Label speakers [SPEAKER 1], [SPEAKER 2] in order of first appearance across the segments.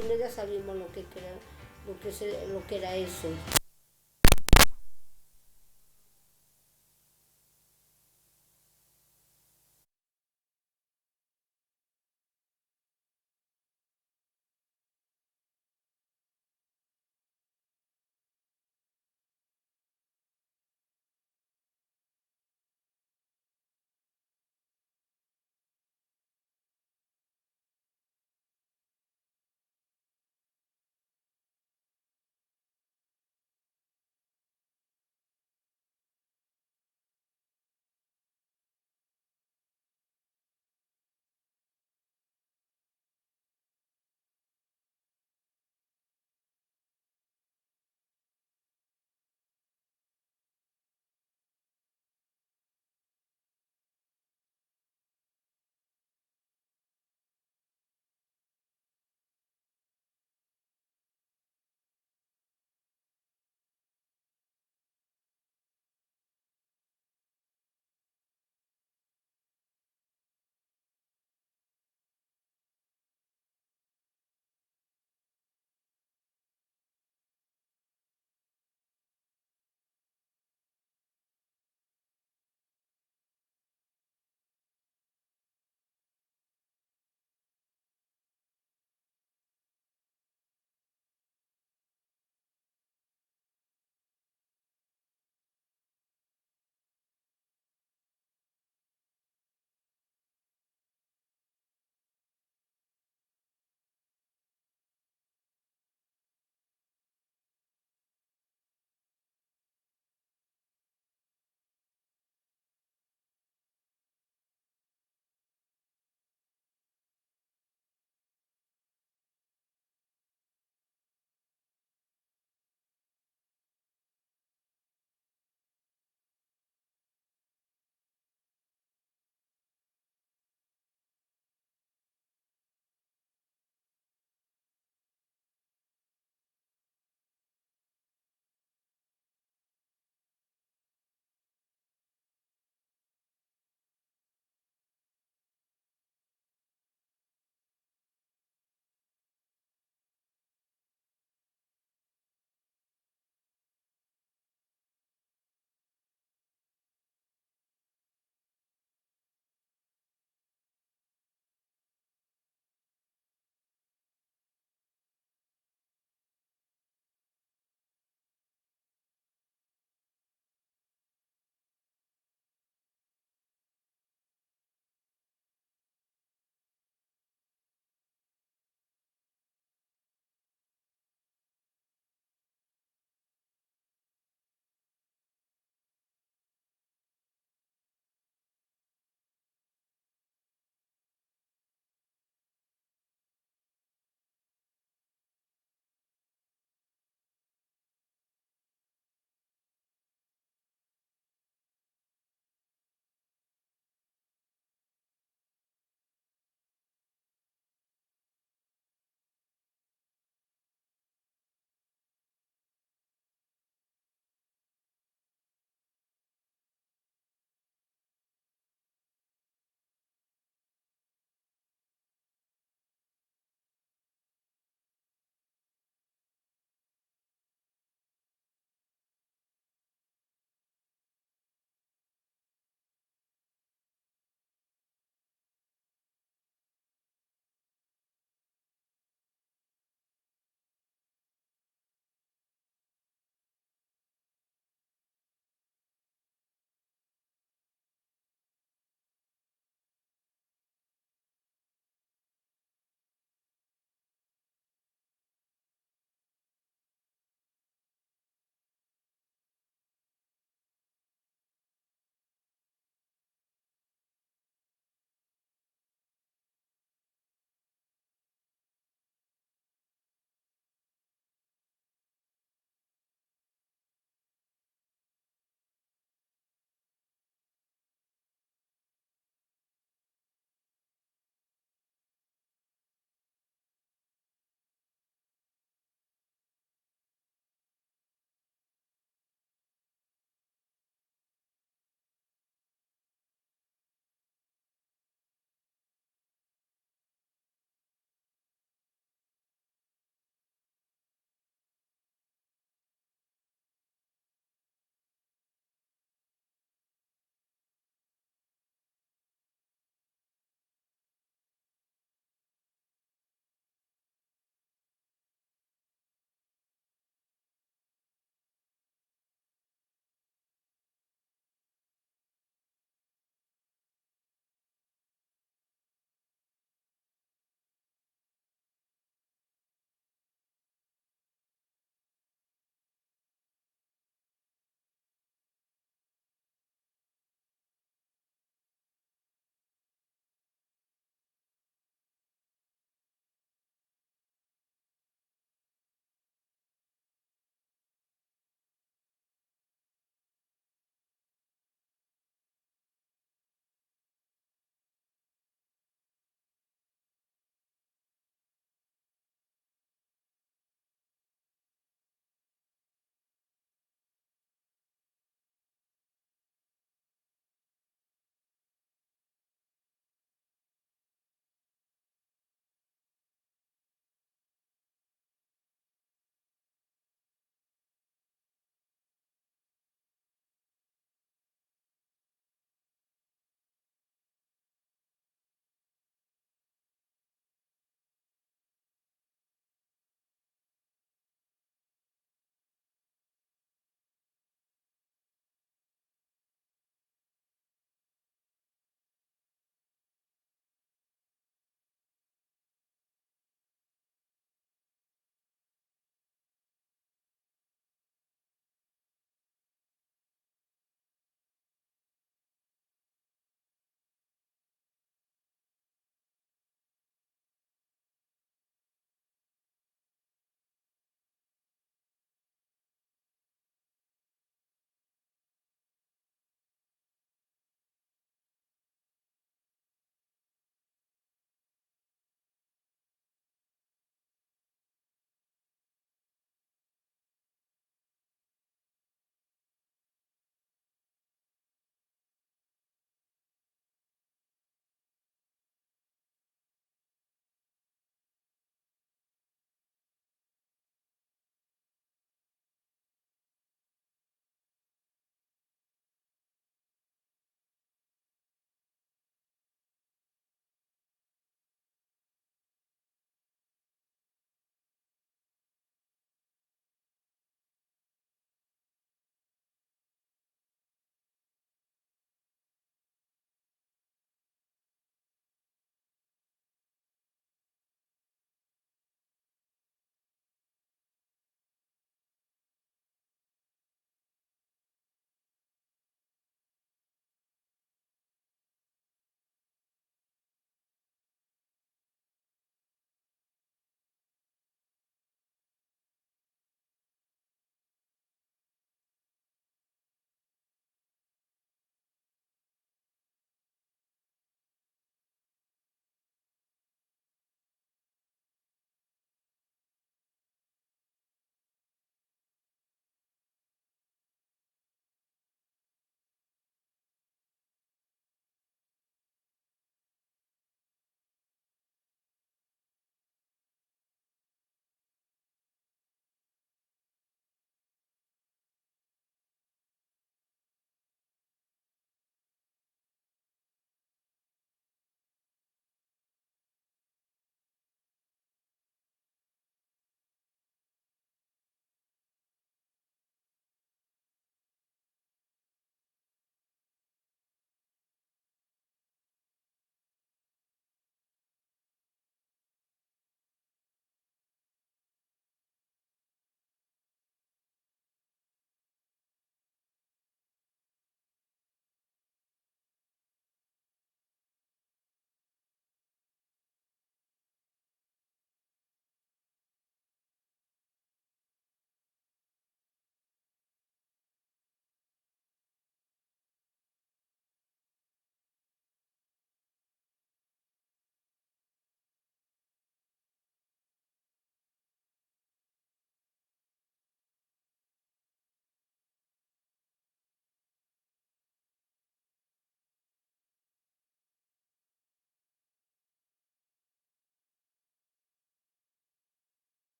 [SPEAKER 1] kinder ya sabíamos lo que era eso.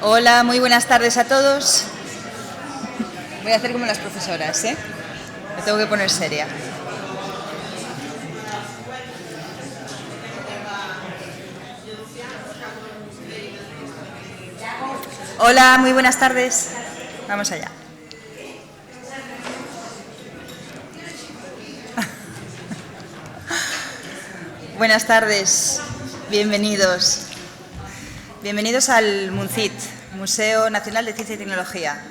[SPEAKER 2] Hola, muy buenas tardes a todos. Voy a hacer como las profesoras, ¿eh? Me tengo que poner seria. Hola, muy buenas tardes. Vamos allá. Buenas tardes, bienvenidos. Bienvenidos al MUNCIT, Museo Nacional de Ciencia y Tecnología.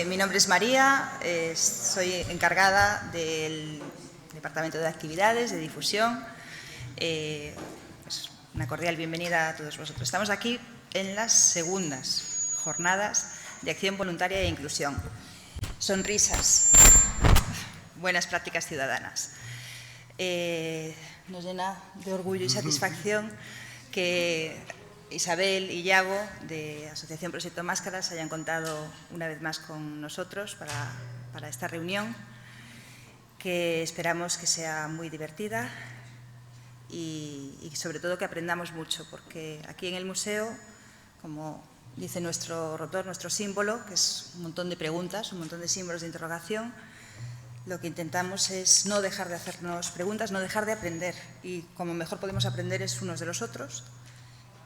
[SPEAKER 2] Mi nombre es María, soy encargada del Departamento de Actividades, de Difusión. Pues una cordial bienvenida a todos vosotros. Estamos aquí en las segundas jornadas de acción voluntaria e inclusión. Sonrisas, buenas prácticas ciudadanas. Nos llena de orgullo y satisfacción que Isabel y Iago, de Asociación Proyecto Máscaras, hayan contado una vez más con nosotros para esta reunión, que esperamos que sea muy divertida y sobre todo que aprendamos mucho, porque aquí en el museo, como dice nuestro rotor, nuestro símbolo, que es un montón de preguntas, un montón de símbolos de interrogación, lo que intentamos es no dejar de hacernos preguntas, no dejar de aprender. Y como mejor podemos aprender es unos de los otros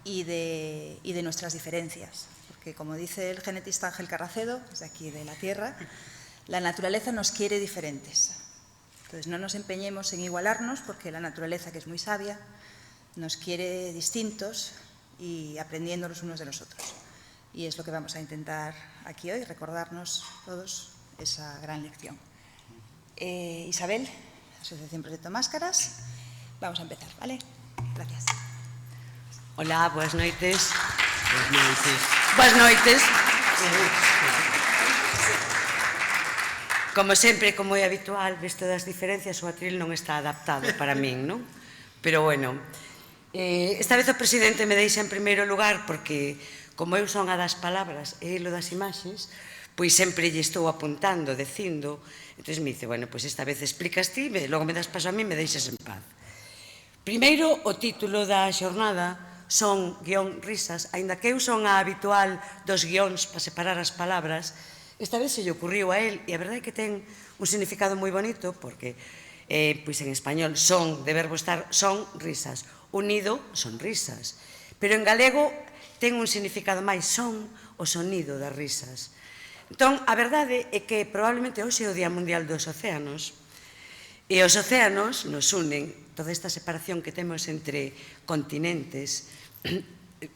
[SPEAKER 2] y de nuestras diferencias. Porque como dice el genetista Ángel Carracedo, desde aquí de la Tierra, la naturaleza nos quiere diferentes. Entonces no nos empeñemos en igualarnos, porque la naturaleza, que es muy sabia, nos quiere distintos y aprendiendo los unos de los otros. Y es lo que vamos a intentar aquí hoy, recordarnos todos esa gran lección. Isabel, Asociación Proyecto Máscaras. Vamos a empezar, ¿vale? Gracias.
[SPEAKER 3] Hola, boas noites. Boas noites. Como sempre, como é habitual, visto das diferencias, o atril non está adaptado para min, non? Pero, bueno, esta vez o presidente me deixa en primeiro lugar porque, como eu son a das palabras e lo das imaxes, pois sempre lle estou apuntando, dicindo. Entón me dice, bueno, pois esta vez explicas ti, logo me das paso a mí e me deixas en paz. Primeiro, o título da xornada son guión risas, aínda que eu son a habitual dos guións para separar as palabras, esta vez se lle ocurriu a él, e a verdade é que ten un significado moi bonito, porque pois en español son, de verbo estar, son risas, unido son risas, pero en galego ten un significado máis, son o sonido das risas. Entón, a verdade é que probablemente hoxe é o Día Mundial dos Océanos, e os océanos nos unen, toda esta separación que temos entre continentes,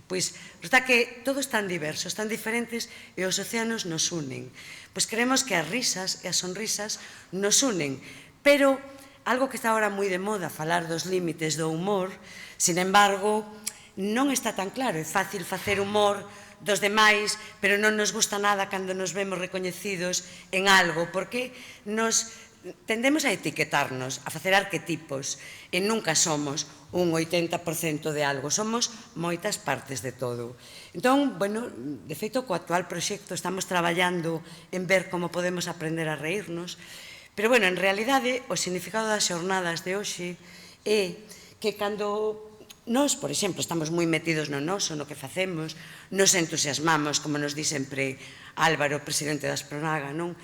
[SPEAKER 3] pois resulta que todos tan diversos, tan diferentes, e os océanos nos unen. Pois creemos que as risas e as sonrisas nos unen, pero algo que está ahora moi de moda, falar dos límites do humor, sin embargo, non está tan claro. É fácil facer humor dos demais, pero non nos gusta nada cando nos vemos recoñecidos en algo, porque nos tendemos a etiquetarnos, a facer arquetipos, e nunca somos un 80% de algo, somos moitas partes de todo. Entón, bueno, de feito, co actual proxecto estamos traballando en ver como podemos aprender a reírnos, pero, bueno, en realidade, o significado das xornadas de hoxe é que cando nós, por exemplo, estamos moi metidos no noso, no que facemos, nos entusiasmamos, como nos di sempre Álvaro, presidente da Aspronaga, non?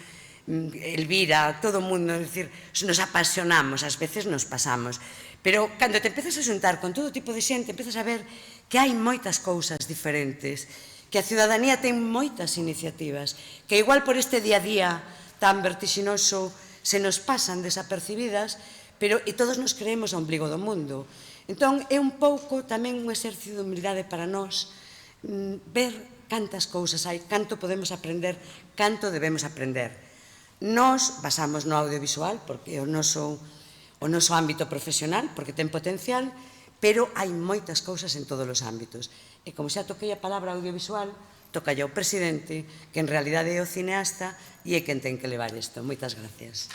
[SPEAKER 3] Elvira, todo o mundo, é dicir, nos apasionamos, ás veces nos pasamos, pero cando te empezas a xuntar con todo tipo de xente, empezas a ver que hai moitas cousas diferentes, que a ciudadanía ten moitas iniciativas, que igual por este día a día tan vertixinoso se nos pasan desapercibidas, pero e todos nos creemos o ombligo do mundo. Entón, é un pouco tamén un exercicio de humildade para nós ver cantas cousas hai, canto podemos aprender, canto debemos aprender. Nós basamos no audiovisual, porque é o noso ámbito profesional, porque ten potencial, pero hai moitas cousas en todos os ámbitos. E como xa toquei a palabra audiovisual, toca ao presidente, que en realidade é o cineasta e é quen ten que levar isto. Moitas gracias.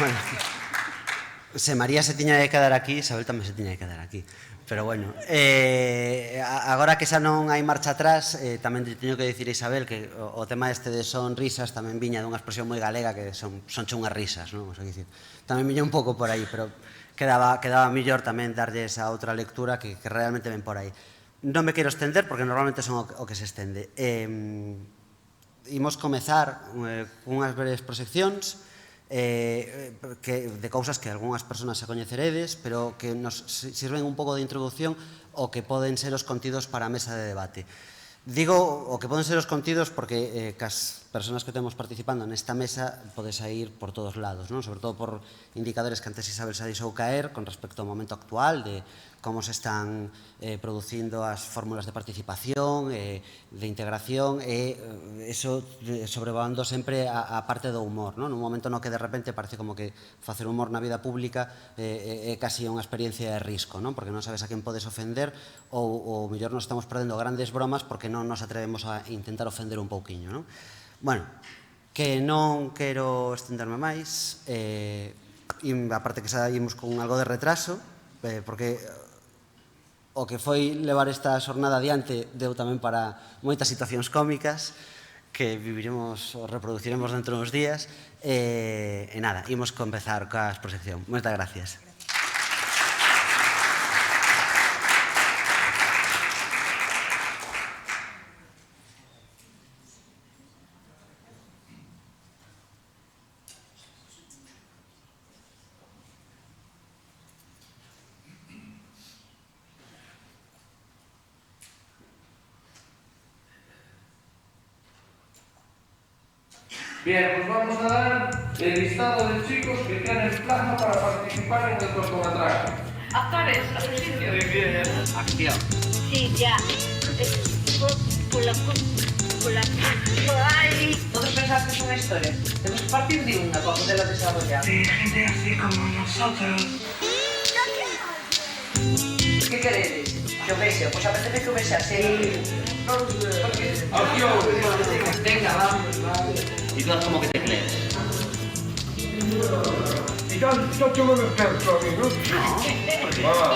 [SPEAKER 4] Bueno, se María se tiña de quedar aquí, Isabel tamén se tiña de quedar aquí. Pero bueno, agora que xa non hai marcha atrás, tamén teño que dicir a Isabel que o tema este de sonrisas tamén viña dunha expresión moi galega que son unhas risas, non? O sea, tamén viña un pouco por aí, pero quedaba mellor tamén darlles a outra lectura que realmente ven por aí. Non me quero estender porque normalmente son o que se estende. Imos comezar unhas breves proxeccións de cousas que algunhas persoas se coñeceredes, pero que nos sirven un pouco de introducción ao que poden ser os contidos para a mesa de debate. Digo o que poden ser os contidos porque cas persoas que temos participando nesta mesa podes ir por todos lados, non? Sobre todo por indicadores que antes Isabel se deixou caer con respecto ao momento actual de como se están producindo as fórmulas de participación, de integración, e eso sobrevoando sempre a parte do humor, non? Nun momento no que de repente parece como que facer humor na vida pública é casi unha experiencia de risco, non? Porque non sabes a quen podes ofender ou mellor nos estamos perdendo grandes bromas porque non nos atrevemos a intentar ofender un pouquiño, non? Bueno, que non quero estenderme máis, aparte que saímos con algo de retraso, porque o que foi levar esta xornada adiante deu tamén para moitas situacións cómicas que viviremos ou reproduciremos dentro dos días. E nada, imos comezar coa proxección. Moitas gracias.
[SPEAKER 5] Bien, pues vamos a dar el listado de chicos que tienen plaza para participar en el cortometraje.
[SPEAKER 6] Actores, a su sitio.
[SPEAKER 5] Muy bien.
[SPEAKER 4] Acción.
[SPEAKER 1] Sí, ya. Ay.
[SPEAKER 6] Todos pensás que es una historia. Tenemos que partir de una para poderla desarrollar.
[SPEAKER 5] Sí, gente así como nosotros.
[SPEAKER 6] ¿Qué queréis? Que o vexa, pues apetece que o vexa, sí.
[SPEAKER 5] Acción.
[SPEAKER 6] Venga, vamos, vamos.
[SPEAKER 4] Y todas como que te crees.
[SPEAKER 5] Y ya te lo desperto a mí, ¿no? No. Va.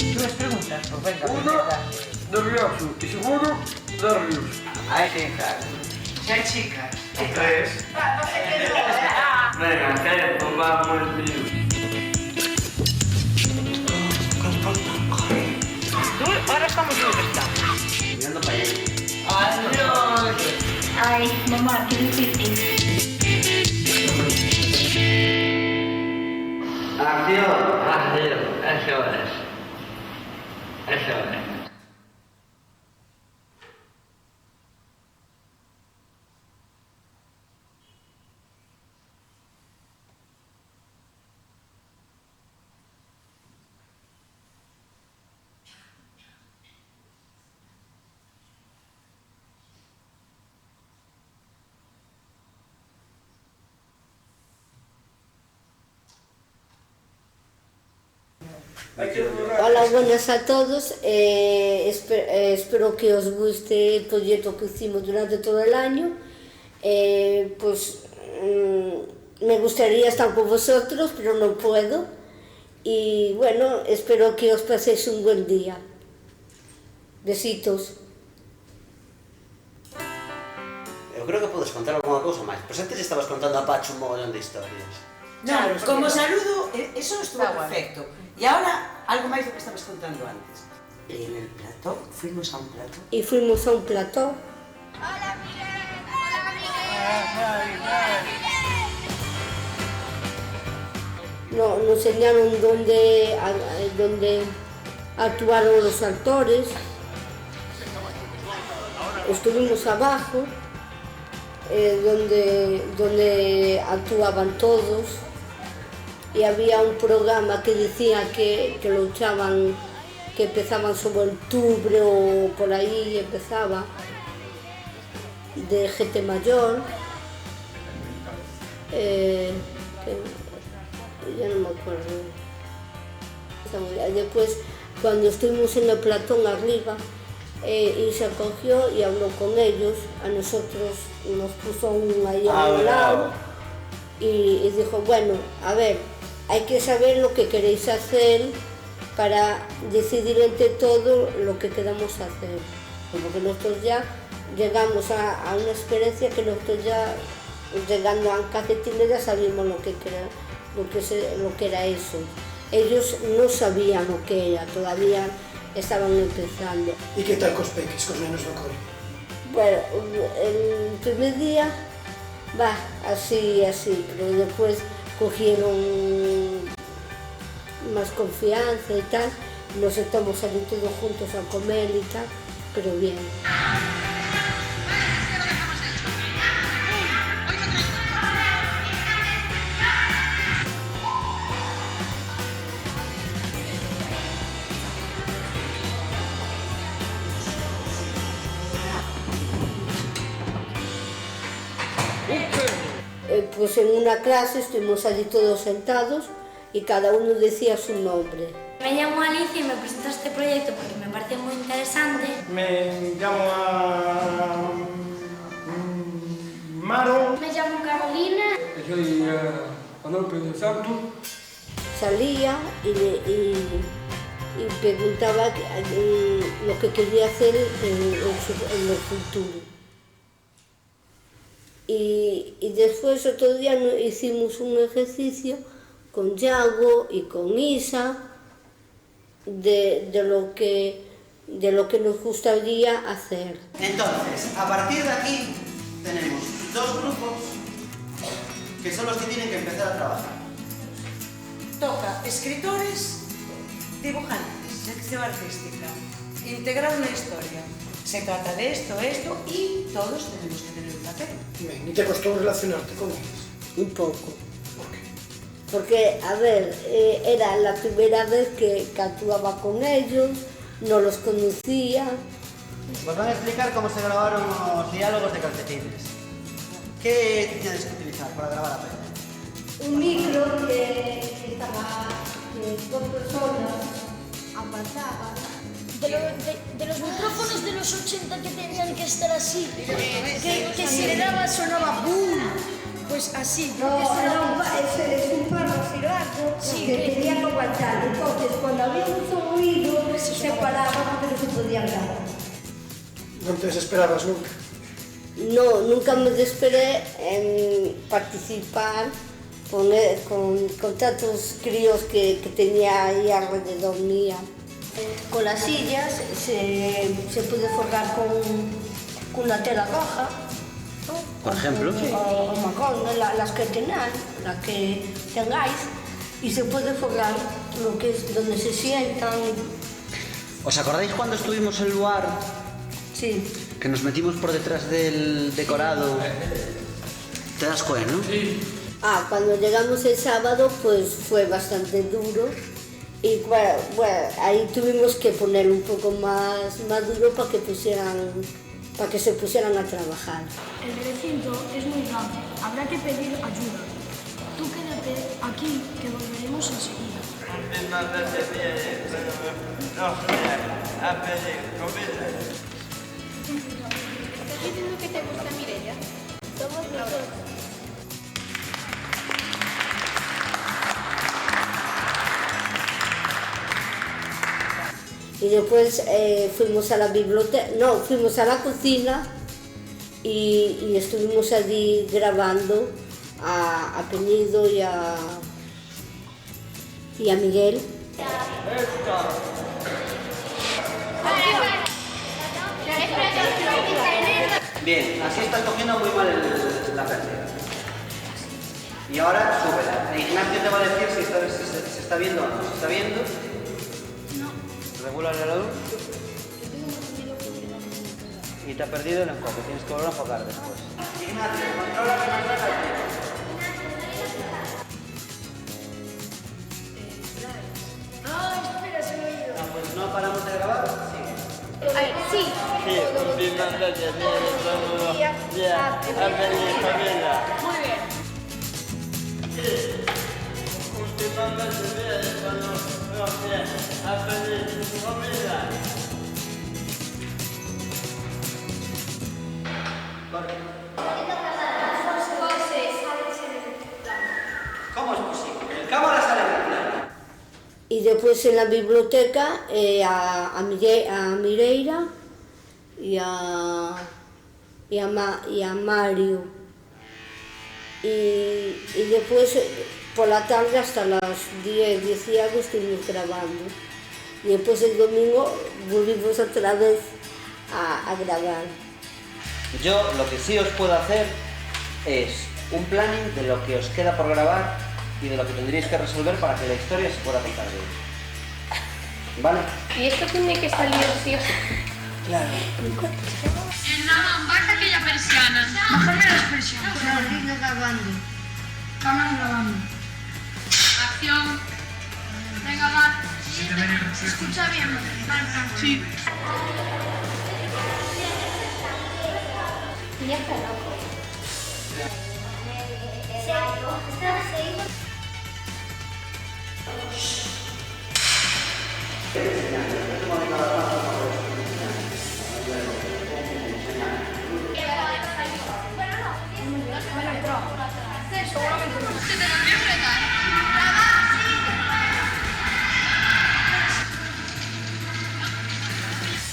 [SPEAKER 6] Tú les preguntas, pues venga.
[SPEAKER 5] Uno, nervioso. Y segundo, nervioso.
[SPEAKER 6] Hay chicas. Si hay chicas.
[SPEAKER 5] Tres. Venga, que pues vamos, tío.
[SPEAKER 6] Tú, ahora estamos donde estamos.
[SPEAKER 4] Mirando para allá.
[SPEAKER 6] ¡Adiós!
[SPEAKER 1] Ay, mamá, qué difícil.
[SPEAKER 5] Acción.
[SPEAKER 6] Eso es. Eso es.
[SPEAKER 1] Hola, buenas a todos. Espero que os guste el proyecto que hicimos durante todo el año. Me gustaría estar con vosotros, pero no puedo. Y bueno, espero que os paséis un buen día. Besitos.
[SPEAKER 4] Eu creo que podes contar alguna cousa máis. Pois antes estabas contando a Pacho un mogollón de historias.
[SPEAKER 3] No, como saludo, eso estuvo perfecto. Y ahora, algo máis do que estabas contando antes. En el plató, fuimos a un plató.
[SPEAKER 1] Y fuimos a un plató.
[SPEAKER 7] Hola, Miguel. Hola, Miguel.
[SPEAKER 1] Nos enseñaron dónde actuaron los actores. Estuvimos abajo, donde actuaban todos, y había un programa que decía que luchaban, que empezaban sobre octubre o por ahí empezaba, de gente mayor. Ya no me acuerdo. Después, cuando estuvimos en el platón arriba, y se acogió y habló con ellos. A nosotros nos puso ahí a un lado y dijo, bueno, a ver, hay que saber lo que queréis hacer para decidir entre todo lo que queramos hacer. Porque nosotros ya llegamos a una experiencia que nosotros ya, llegando a Cacetines, ya sabíamos lo que era eso. Ellos no sabían lo que era, todavía estaban empezando.
[SPEAKER 8] E que tal cos peques, cos nenos do cole?
[SPEAKER 1] Bueno, el primer día, así, pero después cogieron más confianza y tal, nos estamos allí todos juntos a comer y tal, pero bien. Pues en una clase estuvimos allí todos sentados y cada uno decía su nombre.
[SPEAKER 9] Me llamo Alicia y me presento a este proyecto porque me parece muy interesante.
[SPEAKER 8] Me llamo Maro.
[SPEAKER 9] Me llamo Carolina.
[SPEAKER 10] Soy Adolfo de Santos.
[SPEAKER 1] Salía y preguntaba lo que quería hacer en el futuro. Y después otro día hicimos un ejercicio con Yago y con Isa de lo que nos gustaría hacer.
[SPEAKER 4] Entonces, a partir de aquí tenemos dos grupos que son los que tienen que empezar a trabajar.
[SPEAKER 3] Toca escritores, dibujantes, sección artística, integrar una historia. Se trata de esto y todos tenemos que tener un papel.
[SPEAKER 8] Ben, e te costou relacionarte con eles?
[SPEAKER 1] Un poco.
[SPEAKER 8] Por qué?
[SPEAKER 1] Porque, a ver, era la primera vez que actuaba con ellos, no los conocía.
[SPEAKER 4] Os van a explicar cómo se grabaron los diálogos de Calcetines. ¿Qué tienes que utilizar para grabar a pena?
[SPEAKER 1] Un micro que estaba dos personas apartadas.
[SPEAKER 9] De los micrófonos de los 80 que tenían que estar así, que si le daba sonaba boom, pues así.
[SPEAKER 1] No, es un perro girando que tenía que aguantar. Entonces, cuando había mucho ruido, se paraba porque no se podía grabar.
[SPEAKER 8] Non te desesperabas nunca?
[SPEAKER 1] No, nunca me desesperé en participar con tantos críos que tenía ahí alrededor mía. Con las sillas se puede forrar con una tela roja.
[SPEAKER 4] Por ejemplo.
[SPEAKER 1] O marrón, las que tengáis, y se puede forrar lo que es donde se sientan.
[SPEAKER 4] ¿Os acordáis cuando estuvimos en Luar?
[SPEAKER 1] Sí.
[SPEAKER 4] Que nos metimos por detrás del decorado. ¿Te das cuenta, no?
[SPEAKER 10] Sí.
[SPEAKER 1] Cuando llegamos el sábado, pues fue bastante duro. Y bueno, ahí tuvimos que poner un poco más duro para que se pusieran a trabajar.
[SPEAKER 9] El recinto es muy grande, habrá que pedir ayuda. Tú quédate aquí, que volveremos enseguida.
[SPEAKER 7] ¿Estás diciendo que te gusta Mireia? Somos los dos.
[SPEAKER 1] Y después fuimos a la biblioteca, fuimos a la cocina y estuvimos allí grabando a Peñido y a Miguel.
[SPEAKER 4] Bien, así estás cogiendo muy mal la pérdida. Y ahora súbela. Ignacio te va a decir si se está viendo o no. ¿Se está viendo? Regula la luz. Y te ha perdido el enfoque, tienes que volver a enfocar después. Ignacio, controla que no salga el tiempo.
[SPEAKER 9] Espera, se me ha ido.
[SPEAKER 4] Pues no paramos de grabar, sí.
[SPEAKER 7] A ver, sí. Muy bien.
[SPEAKER 1] después en la biblioteca a Mireira y a Mario. Y después por la tarde hasta las 10 y algo estuvimos grabando. Y después el domingo volvimos otra vez a grabar.
[SPEAKER 4] Yo lo que sí os puedo hacer es un planning de lo que os queda por grabar y de lo que tendríais que resolver para que la historia se pueda contar bien. ¿Vale?
[SPEAKER 7] ¿Y esto tiene que salir sí o sí?
[SPEAKER 3] Claro.
[SPEAKER 9] Nada, baja aquella persiana. Bájame las persianas.
[SPEAKER 1] Sigue grabando.
[SPEAKER 9] Cámara grabando. Acción. Venga, va. Se escucha bien. Sí.
[SPEAKER 7] Y ya está loco.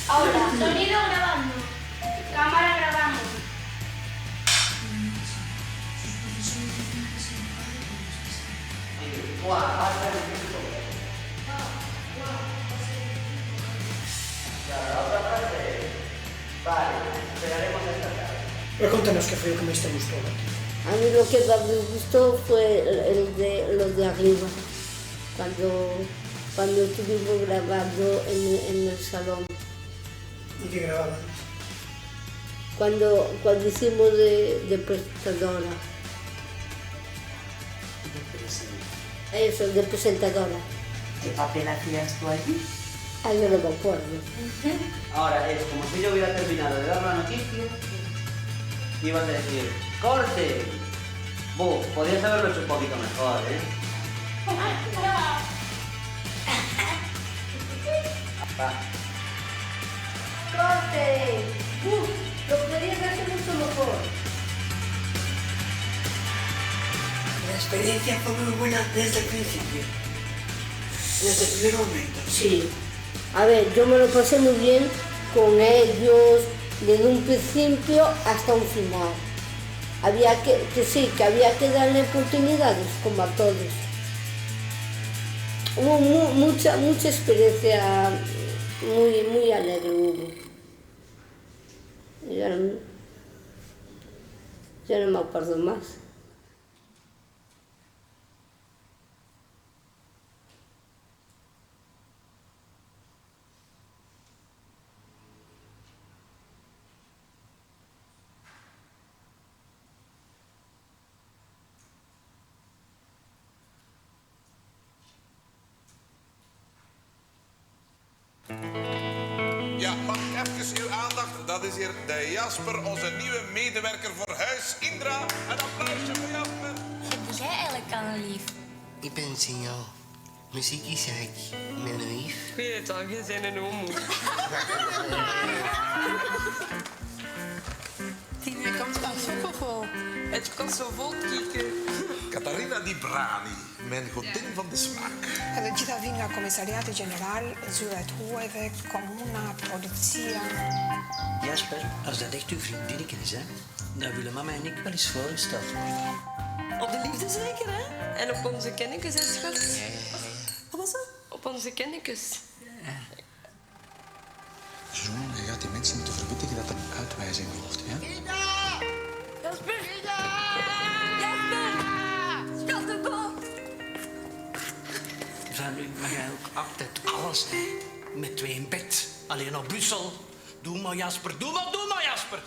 [SPEAKER 7] Ahora, sonido grabando. Cámara grabando.
[SPEAKER 8] Pero contanos qué fue lo que más te gustó aquí.
[SPEAKER 1] A mí lo que más me gustó fue los de arriba, cuando estuvimos grabando en el salón.
[SPEAKER 8] ¿Y qué grababan?
[SPEAKER 1] Cuando hicimos de presentadora. Eso, de presentadora.
[SPEAKER 3] ¿Qué papel hacías tú allí?
[SPEAKER 1] Ay, yo no me acuerdo.
[SPEAKER 4] Ahora es como si yo hubiera terminado de dar la noticia y ibas a decir ¡corte! Podías haberlo hecho un poquito mejor, ¿eh? Va.
[SPEAKER 1] ¡Corte! Lo podrías hacer mucho mejor.
[SPEAKER 3] La experiencia fue muy buena desde el principio. Desde el primer momento.
[SPEAKER 1] Sí. A ver, yo me lo pasé muy bien con ellos desde un principio hasta un final. Había que había que darle oportunidades como a todos. Hubo mucha experiencia muy alegre hubo. Ya no me acuerdo más.
[SPEAKER 11] Ja, mag ik even uw aandacht? Dat is hier de Jasper, onze nieuwe medewerker voor huis. Indra, een applausje voor Jasper.
[SPEAKER 12] Wat doe jij eigenlijk aan, lief?
[SPEAKER 13] Ik ben signaal. Muziek is gek. Mijn lief.
[SPEAKER 14] Ik weet het al, jij bent een homo.
[SPEAKER 12] Die komt van Sokofo.
[SPEAKER 14] Het komt zo vol kieken.
[SPEAKER 11] Catarina Di Brani, mijn godin van de smaak.
[SPEAKER 15] Ci vinga commissariato generale sulla tua comuna produzione.
[SPEAKER 16] Jasper, als dat echt uw vriendinnetje is, hè, dan willen mama en ik wel eens voorgesteld worden.
[SPEAKER 14] Op de liefde zeker, hè? En op onze kennekes, hè, schat?
[SPEAKER 16] Ja.
[SPEAKER 14] Wat was dat? Op onze kennekes.
[SPEAKER 17] Zoon, je gaat die mensen moeten verwittigen dat er een uitwijzing volgt, ja?
[SPEAKER 12] Jasper! Jasper! Schattenbal!
[SPEAKER 16] Van nu mag jij ook altijd alles, hè. Met 2 in bed. Alleen op Brussel. Doe maar, Jasper. Doe maar, Jasper.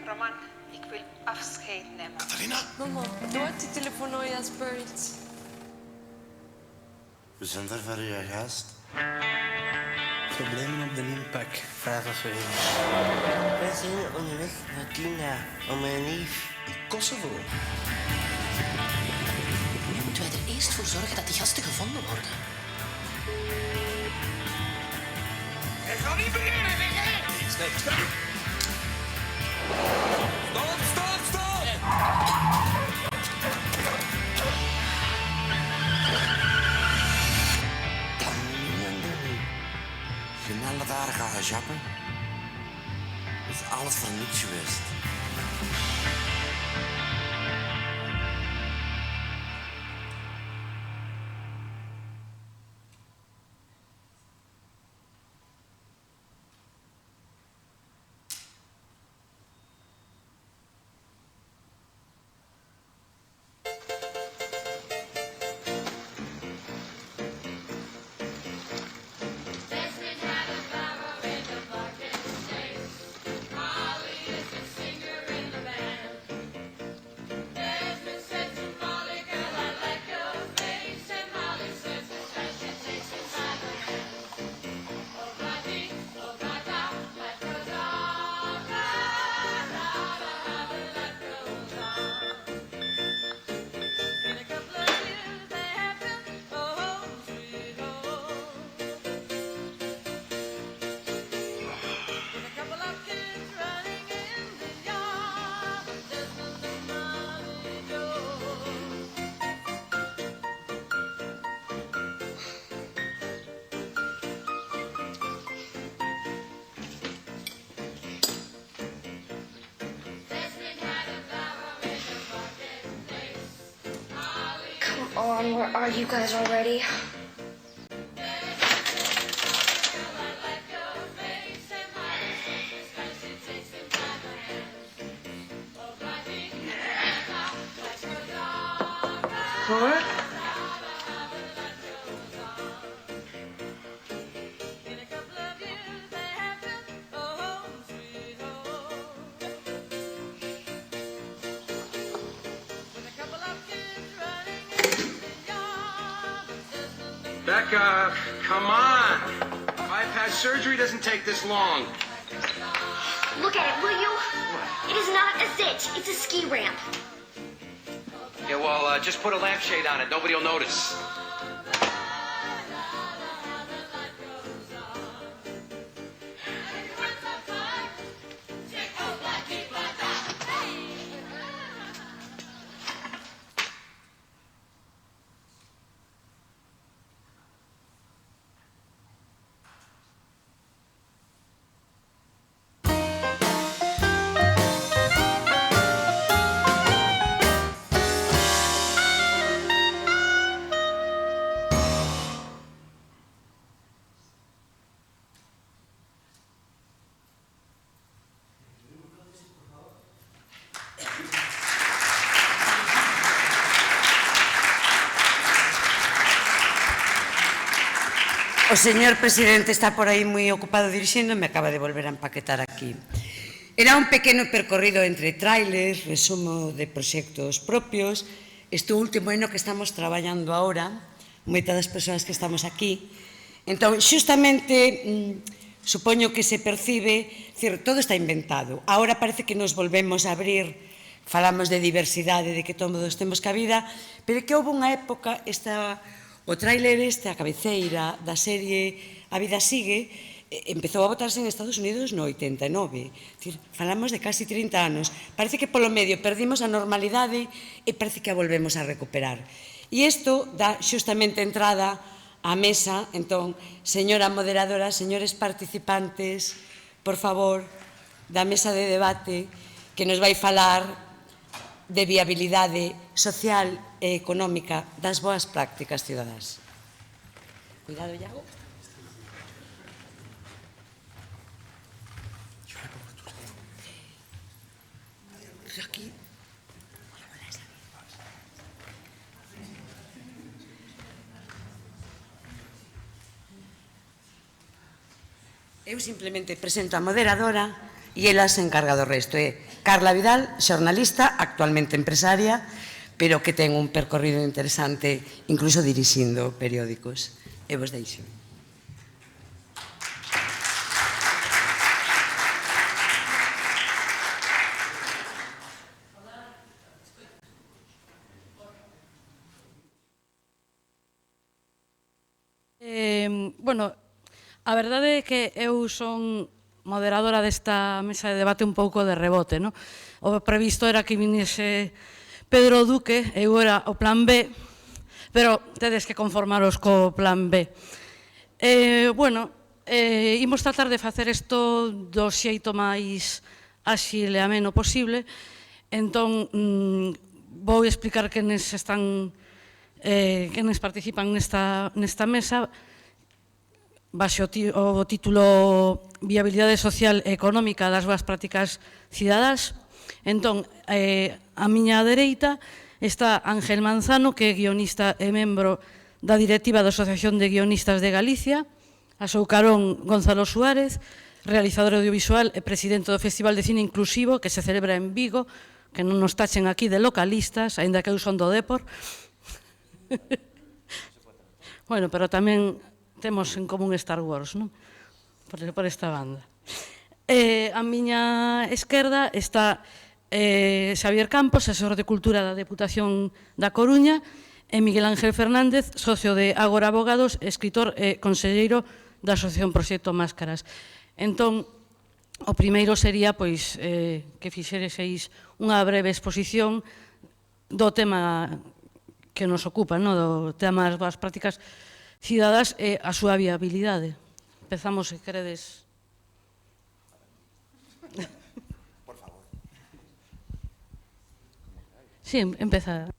[SPEAKER 18] Roman, ik wil afscheid nemen.
[SPEAKER 11] Catarina?
[SPEAKER 14] Mama, doe die telefoon nou, Jasper.
[SPEAKER 13] We zijn er voor uw gast.
[SPEAKER 16] Problemen op de inpak. 5 of 1.
[SPEAKER 13] Wij zijn onderweg naar Kina om mijn lief.
[SPEAKER 17] In Kosovo.
[SPEAKER 12] Nu moeten wij er eerst voor zorgen dat die gasten gevonden worden.
[SPEAKER 11] Ik ga niet beginnen, hè?
[SPEAKER 17] Stop.
[SPEAKER 13] Geen alle dagen gaan jappen. Het is alles voor niks geweest.
[SPEAKER 19] Where are you guys already? What?
[SPEAKER 20] Becca, come on. Bypass surgery doesn't take this long.
[SPEAKER 19] Look at it, will you? It is not a zit. It's a ski ramp.
[SPEAKER 20] Yeah, well, just put a lampshade on it. Nobody will notice.
[SPEAKER 3] O señor presidente está por aí moi ocupado dirixindo e me acaba de volver a empaquetar aquí. Era un pequeno percorrido entre trailers, resumo de proxectos propios. Este último ano que estamos traballando agora, moitas das persoas que estamos aquí. Entón, xustamente, supoño que se percibe, todo está inventado. Agora parece que nos volvemos a abrir, falamos de diversidade, de que todos temos cabida, pero que houve unha época, o tráiler a cabeceira da serie A vida sigue, empezou a votarse en Estados Unidos no 89. Falamos de casi 30 anos. Parece que polo medio perdimos a normalidade e parece que a volvemos a recuperar. E isto dá xustamente entrada á mesa. Entón, señora moderadora, señores participantes, por favor, da mesa de debate que nos vai falar de viabilidade social e económica das boas prácticas cidadás. Cuidado, Iago. Aquí. Eu simplemente presento a moderadora e ela se encarga do resto. É Carla Vidal, xornalista, actualmente empresaria, pero que ten un percorrido interesante, incluso dirixindo periódicos. E vos deixo.
[SPEAKER 21] Bueno, a verdade é que eu son moderadora desta mesa de debate un pouco de rebote, non? O previsto era que viniese Pedro Duque, eu era o plan B, pero tedes que conformaros co plan B. Bueno, imos tratar de facer isto do xeito máis áxil e ameno posible. Entón, vou explicar quenes participan nesta mesa baixo o título Viabilidade Social e Económica das Boas Prácticas Cidadás. Entón, a miña dereita está Ángel Manzano, que é guionista e membro da directiva da Asociación de Guionistas de Galicia, a seu carón Gonzalo Suárez, realizador audiovisual e presidente do Festival de Cine Inclusivo que se celebra en Vigo, que non nos tachen aquí de localistas, aínda que eu son do Dépor. Bueno, pero tamén temos en común Star Wars, non? Por esta banda. A miña esquerda está Xavier Campos, asesor de Cultura da Deputación da Coruña, e Miguel Ángel Fernández, socio de Ágora Abogados, escritor e conselleiro da Asociación Proxecto Máscaras. Entón, o primeiro sería que fixereseis unha breve exposición do tema que nos ocupa, do tema das boas prácticas cidadás e a súa viabilidade. Empezamos, se queredes.
[SPEAKER 17] Por favor.
[SPEAKER 21] Sí, empeza.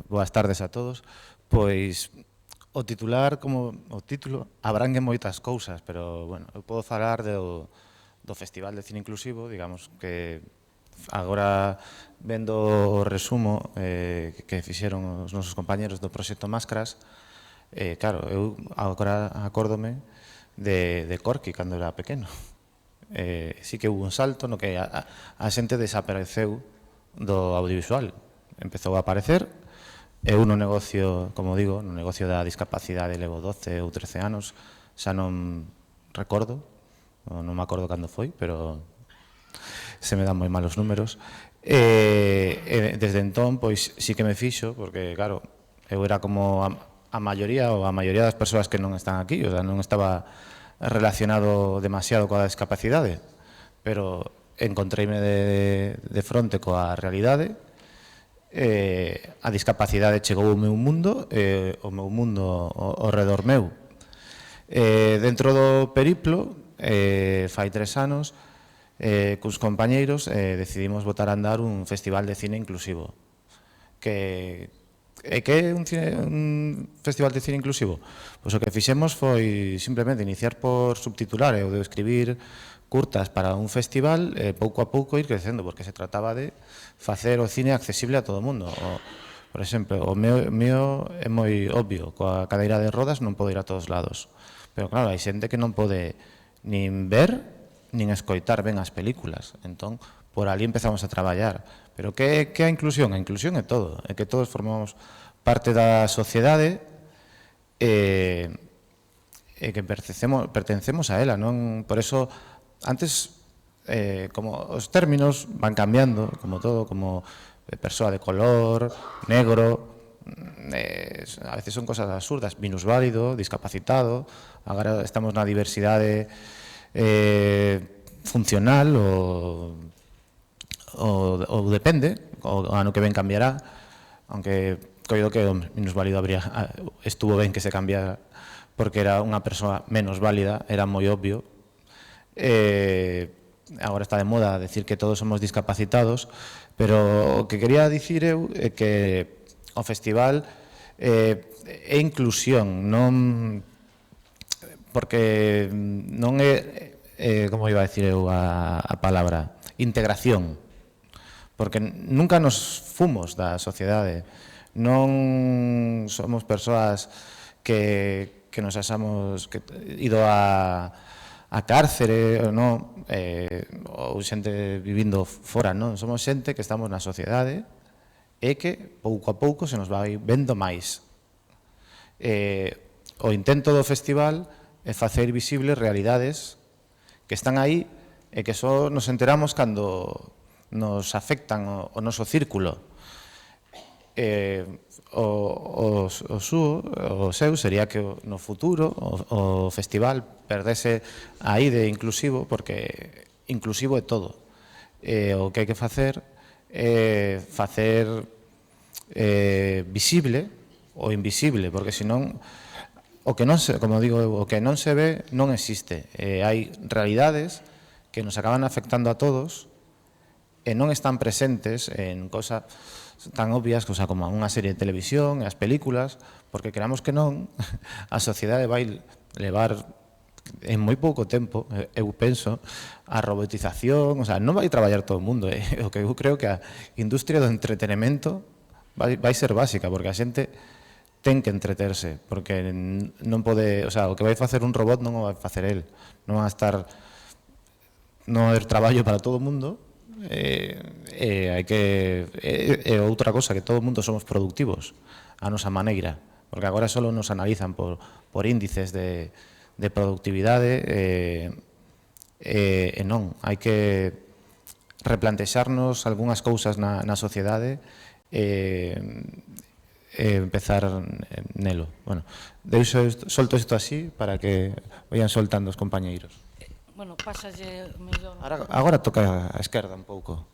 [SPEAKER 2] Boas tardes a todos. Pois o titular, como o título, abrangue moitas cousas, pero, bueno, eu podo falar do Festival de Cine Inclusivo, digamos, que agora vendo o resumo que fixeron os nosos compañeros do Proxecto Máscaras, claro, eu agora acórdome de Corky cando era pequeno. Sí que hubo un salto no que a xente desapareceu do audiovisual. Empezou a aparecer, eu no negocio, como digo, no negocio da discapacidade levo 12 ou 13 anos, xa non recordo, non me acordo cando foi, pero se me dan moi malos números. Desde entón, pois, sí que me fixo, porque, claro, eu era como a maioría das persoas que non están aquí, o sea, non estaba relacionado demasiado coa discapacidade, pero encontreime de fronte coa realidade. A discapacidade chegou ao meu mundo, o meu mundo ao redor meu. Dentro do periplo, fai 3 anos, cos compañeiros decidimos botar a andar un festival de cine inclusivo. Que é un festival de cine inclusivo? Pois o que fixemos foi simplemente iniciar por subtitular e o de escribir curtas para un festival, pouco a pouco ir crecendo, porque se trataba de facer o cine accesible a todo o mundo. Por exemplo, o meu é moi obvio, coa cadeira de rodas non podo ir a todos lados, pero claro, hai xente que non pode nin ver nin escoitar ben as películas, entón por ali empezamos a traballar. Pero que é a inclusión? A inclusión é todo, é que todos formamos parte da sociedade e que pertencemos a ela, non? Por eso, antes, como os términos van cambiando, como todo, como persoa de color, negro, a veces son cosas absurdas, minusválido, discapacitado, agora estamos na diversidade funcional ou depende, o ano que ven cambiará, aunque coido que o minusválido estuvo ben que se cambiara, porque era unha persoa menos válida, era moi obvio. Agora está de moda decir que todos somos discapacitados, pero o que quería dicir eu é que o festival é inclusión, non porque non é, como iba a decir eu a palabra, integración, porque nunca nos fumos da sociedade, non somos persoas que nos achamos ido a cárcere ou xente vivindo fora, non? Somos xente que estamos na sociedade e que pouco a pouco se nos vai vendo máis. O intento do festival é facer visibles realidades que están aí e que só nos enteramos cando nos afectan o noso círculo. O seu sería que no futuro o festival perdese a ide inclusivo, porque inclusivo é todo. O que hai que facer é facer visible o invisible, porque senón o que non se, como digo, o que non se ve non existe. Hai realidades que nos acaban afectando a todos e non están presentes en cosas tan obvias como unha serie de televisión, as películas, porque queramos que non, a sociedade vai levar en moi pouco tempo, eu penso, a robotización, o sea, non vai traballar todo o mundo, o que eu creo que a industria do entretenimento vai ser básica, porque a xente ten que entreterse, porque non pode, o sea, o que vai facer un robot non o vai facer el, non vai estar, non vai haber traballo para todo o mundo, hai que, é outra cosa, que todo o mundo somos productivos, a nosa maneira, porque agora só nos analizan por índices de productividade, e non, hai que replantexarnos algunhas cousas na sociedade e empezar nelo. Bueno, solto isto así para que vayan soltando os compañeiros.
[SPEAKER 21] Bueno, pásalle mellor.
[SPEAKER 2] Agora toca a esquerda un pouco.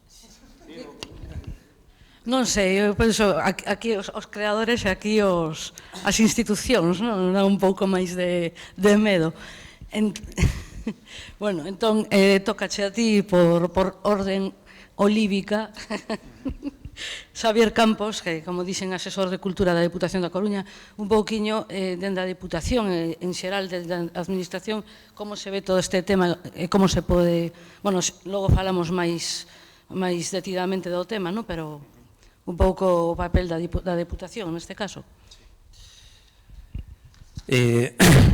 [SPEAKER 21] Non sei, eu penso aquí os creadores e aquí as institucións, non? Dá un pouco máis de medo. Bueno, entón, tócache a ti por orden olívica Xavier Campos, que, como dixen, asesor de Cultura da Deputación da Coruña, un pouquiño dende a Deputación, en xeral, dende a Administración, como se ve todo este tema, como se pode... Bueno, logo falamos máis detidamente do tema, non? Pero un pouco o papel da Deputación, neste caso.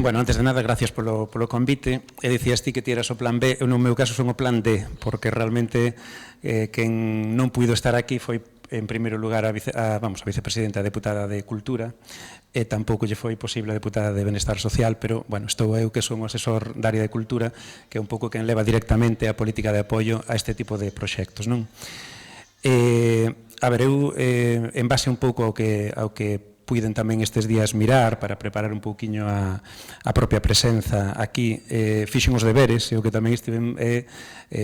[SPEAKER 5] Bueno, antes de nada, gracias polo convite. E dicías ti que ti eras o plan B, eu no meu caso son o plan D, porque realmente quen non puido estar aquí foi en primeiro lugar a vicepresidenta deputada de Cultura, e tampouco lle foi posible a deputada de Benestar Social, pero, bueno, estou eu que son o asesor da área de Cultura, que é un pouco quen leva directamente a política de apoio a este tipo de proxectos, non? A ver, eu, en base un pouco ao que puiden tamén estes días mirar para preparar un pouquiño a propia presenza aquí, fixen os deberes, e o que tamén estive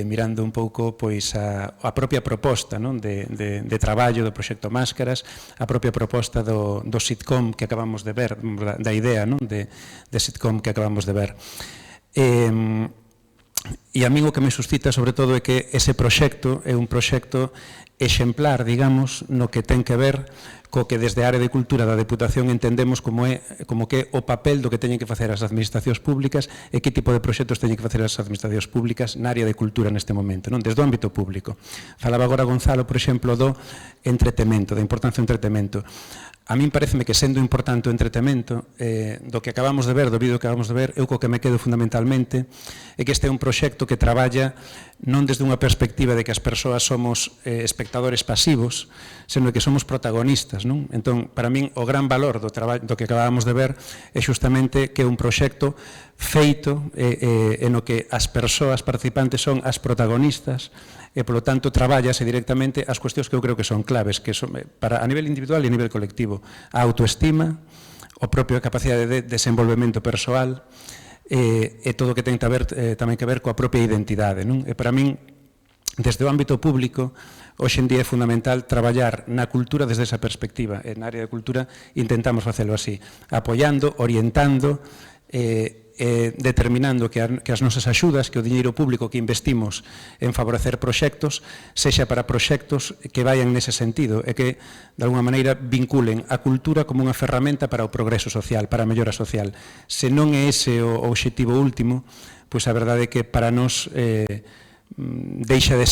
[SPEAKER 5] mirando un pouco pois a propia proposta de traballo do proxecto Máscaras, a propia proposta do sitcom que acabamos de ver, da idea de sitcom que acabamos de ver. E a min o que me suscita sobre todo é que ese proxecto é un proxecto exemplar, digamos, no que ten que ver co que desde a área de Cultura da Deputación entendemos como que o papel do que teñen que facer as administracións públicas e que tipo de proxectos teñen que facer as administracións públicas na área de Cultura neste momento, non? Desde o ámbito público. Falaba agora Gonzalo, por exemplo, do entretemento, da importancia do entretemento. A min pareceme que sendo importante o entretemento, do que acabamos de ver, do vídeo que acabamos de ver, eu co que me quedo fundamentalmente é que este é un proxecto que traballa non desde unha perspectiva de que as persoas somos espectadores pasivos, senón que somos protagonistas, non? Entón, para min, o gran valor do que acabamos de ver é xustamente que é un proxecto feito en o que as persoas participantes son as protagonistas e, polo tanto, traballase directamente as cuestións que eu creo que son claves, que son a nivel individual e a nivel colectivo. A autoestima, a propia capacidade de desenvolvemento persoal e todo o que ten tamén que ver coa propia identidade, non? E para min, desde o ámbito público, hoxe en día é fundamental traballar na cultura desde esa perspectiva. En área de cultura intentamos facelo así, apoiando, orientando, determinando que as nosas axudas, que o diñeiro público que investimos en favorecer proxectos, sexa para proxectos que vayan nese sentido e que, de alguna maneira, vinculen a cultura como unha ferramenta para o progreso social, para a mellora social. Se non é ese o obxectivo último, pois a verdade é que para nós deixan de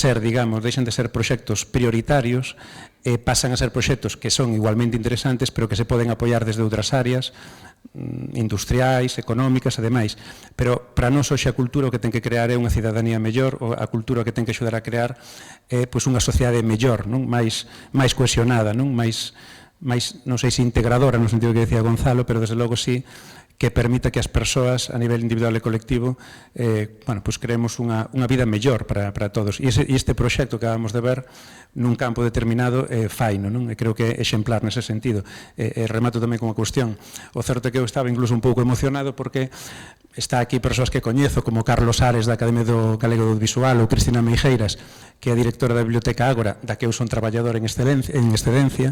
[SPEAKER 5] ser proxectos prioritarios e pasan a ser proxectos que son igualmente interesantes, pero que se poden apoiar desde outras áreas industriais, económicas e demais. Pero para nós hoxe a cultura o que ten que crear é unha cidadanía mellor, a cultura o que ten que axudar a crear é unha sociedade mellor, máis cohesionada, máis, non sei se integradora no sentido que decía Gonzalo, pero desde logo sí que permita que as persoas a nivel individual e colectivo creemos unha vida mellor para todos. E este proxecto que acabamos de ver nun campo determinado faino, non? E creo que é exemplar nese sentido. Remato tamén con unha cuestión. O certo é que eu estaba incluso un pouco emocionado porque Está aquí persoas que coñezo, como Carlos Ares, da Academia do Galego do Audiovisual, ou Cristina Meijeiras, que é a directora da Biblioteca Ágora, da que eu son traballador en excedencia,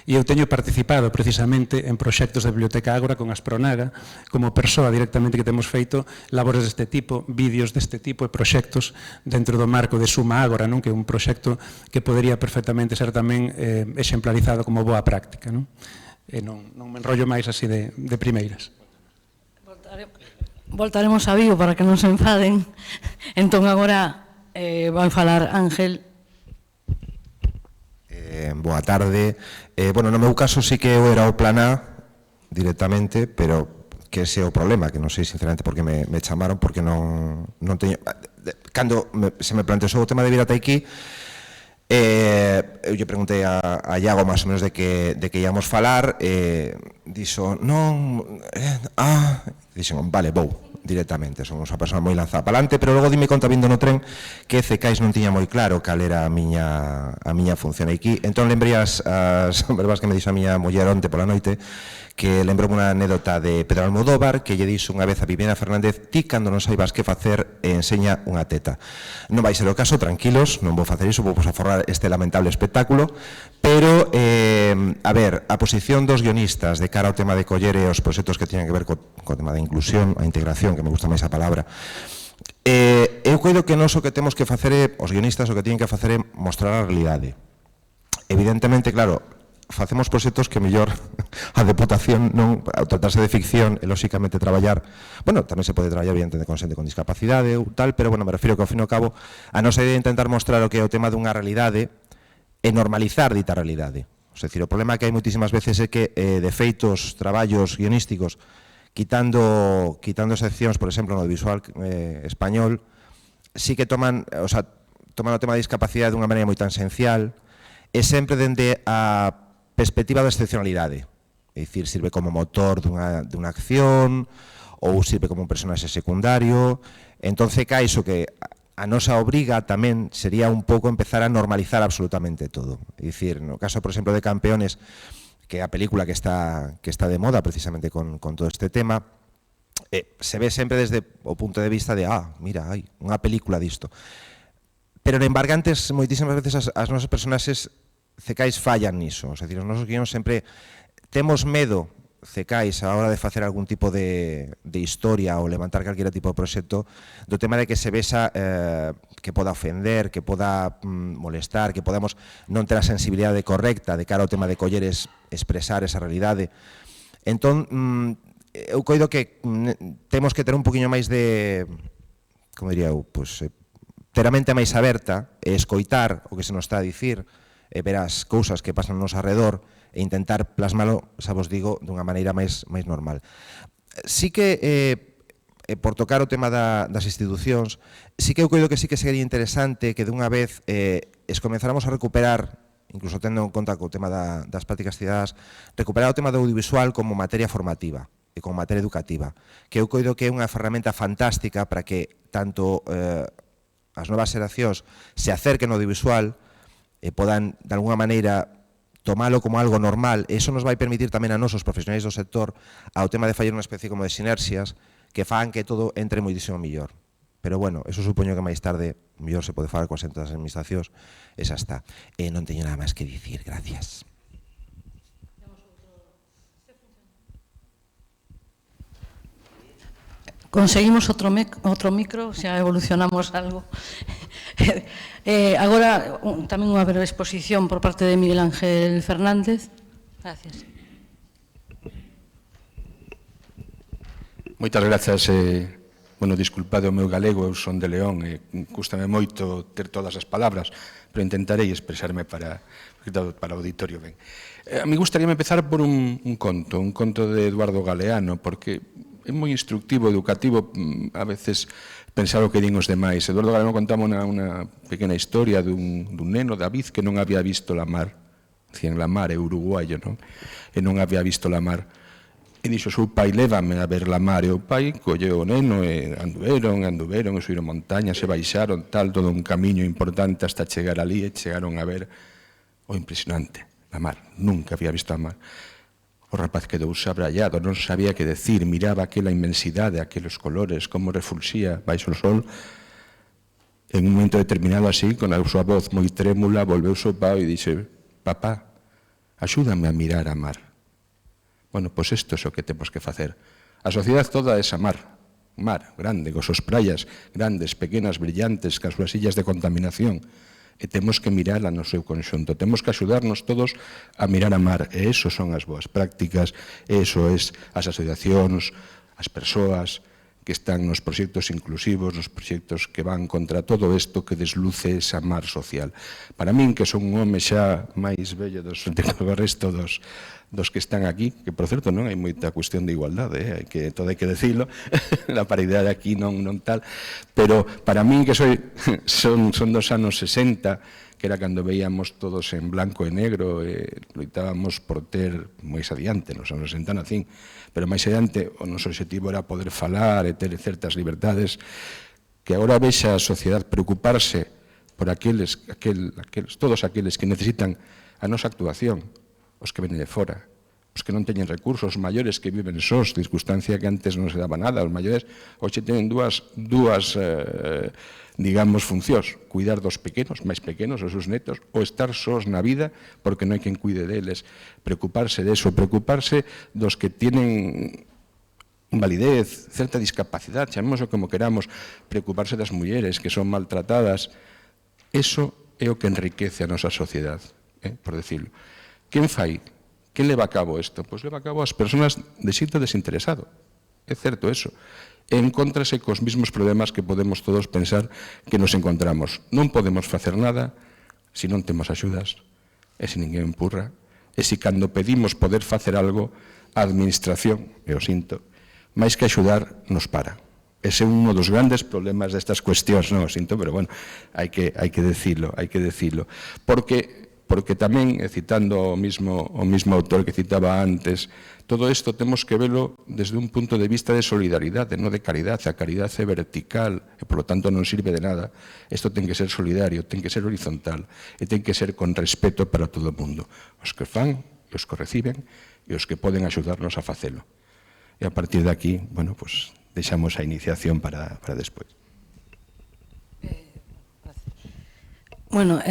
[SPEAKER 5] e eu teño participado precisamente en proxectos da Biblioteca Ágora con Aspronaga, como persoa directamente que temos feito labores deste tipo, vídeos deste tipo e proxectos dentro do marco de Suma Ágora, que é un proxecto que podería perfectamente ser tamén exemplarizado como boa práctica. E non me enrollo máis así de primeiras.
[SPEAKER 21] Voltaremos a Vigo para que non se enfaden. Entón agora vai falar Ángel.
[SPEAKER 6] Boa tarde. Bueno, no meu caso sí que eu era o plan A directamente, pero que ese é o problema, que non sei sinceramente por que me chamaron, porque non teño... Cando se me planteou o tema de vir ata aquí, eu lle preguntei a Iago máis ou menos de que íamos falar, dixo, non, dixen, vale, vou, directamente, somos unha persona moi lanzada para adelante, pero logo dime conta vindo no tren que Cecais non tiña moi claro cal era a miña función aquí, entón lembrei as verbas que me dixo a miña muller onte pola noite, que lembrou unha anécdota de Pedro Almodóvar, que lle dixo unha vez a Viviana Fernández, ti cando non saibas que facer, enseña unha teta. Non vai ser o caso, tranquilos, non vou facer iso, vou aforrar este lamentable espectáculo, pero, a ver, a posición dos guionistas de cara ao tema de coller e os proxectos que teñen que ver co tema de inclusión, a integración, que me gusta máis a palabra, eu coido que non o que temos que facer, os guionistas o que teñen que facer é mostrar a realidade. Evidentemente, claro, facemos proxectos que mellor a Deputación non, ao tratarse de ficción e lóxicamente traballar, bueno, tamén se pode traballar evidentemente con xente con discapacidade ou tal, pero bueno, me refiro que ao fin e ao cabo a nosa idea é intentar mostrar o que é o tema dunha realidade e normalizar dita realidade. É dicir, o problema que hai moitísimas veces é que de feitos, traballos guionísticos, quitando excepcións, por exemplo, no audiovisual español, sí que toman o tema de discapacidade dunha maneira moi tan esencial e sempre dende a perspectiva da excepcionalidade, é dicir, sirve como motor dunha acción ou sirve como un personaxe secundario, entón cais o que a nosa obriga tamén sería un pouco empezar a normalizar absolutamente todo, é dicir, no caso, por exemplo, de Campeones, que é a película que está de moda precisamente con todo este tema, se ve sempre desde o punto de vista de, mira, hai unha película disto, pero en embargantes moitísimas veces as nosas personaxes Cecais fallan niso, é dicir, os nosos guións sempre temos medo, Cecais, a hora de facer algún tipo de historia ou levantar calquera tipo de proxecto, do tema de que se vexa que poda ofender, que poda molestar, que podamos non ter a sensibilidade correcta de cara ao tema de coller expresar esa realidade. Entón, eu coido que temos que ter un poquinho máis de, como diría eu, ter a mente máis aberta e escoitar o que se nos está a dicir, e ver as cousas que pasan ao noso arredor e intentar plasmalo, xa vos digo, dunha maneira máis normal. Sí que, por tocar o tema das institucións, sí que eu coido que sí que sería interesante que dunha vez comenzáramos a recuperar, incluso tendo en conta o tema das prácticas cidadás, recuperar o tema do audiovisual como materia formativa e como materia educativa, que eu coido que é unha ferramenta fantástica para que tanto as novas xeracións se acerquen ao audiovisual e podan, de alguna maneira, tomalo como algo normal, e iso nos vai permitir tamén a nosos profesionais do sector ao tema de fallar unha especie como de sinerxias que fan que todo entre moitísimo mellor. Pero, bueno, eso supoño que máis tarde mellor se pode falar coas entras das administracións, e xa está. E non teño nada máis que dicir, gracias.
[SPEAKER 21] Conseguimos outro micro, xa evolucionamos algo. Agora, tamén unha breve exposición por parte de Miguel Ángel Fernández. Gracias.
[SPEAKER 22] Moitas grazas. Bueno, disculpade o meu galego, eu son de León e cústame moito ter todas as palabras, pero intentarei expresarme para o auditorio ben. A mí gustaríame empezar por un conto de Eduardo Galeano, porque é moi instructivo, educativo, a veces pensar o que din os demais. Eduardo Galeano contaba unha pequena historia dun neno, David, que non había visto la mar. Dicían, la mar é uruguayo, non? E non había visto la mar. E dixo, seu pai, lévame a ver la mar. E o pai colleu o neno e anduveron, e subiron montañas, e baixaron, tal, todo un camiño importante hasta chegar ali, e chegaron a ver o impresionante, la mar. Nunca había visto a mar. O rapaz quedou abrallado, non sabía que decir, miraba aquela inmensidade, aqueles colores, como refulxía baixo o sol. En un momento determinado así, con a súa voz moi trémula, volveu ao pao e dixe: papá, axúdame a mirar a mar. Bueno, pois isto é o que temos que facer. A sociedade toda é a mar grande, con súas praias grandes, pequenas, brillantes, con as súas illas de contaminación. E temos que mirala no seu conxunto, temos que axudarnos todos a mirar a mar, e eso son as boas prácticas, eso es as asociacións, as persoas que están nos proxectos inclusivos, nos proxectos que van contra todo isto que desluce esa mar social. Para min, que son un home xa máis vello do resto dos que están aquí, que, por certo, non hai moita cuestión de igualdade, todo hai que decirlo, a paridade aquí non tal, pero para min, que son dos anos 60, que era cando veíamos todos en blanco e negro, loitábamos por ter máis adiante, nos anos 60 nacín, pero máis adiante o noso objetivo era poder falar e ter certas libertades, que agora vexa a sociedade preocuparse por todos aqueles que necesitan a nosa actuación, os que venen de fora, os que non teñen recursos, os maiores que viven sós, circunstancia que antes non se daba nada, os maiores hoxe teñen dúas digamos, funcións, cuidar dos pequenos, máis pequenos, os seus netos, ou estar sós na vida porque non hai quen cuide deles, preocuparse deso, preocuparse dos que tienen invalidez, certa discapacidade, chamémoslo como queramos, preocuparse das mulleres que son maltratadas. Eso é o que enriquece a nosa sociedade, por decirlo. Quen fai? Quen leva a cabo isto? Pois leva a cabo as persoas de xeito desinteresado. É certo eso. E encóntrase cos mesmos problemas que podemos todos pensar que nos encontramos. Non podemos facer nada se non temos axudas, e se ninguén empurra, e se cando pedimos poder facer algo, a administración, e o sinto, máis que axudar, nos para. Ese é un dos grandes problemas destas cuestións, non o sinto, pero bueno, hai que decirlo, porque tamén, citando o mismo autor que citaba antes, todo isto temos que velo desde un punto de vista de solidaridade, non de caridade. A caridade é vertical e, por lo tanto, non sirve de nada. Isto ten que ser solidario, ten que ser horizontal e ten que ser con respeto para todo o mundo. Os que fan, e os que reciben, e os que poden axudarnos a facelo. E a partir de aquí, bueno, pues deixamos a iniciación para despois.
[SPEAKER 21] Bueno,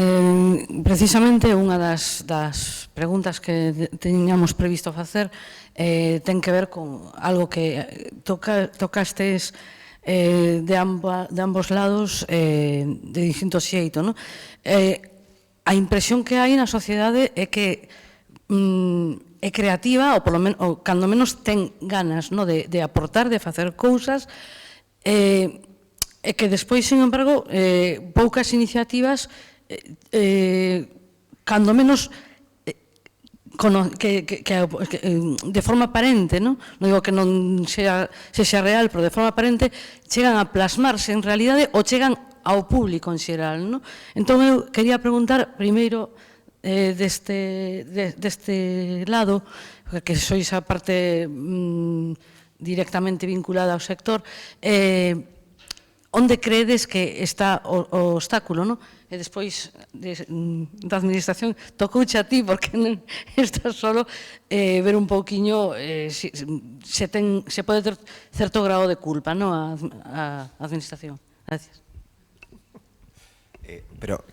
[SPEAKER 21] precisamente unha das preguntas que teñamos previsto facer ten que ver con algo que tocastes de ambos lados de distinto xeito, non? A impresión que hai na sociedade é que é creativa, ou cando menos ten ganas de aportar, de facer cousas, e que despois, sin embargo, poucas iniciativas, cando menos de forma aparente, non digo que non sexa real, pero de forma aparente chegan a plasmarse en realidade ou chegan ao público en xeral. Entón, eu quería preguntar, primeiro, deste lado, que sois a parte directamente vinculada ao sector, onde credes que está o obstáculo, non? E despois da administración tocouche a ti, porque non estás solo, ver un pouquiño se pode ter certo grado de culpa, non, a administración. Gracias.
[SPEAKER 6] Pero,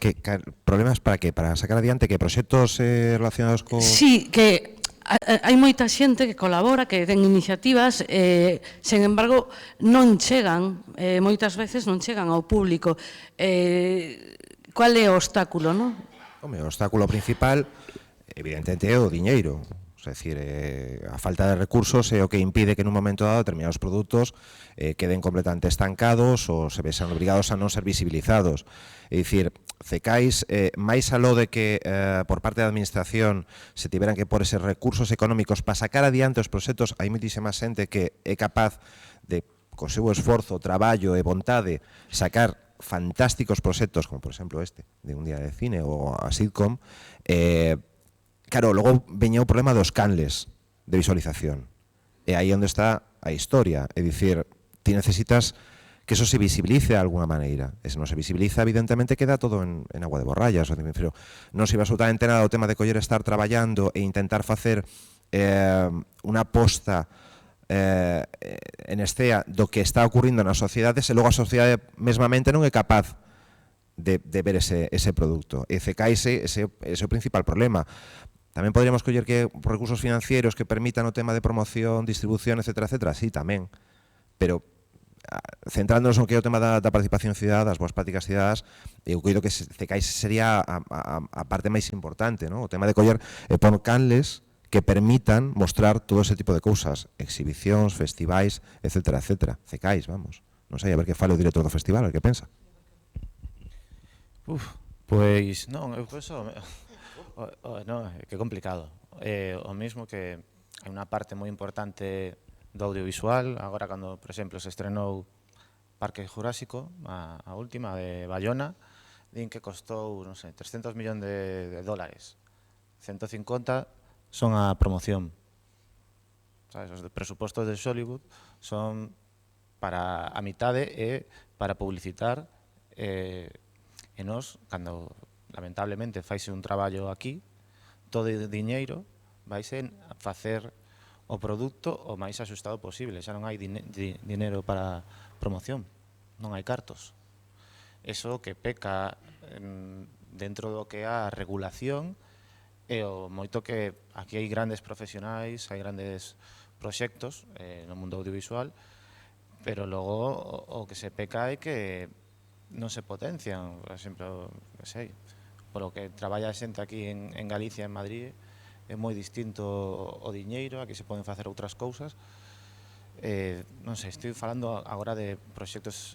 [SPEAKER 6] problemas para que? Para sacar adiante que proxectos relacionados con...
[SPEAKER 21] Sí, que hai moita xente que colabora, que ten iniciativas, sen embargo, non chegan, moitas veces non chegan ao público. Qual é o obstáculo, non?
[SPEAKER 6] Home, o obstáculo principal, evidentemente, é o diñeiro. É dicir, a falta de recursos é o que impide que nun momento dado determinados produtos queden completamente estancados ou se vexan obrigados a non ser visibilizados. É dicir, Cecais, máis aló de que por parte da administración se tiveran que pôr eses recursos económicos para sacar adiante os proxectos, hai moitísima xente que é capaz de, co seu esforzo, traballo e vontade, sacar fantásticos proxectos, como por exemplo este, de Un día de cine ou a Sitcom. Claro, logo veña o problema dos canles de visualización. E aí onde está a historia. É dicir, ti necesitas que eso se visibilice de alguna maneira. E se non se visibiliza, evidentemente, queda todo en agua de borrallas. Pero non sirve absolutamente nada o tema de coller estar traballando e intentar facer unha aposta en estea do que está ocurrindo na sociedade, se logo a sociedade mesmamente non é capaz de ver ese produto. E ese é o principal problema. Tamén podríamos coller que recursos financieros que permitan o tema de promoción, distribución, etcétera, etcétera. Sí, tamén. Pero centrándonos no que é o tema da participación cidadá, das boas prácticas cidadás, eu coido que CECAIS sería a parte máis importante, o tema de coller e pon canles que permitan mostrar todo ese tipo de cousas, exhibicións, festivais, etcétera, etcétera. CECAIS, vamos. Non sei, a ver que fale o director do festival, a ver que pensa.
[SPEAKER 2] Pois non, eu penso, non, que complicado. O mesmo que hai unha parte moi importante do audiovisual, agora cando, por exemplo, se estrenou Parque Jurásico, a última de Bayona, din que costou, non sei, 300 millóns de dólares. 150 son a promoción. Sabes, os presupostos de Hollywood son para a mitade e para publicitar e nós, cando lamentablemente faise un traballo aquí, todo o diñeiro vaise a facer o produto o máis axustado posible. Xa non hai dinero para promoción, non hai cartos. Eso que peca dentro do que é a regulación e o moito que aquí hai grandes profesionais, hai grandes proxectos no mundo audiovisual, pero logo o que se peca é que non se potencian. Por exemplo, que sei, polo que traballa xente aquí en Galicia, en Madrid, é moi distinto o diñeiro, aquí se poden facer outras cousas. Non sei, estou falando agora de proxectos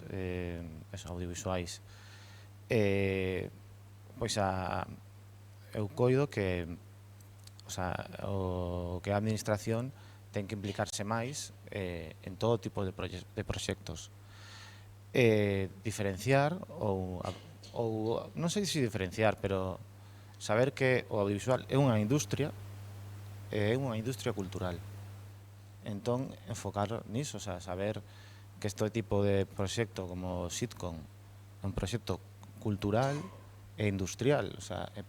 [SPEAKER 2] audiovisuais. Pois eu coido que o que a administración ten que implicarse máis en todo tipo de proxectos. Diferenciar ou non sei se diferenciar, pero saber que o audiovisual é unha industria cultural. Entón, enfocar niso, saber que este tipo de proxecto como Sitcom é un proxecto cultural e industrial,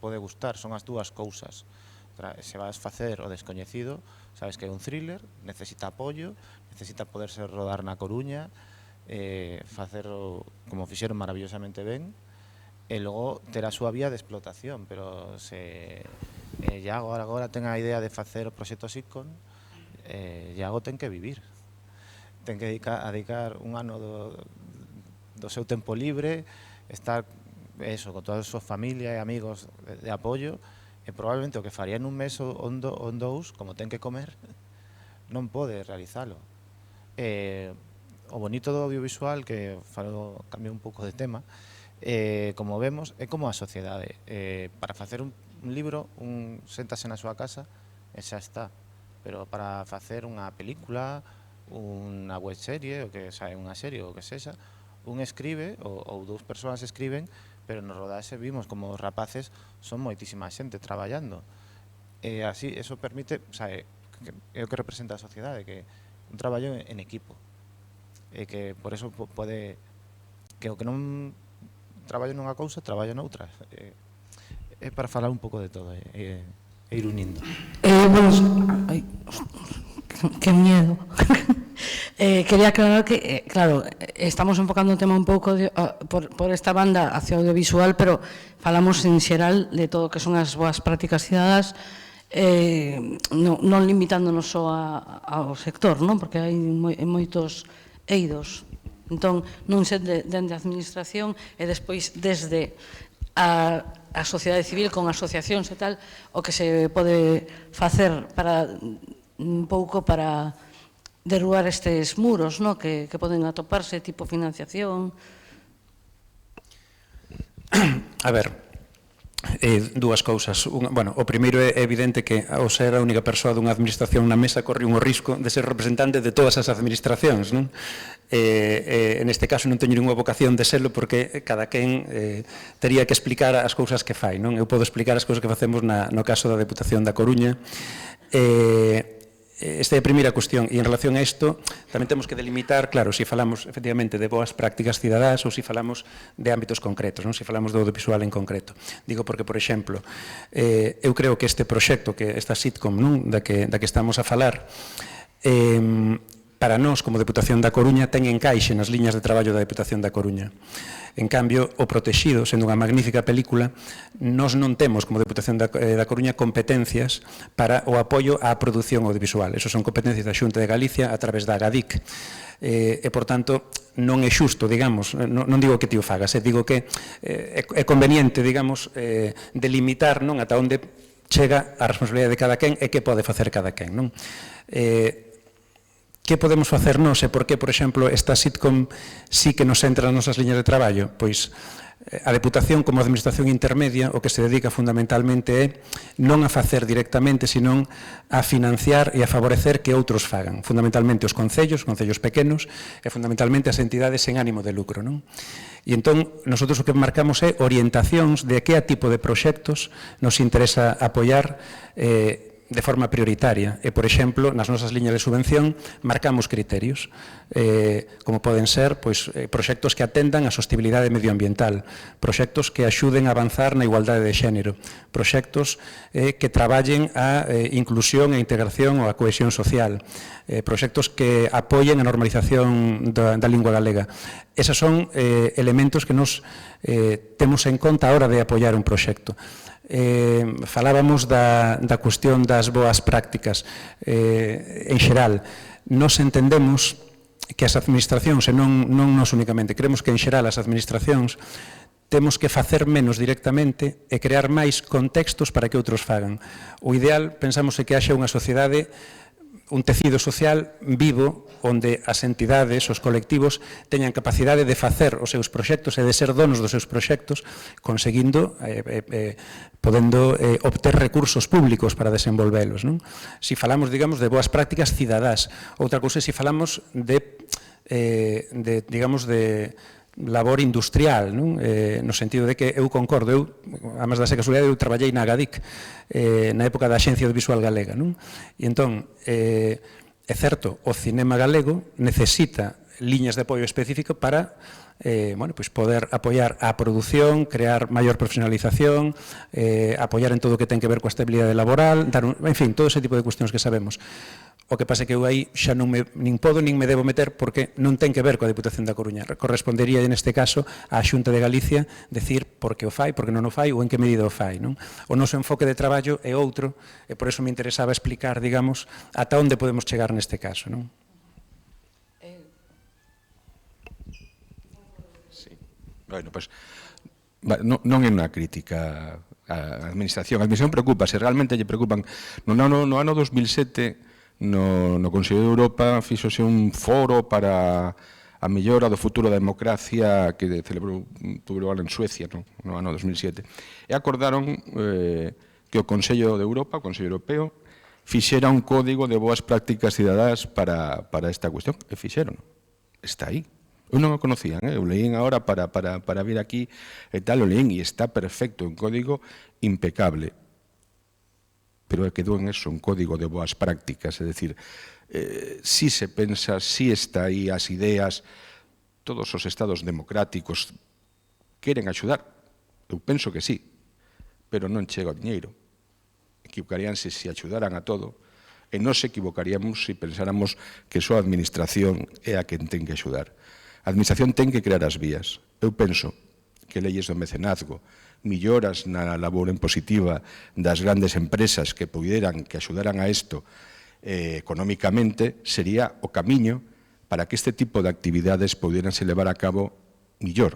[SPEAKER 2] pode gustar, son as dúas cousas. Se vas facer o descoñecido, sabes que é un thriller, necesita apoio, necesita poderse rodar na Coruña, facerlo como fixeron maravillosamente ben, e logo ter a súa vía de explotación. Pero se Iago agora ten a idea de facer o proxecto Sitcom, Iago ten que vivir, ten que dedicar un ano do seu tempo libre, estar con toda a súa familia e amigos de apoio, e probablemente o que faría nun mes ou dous, como ten que comer, non pode realizalo. O bonito do audiovisual, que cambio un pouco de tema, como vemos, é como a sociedade. Para facer un libro, séntase na súa casa e xa está. Pero para facer unha película, unha webserie, unha serie, o que sexa, un escribe, ou dous persoas escriben, pero no rodaxe vimos como os rapaces son moitísima xente traballando. E así, eso permite, é o que representa a sociedade, que un traballo en equipo. E que por eso pode, que o que non traballo nunha cousa, traballo noutra. É para falar un pouco de todo, e ir unindo.
[SPEAKER 21] Ai, que miedo. Quería aclarar que, claro, estamos enfocando o tema un pouco por esta banda hacia o audiovisual, pero falamos en xeral de todo o que son as boas prácticas cidadás, non limitándonos só ao sector, porque hai moitos eidos. Entón, non ser dende a administración e despois desde a sociedade civil con asociacións e tal, o que se pode facer para un pouco para derrubar estes muros que poden atoparse, tipo financiación.
[SPEAKER 5] A ver, dúas cousas. Bueno, o primeiro é evidente que ao ser a única persoa dunha administración na mesa corre un risco de ser representante de todas as administracións, non? Neste caso non teño ninguna vocación de serlo, porque cada quen tería que explicar as cousas que fai, non? Eu podo explicar as cousas que facemos no caso da Deputación da Coruña. Esta é a primeira cuestión, e en relación a isto tamén temos que delimitar, claro, se falamos efectivamente de boas prácticas cidadás ou se falamos de ámbitos concretos, non? Se falamos do audiovisual en concreto. Digo porque, por exemplo, eu creo que este proxecto, que esta sitcom, non? Da que estamos a falar, para nós, como Deputación da Coruña, ten encaixe nas liñas de traballo da Deputación da Coruña. En cambio, O Protexido, sendo unha magnífica película, nós non temos, como Deputación da Coruña, competencias para o apoio á produción audiovisual. Esas son competencias da Xunta de Galicia a través da GADIC. E, por tanto, non é xusto, digamos, non digo que ti o fagas, digo que é conveniente, digamos, delimitar non ata onde chega a responsabilidade de cada quen e que pode facer cada quen, non? Que podemos facer nós e por que, por exemplo, esta sitcom sí que nos entra nas nosas liñas de traballo? Pois a Deputación, como administración intermedia, o que se dedica fundamentalmente é non a facer directamente, senón a financiar e a favorecer que outros fagan. Fundamentalmente os concellos pequenos e fundamentalmente as entidades sen ánimo de lucro, non? E entón, nosotros o que marcamos é orientacións de que tipo de proxectos nos interesa apoiar de forma prioritaria. E, por exemplo, nas nosas liñas de subvención marcamos criterios, como poden ser proxectos que atendan a sostenibilidade medioambiental, proxectos que axuden a avanzar na igualdade de xénero, proxectos que traballen a inclusión e integración ou a cohesión social, proxectos que apoien a normalización da lingua galega. Esos son elementos que nos temos en conta a hora de apoiar un proxecto. Falábamos da cuestión das boas prácticas en xeral. Nos entendemos que as administracións, e non nos únicamente, creemos que en xeral as administracións temos que facer menos directamente e crear máis contextos para que outros fagan. O ideal, pensamos, é que haxa unha sociedade, un tecido social vivo onde as entidades, os colectivos teñan capacidade de facer os seus proxectos e de ser donos dos seus proxectos, conseguindo, podendo obter recursos públicos para desenvolvelos. Si falamos, digamos, de boas prácticas cidadás, outra cousa é se falamos de labor industrial, no sentido de que eu concordo, eu, a máis da casualidade, eu traballei na GADIC na época da Axencia Audiovisual Galega, e entón, é certo, o cinema galego necesita liñas de apoio específico para poder apoiar a produción, crear maior profesionalización, apoiar en todo o que ten que ver coa estabilidade laboral, en fin, todo ese tipo de cuestións que sabemos. O que pasa é que eu aí xa nin podo nin me debo meter porque non ten que ver coa Deputación da Coruña. Correspondería, neste caso, á Xunta de Galicia decir por que o fai, por que non o fai ou en que medida o fai. O noso enfoque de traballo é outro e por eso me interesaba explicar, digamos, ata onde podemos chegar neste caso.
[SPEAKER 22] Bueno, pues, non é unha crítica á administración. A administración preocupa, se realmente lle preocupan. No ano 2007, no Consello de Europa, fixose un foro para a mellora do futuro da democracia que tuvo lugar en Suecia no ano 2007. E acordaron que o Consello de Europa, o Consello Europeo, fixera un código de boas prácticas cidadás para esta cuestión. E fixeron. Está aí. Eu non o conocían, eu leín agora para vir aquí e tal, o leín e está perfecto, un código impecable. Pero quedou en eso, un código de boas prácticas, é dicir, si se pensa, si está aí as ideas, todos os estados democráticos queren axudar, eu penso que sí, pero non chega o diñeiro. Equivocaríanse se axudaran a todo, e nos equivocaríamos se pensáramos que só a administración é a quen ten que axudar. A administración ten que crear as vías. Eu penso que leyes do mecenazgo, milloras na labor impositiva das grandes empresas que axudaran a isto económicamente, sería o camiño para que este tipo de actividades pudieranse levar a cabo millor.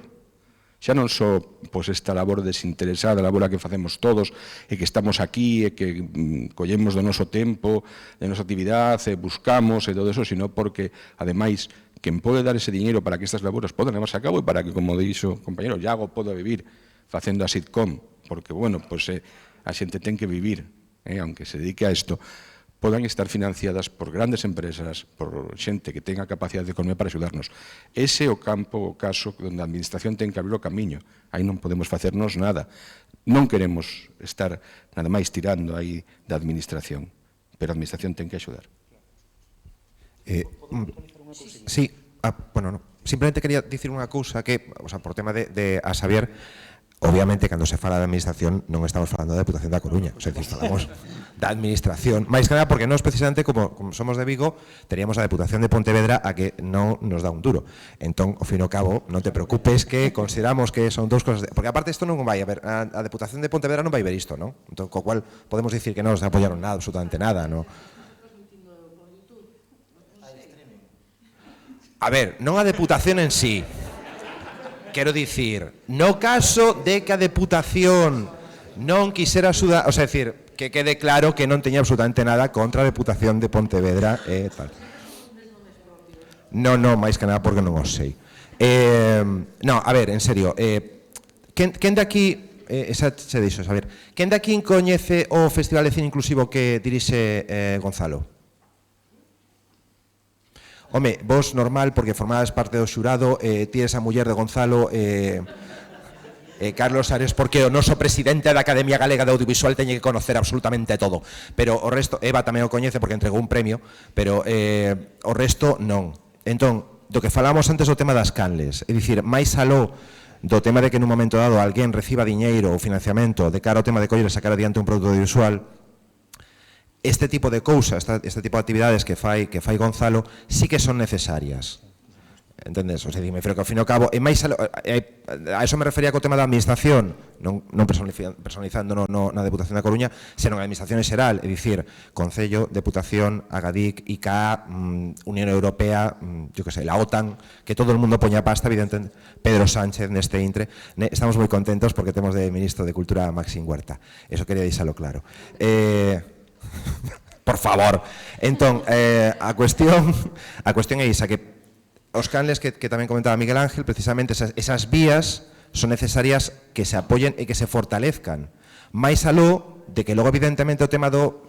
[SPEAKER 22] Xa non só esta labor desinteresada, a labor que facemos todos, e que estamos aquí, e que collemos do noso tempo, de nosa actividade, e buscamos, e todo eso, sino porque, ademais, quen pode dar ese diñeiro para que estas laboras podan levarse a cabo e para que, como dixo o compañero, Iago poda vivir facendo a sitcom, porque, a xente ten que vivir, aunque se dedique a isto, podan estar financiadas por grandes empresas, por xente que tenga capacidade de economía para axudarnos. Ese é o campo, o caso, onde a administración ten que abrir o camiño. Aí non podemos facernos nada. Non queremos estar nada máis tirando aí da administración, pero a administración ten que axudar.
[SPEAKER 6] Sí, bueno, no. Simplemente quería dicir unha cousa que, o sea, por tema de a Xavier, obviamente, cando se fala de administración non estamos falando da Deputación da Coruña, o sea, falamos da administración, máis que nada porque nós precisamente como somos de Vigo, teríamos a Deputación de Pontevedra a que non nos dá un duro. Entón, ao fin e ao cabo, non te preocupes que consideramos que son dous cosas, porque aparte isto non vai a ver, a Deputación de Pontevedra non vai ver isto, non? Entón, co cual podemos dicir que non nos apoyaron nada, absolutamente nada, non? A ver, non a Deputación en sí. Quero dicir, no caso de que a Deputación non quisera axudar, o sea, decir, que quede claro que non teña absolutamente nada contra a Deputación de Pontevedra e tal. Non, máis que nada porque non o sei. No, a ver, en serio, quen de aquí, esa se dixo, a ver, quen de aquí coñece o Festival de Cine Inclusivo que dirixe Gonzalo? Home, vos normal, porque formades parte do xurado, tires a muller de Gonzalo, Carlos Ares, porque o noso presidente da Academia Galega de Audiovisual teñe que conocer absolutamente todo. Pero o resto, Eva tamén o coñece porque entregou un premio, pero o resto non. Entón, do que falamos antes do tema das canles, é dicir, máis aló do tema de que nun momento dado alguén reciba diñeiro ou financiamento de cara ao tema de coller e sacar adiante un produto audiovisual, este tipo de cousas, este tipo de actividades que fai Gonzalo, sí que son necesarias. Entendes? O sea, me refiero que ao fin e ao cabo, a eso me refería co tema da administración, non personalizando na Deputación da Coruña, senón a administración en xeral, é dicir, Concello, Deputación, Agadic, ICA, Unión Europea, yo que sei, la OTAN, que todo o mundo poña pasta, evidentemente, Pedro Sánchez neste intre, estamos moi contentos porque temos de Ministro de Cultura Maxim Huerta, eso quería deixalo claro. Por favor. Entón, a cuestión é isa, que os canles que tamén comentaba Miguel Ángel, precisamente esas vías son necesarias que se apoyen e que se fortalezcan. Mais aló de que logo, evidentemente, o tema do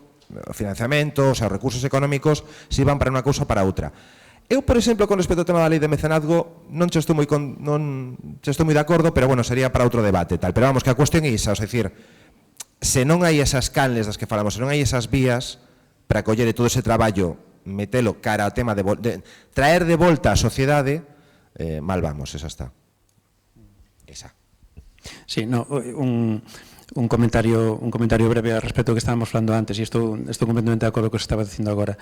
[SPEAKER 6] financiamento, os recursos económicos, sirvan para unha cousa ou para outra. Eu, por exemplo, con respecto ao tema da lei de mecenazgo, non che estou moi de acordo, pero, bueno, sería para outro debate, tal. Pero vamos, que a cuestión é isa, é dicir, se non hai esas canles das que falamos, se non hai esas vías para coller todo ese traballo, metelo cara ao tema de traer de volta a sociedade, mal vamos, esa está. Esa.
[SPEAKER 5] Sí, no, un comentario breve al respecto que estábamos falando antes, e estou completamente de acordo co que se estaba dicindo agora.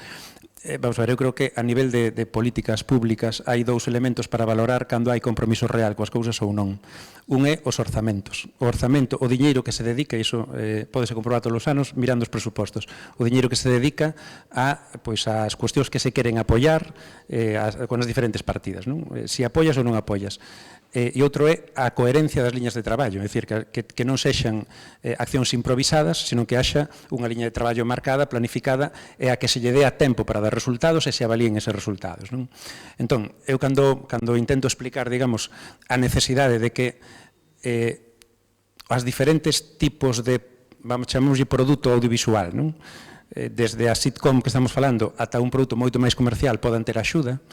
[SPEAKER 5] Vamos a ver, eu creo que a nivel de políticas públicas hai dous elementos para valorar cando hai compromiso real coas cousas ou non. Un é os orzamentos. O orzamento, o diñeiro que se dedica, e iso podese comprobar todos os anos mirando os presupostos, o diñeiro que se dedica ás cuestións que se queren apoiar con as diferentes partidas, non? Si apoias ou non apoias. E outro é a coherencia das liñas de traballo, é dicir, que non sexan accións improvisadas, senón que haxa unha liña de traballo marcada, planificada, e a que se lle dé a tempo para dar resultados e se avalíen eses resultados, non? Entón, eu cando intento explicar, digamos, a necesidade de que as diferentes tipos de, chamémoslle produto audiovisual, non? Desde a sitcom que estamos falando ata un produto moito máis comercial podan ter axuda,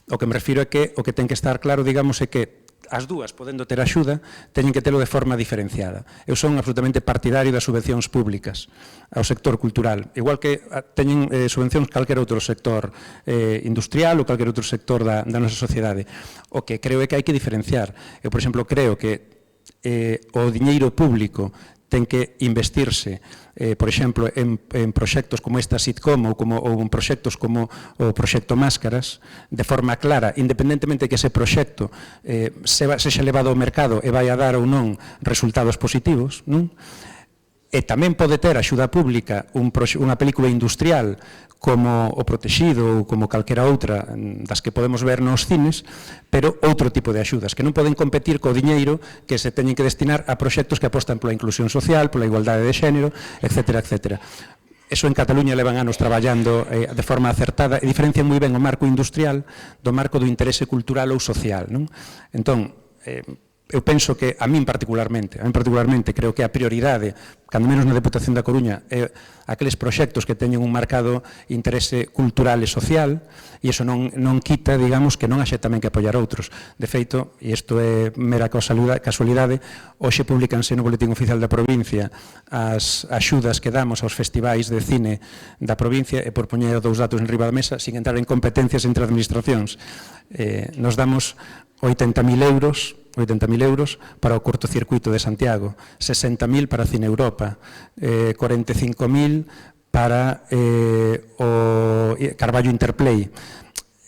[SPEAKER 5] o que me refiro é que o que ten que estar claro, digamos, é que as dúas, podendo ter axuda, teñen que telo de forma diferenciada. Eu son absolutamente partidario das subvencións públicas ao sector cultural, igual que teñen subvencións calquer outro sector industrial ou calquer outro sector da nosa sociedade. O que creo é que hai que diferenciar. Eu, por exemplo, creo que o diñeiro público ten que investirse, por exemplo, en proxectos como esta sitcom ou en proxectos como o proxecto Máscaras, de forma clara, independentemente de que ese proxecto sexa levado ao mercado e vai a dar ou non resultados positivos, non? E tamén pode ter axuda pública unha película industrial como O Protexido ou como calquera outra das que podemos ver nos cines, pero outro tipo de axudas, que non poden competir co diñeiro que se teñen que destinar a proxectos que apostan pola inclusión social, pola igualdade de xénero, etc. etc. Eso en Cataluña levan anos traballando de forma acertada e diferencian moi ben o marco industrial do marco do interese cultural ou social, non? Entón, eu penso que a min particularmente creo que a prioridade, cando menos na Deputación da Coruña, é aqueles proxectos que teñen un marcado interese cultural e social, e iso non quita, digamos, que non haxe tamén que apoiar outros. De feito, e isto é mera casualidade, hoxe publicanse no Boletín Oficial da Provincia as axudas que damos aos festivais de cine da provincia, e por poñer 2 datos en riba da mesa, sin entrar en competencias entre administracións, nos damos 80.000 euros para o cortocircuito de Santiago, 60.000 para Cine Europa, 45.000 para o Carballo Interplay,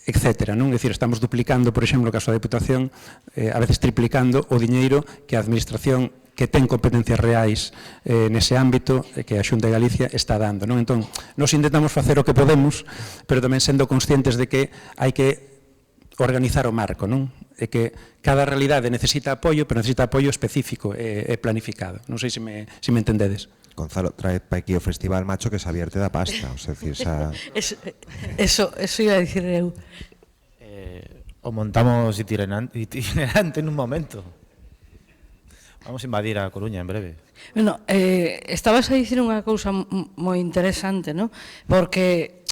[SPEAKER 5] etc. É dicir, estamos duplicando, por exemplo, no caso da Deputación, a veces triplicando o diñeiro que a Administración que ten competencias reais nese ámbito, que a Xunta de Galicia está dando. Entón, nos intentamos facer o que podemos, pero tamén sendo conscientes de que hai que organizar o marco, é que cada realidade necesita apoio, pero necesita apoio específico e planificado. Non sei se me entendedes.
[SPEAKER 6] Gonzalo, trae para aquí o Festival Macho que se avierte da pasta,
[SPEAKER 21] Eso iba a dicir eu.
[SPEAKER 2] O montamos itinerante en un momento. Vamos a invadir a Coruña en breve.
[SPEAKER 21] Bueno, estabas a dicir unha cousa moi interesante, porque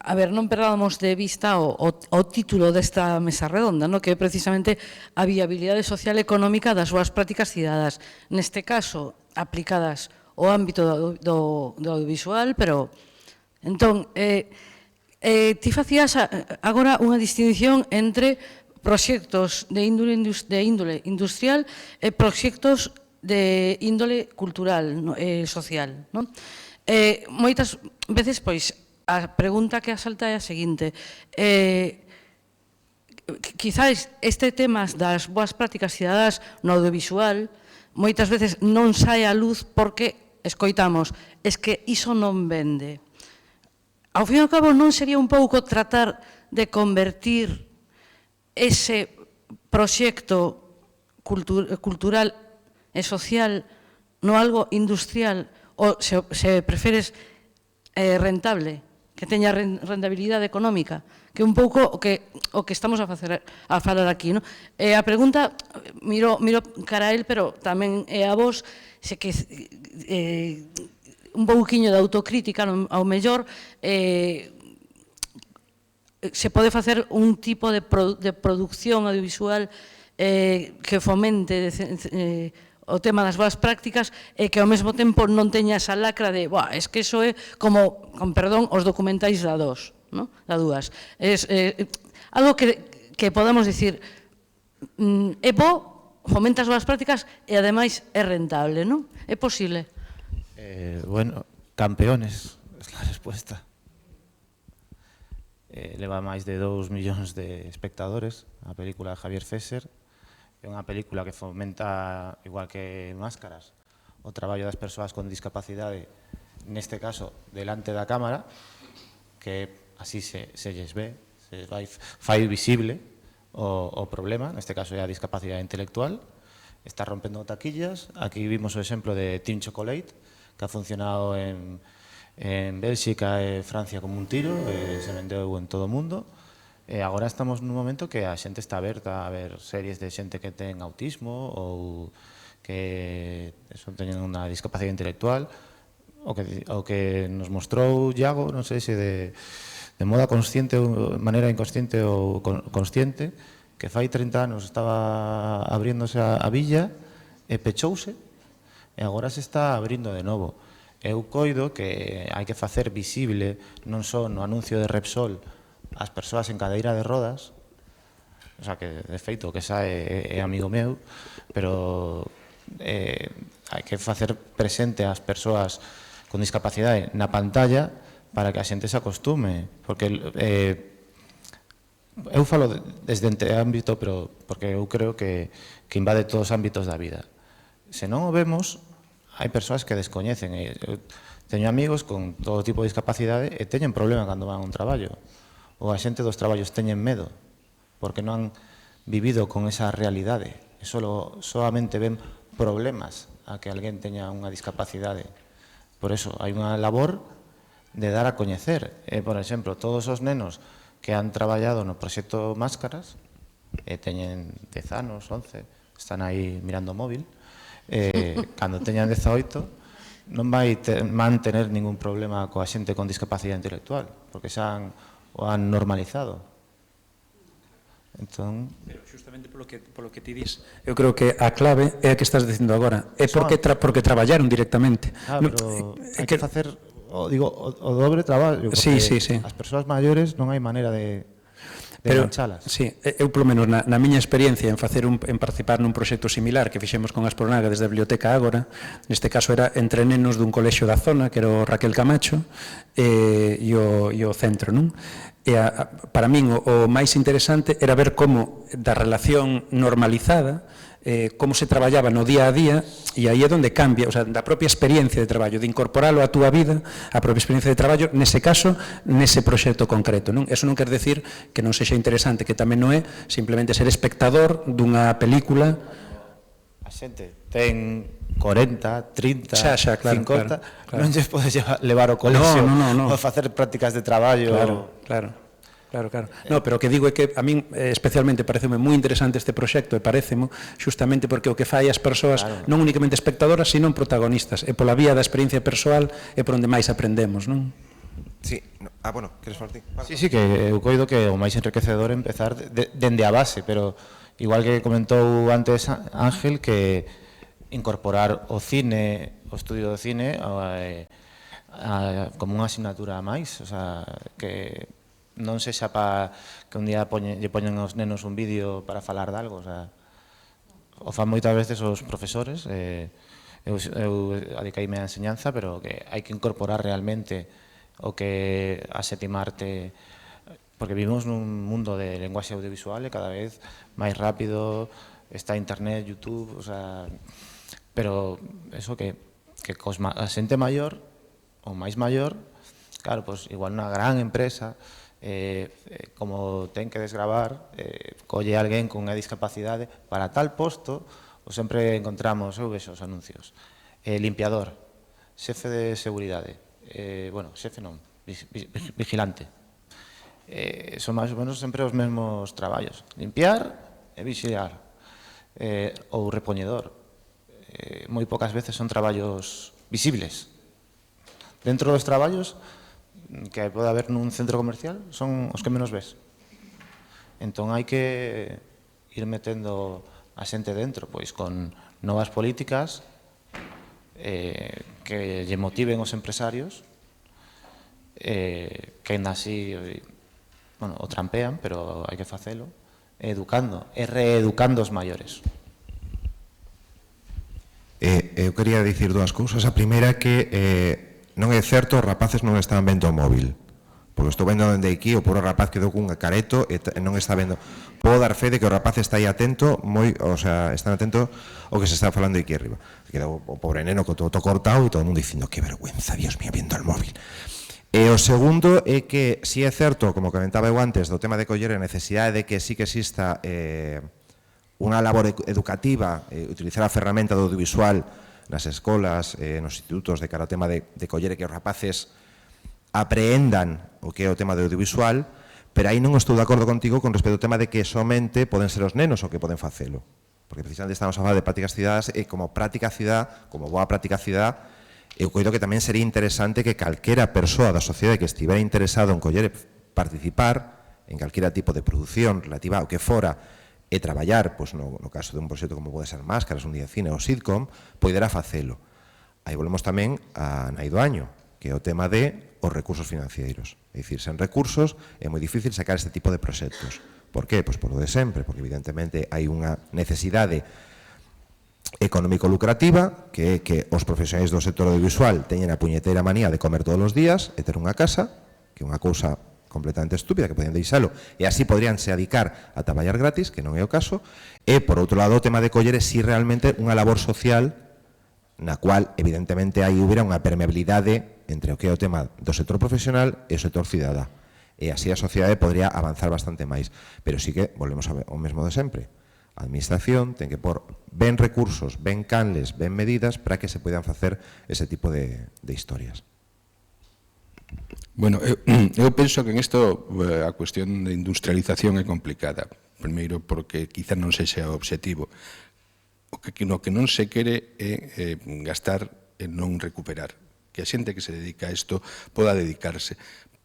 [SPEAKER 21] a ver, non perdamos de vista o título desta mesa redonda, que é precisamente a viabilidade social e económica das boas prácticas cidadás, neste caso aplicadas ao ámbito do audiovisual, pero entón, ti facías agora unha distinción entre proxectos de índole industrial e proxectos de índole cultural e social. Moitas veces, pois, a pregunta que asalta é a seguinte: quizás este tema das boas prácticas cidadás no audiovisual moitas veces non sae á luz porque escoitamos, es que iso non vende. Ao fin e ao cabo, non sería un pouco tratar de convertir ese proxecto cultural e social no algo industrial ou, se preferes, rentable, que teña rentabilidade económica, que é un pouco o que estamos a falar aquí. A pregunta, miro cara a él, pero tamén é a vos, se que un pouquiño de autocrítica, ao mellor, se pode facer un tipo de producción audiovisual que fomente o tema das boas prácticas e que ao mesmo tempo non teña esa lacra de es que iso é como, con perdón, os documentais da dos, da dúas. Algo que podemos dicir é bo, fomenta as boas prácticas e ademais é rentable, non? É posible?
[SPEAKER 2] Bueno, campeones, es la respuesta. Leva máis de 2 millóns de espectadores a película de Javier Fesser. É unha película que fomenta, igual que Máscaras, o traballo das persoas con discapacidade, neste caso, delante da cámara, que así se lles ve, se fai visible o problema, neste caso é a discapacidade intelectual, está rompendo taquillas. Aquí vimos o exemplo de Team Chocolate, que ha funcionado en Bélxica e Francia como un tiro, se vendeu en todo o mundo. E agora estamos nun momento que a xente está aberta a ver series de xente que ten autismo ou que teñen unha discapacidade intelectual. O que nos mostrou Iago, non sei se de moda consciente ou de maneira inconsciente ou consciente, que fai 30 anos estaba abriéndose a villa e pechouse e agora se está abrindo de novo. Eu coido que hai que facer visible non só no anuncio de Repsol as persoas en cadeira de rodas, o sea, que de feito que sae é amigo meu, pero hai que facer presente as persoas con discapacidade na pantalla para que a xente se acostume, porque eu falo desde este ámbito, pero porque eu creo que invade todos os ámbitos da vida. Se non o vemos, hai persoas que descoñecen. Eu teño amigos con todo tipo de discapacidade e teñen problema cando van a un traballo. Ou a xente dos traballos teñen medo porque non han vivido con esa realidade e solamente ven problemas a que alguén teña unha discapacidade. Por eso, hai unha labor de dar a coñecer. Por exemplo, todos os nenos que han traballado no proxecto Máscaras e teñen 10 anos, 11, están aí mirando o móvil, cando teñan 18 non vai mantener ningún problema coa xente con discapacidade intelectual, porque xa o han normalizado. Entón,
[SPEAKER 5] pero justamente polo que ti dis, eu creo que a clave é a que estás dicindo agora, é porque traballaron directamente.
[SPEAKER 2] Pero hai que facer o dobre traballo, porque as persoas maiores non hai maneira de enganchalas.
[SPEAKER 5] Sí, eu polo menos na miña experiencia en participar nun proxecto similar que fixemos con Aspronaga desde a Biblioteca Ágora, neste caso era entre nenos dun colexio da zona, que era o Raquel Camacho, e o centro, non? E para min o máis interesante era ver como da relación normalizada, como se traballaba no día a día, e aí é onde cambia, o sea, da propia experiencia de traballo, de incorporalo á túa vida, a propia experiencia de traballo, nese caso, nese proxecto concreto, non? Eso non quer decir que non sexa interesante, que tamén non é simplemente ser espectador dunha película.
[SPEAKER 2] A xente ten 40, 30, 50, non lles podes levar ao colexio ou facer prácticas de traballo.
[SPEAKER 5] Claro. No, pero o que digo é que a min especialmente pareceme moi interesante este proxecto e parecemo justamente porque o que fai as persoas non únicamente espectadoras, sino protagonistas, e pola vía da experiencia persoal é por onde máis aprendemos, non?
[SPEAKER 6] Sí, bueno, queres falar ti?
[SPEAKER 2] Sí, que eu coido que o máis enriquecedor é empezar dende a base, pero igual que comentou antes Ángel, que incorporar o cine, o estudio do cine como unha asignatura a máis, o sea, que non sexa para que un día lle poñen aos nenos un vídeo para falar de algo, o sea, o fan moitas veces os profesores, eu adicaime á enseñanza, pero que hai que incorporar realmente o que a sétima arte, porque vivimos nun mundo de lenguaxe audiovisual e cada vez máis rápido, está internet, YouTube, o sea, pero eso que a xente maior, ou máis maior, claro, pois igual unha gran empresa, como ten que desgravar, colle alguén con unha discapacidade para tal posto, ou sempre encontramos, eu vexo os anuncios, limpiador, xefe de seguridade, bueno, xefe non, vigilante, son máis ou menos sempre os mesmos traballos, limpiar e vigilar, ou repoñedor, moi pocas veces son traballos visibles. Dentro dos traballos que pode haber nun centro comercial son os que menos ves. Entón hai que ir metendo a xente dentro, pois con novas políticas que lle motiven os empresarios, que ainda así o trampean, pero hai que facelo, educando e reeducando os maiores.
[SPEAKER 6] Eu quería dicir dúas cousas. A primeira que non é certo, os rapaces non están vendo o móvil, porque estou vendo dende aquí, o puro rapaz quedou cun careto e non está vendo. Podo dar fe de que o rapaz está aí atento, o sea, están atento ao que se está falando aquí arriba. Quedou o pobre neno con todo cortado e todo o mundo dicindo que vergüenza, Dios mío, viendo el móvil. E o segundo é que, si é certo, como comentaba eu antes, do tema de coller a necesidade de que sí que exista unha labor educativa, utilizar a ferramenta do audiovisual nas escolas, nos institutos, de cara ao tema de coller e que os rapaces aprehendan o que é o tema do audiovisual, pero aí non estou de acordo contigo con respecto ao tema de que somente poden ser os nenos o que poden facelo. Porque precisamente estamos a falar de practicacidade e como practicacidade, como boa practicacidade, eu coido que tamén sería interesante que calquera persoa da sociedade que estivera interesado en coller e participar en calquera tipo de produción relativa ao que fora e traballar, pois, no caso de un proxecto como pode ser Máscaras, un día de cine ou sitcom, poderá facelo. Aí volvemos tamén a nai do año, que é o tema de os recursos financeiros. É dicir, sen recursos é moi difícil sacar este tipo de proxectos. Por qué? Pois por lo de sempre, porque evidentemente hai unha necesidade económico-lucrativa, que é que os profesionais do sector audiovisual teñen a puñeteira manía de comer todos os días e ter unha casa, que é unha cousa completamente estúpida, que podían deixalo, e así podrían se adicar a traballar gratis, que non é o caso, e, por outro lado, o tema de coller é si realmente unha labor social na cual, evidentemente, aí hubiera unha permeabilidade entre o que é o tema do sector profesional e o sector cidadá. E así a sociedade podría avanzar bastante máis. Pero sí que, volvemos ao mesmo de sempre, a administración ten que pôr ben recursos, ben canles, ben medidas para que se poidan facer ese tipo de historias.
[SPEAKER 22] Bueno, eu penso que en isto a cuestión de industrialización é complicada. Primeiro porque quizá non sexa o obxectivo. o que no que non se quere é gastar e non recuperar. Que a xente que se dedica a isto poda dedicarse,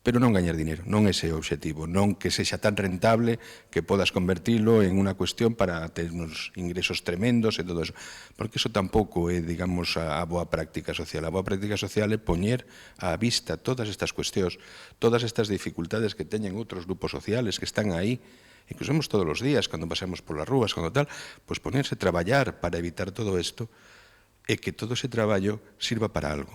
[SPEAKER 22] pero non gañar dinero, non ese é o obxectivo, non que sexa tan rentable que podas convertilo en unha cuestión para ter uns ingresos tremendos e todo eso, porque eso tampouco é, digamos, a boa práctica social. A boa práctica social é poñer á vista todas estas cuestións, todas estas dificultades que teñen outros grupos sociales que están aí, e que usamos todos os días, cando pasamos polas rúas, cando tal, pois ponerse a traballar para evitar todo isto, e que todo ese traballo sirva para algo.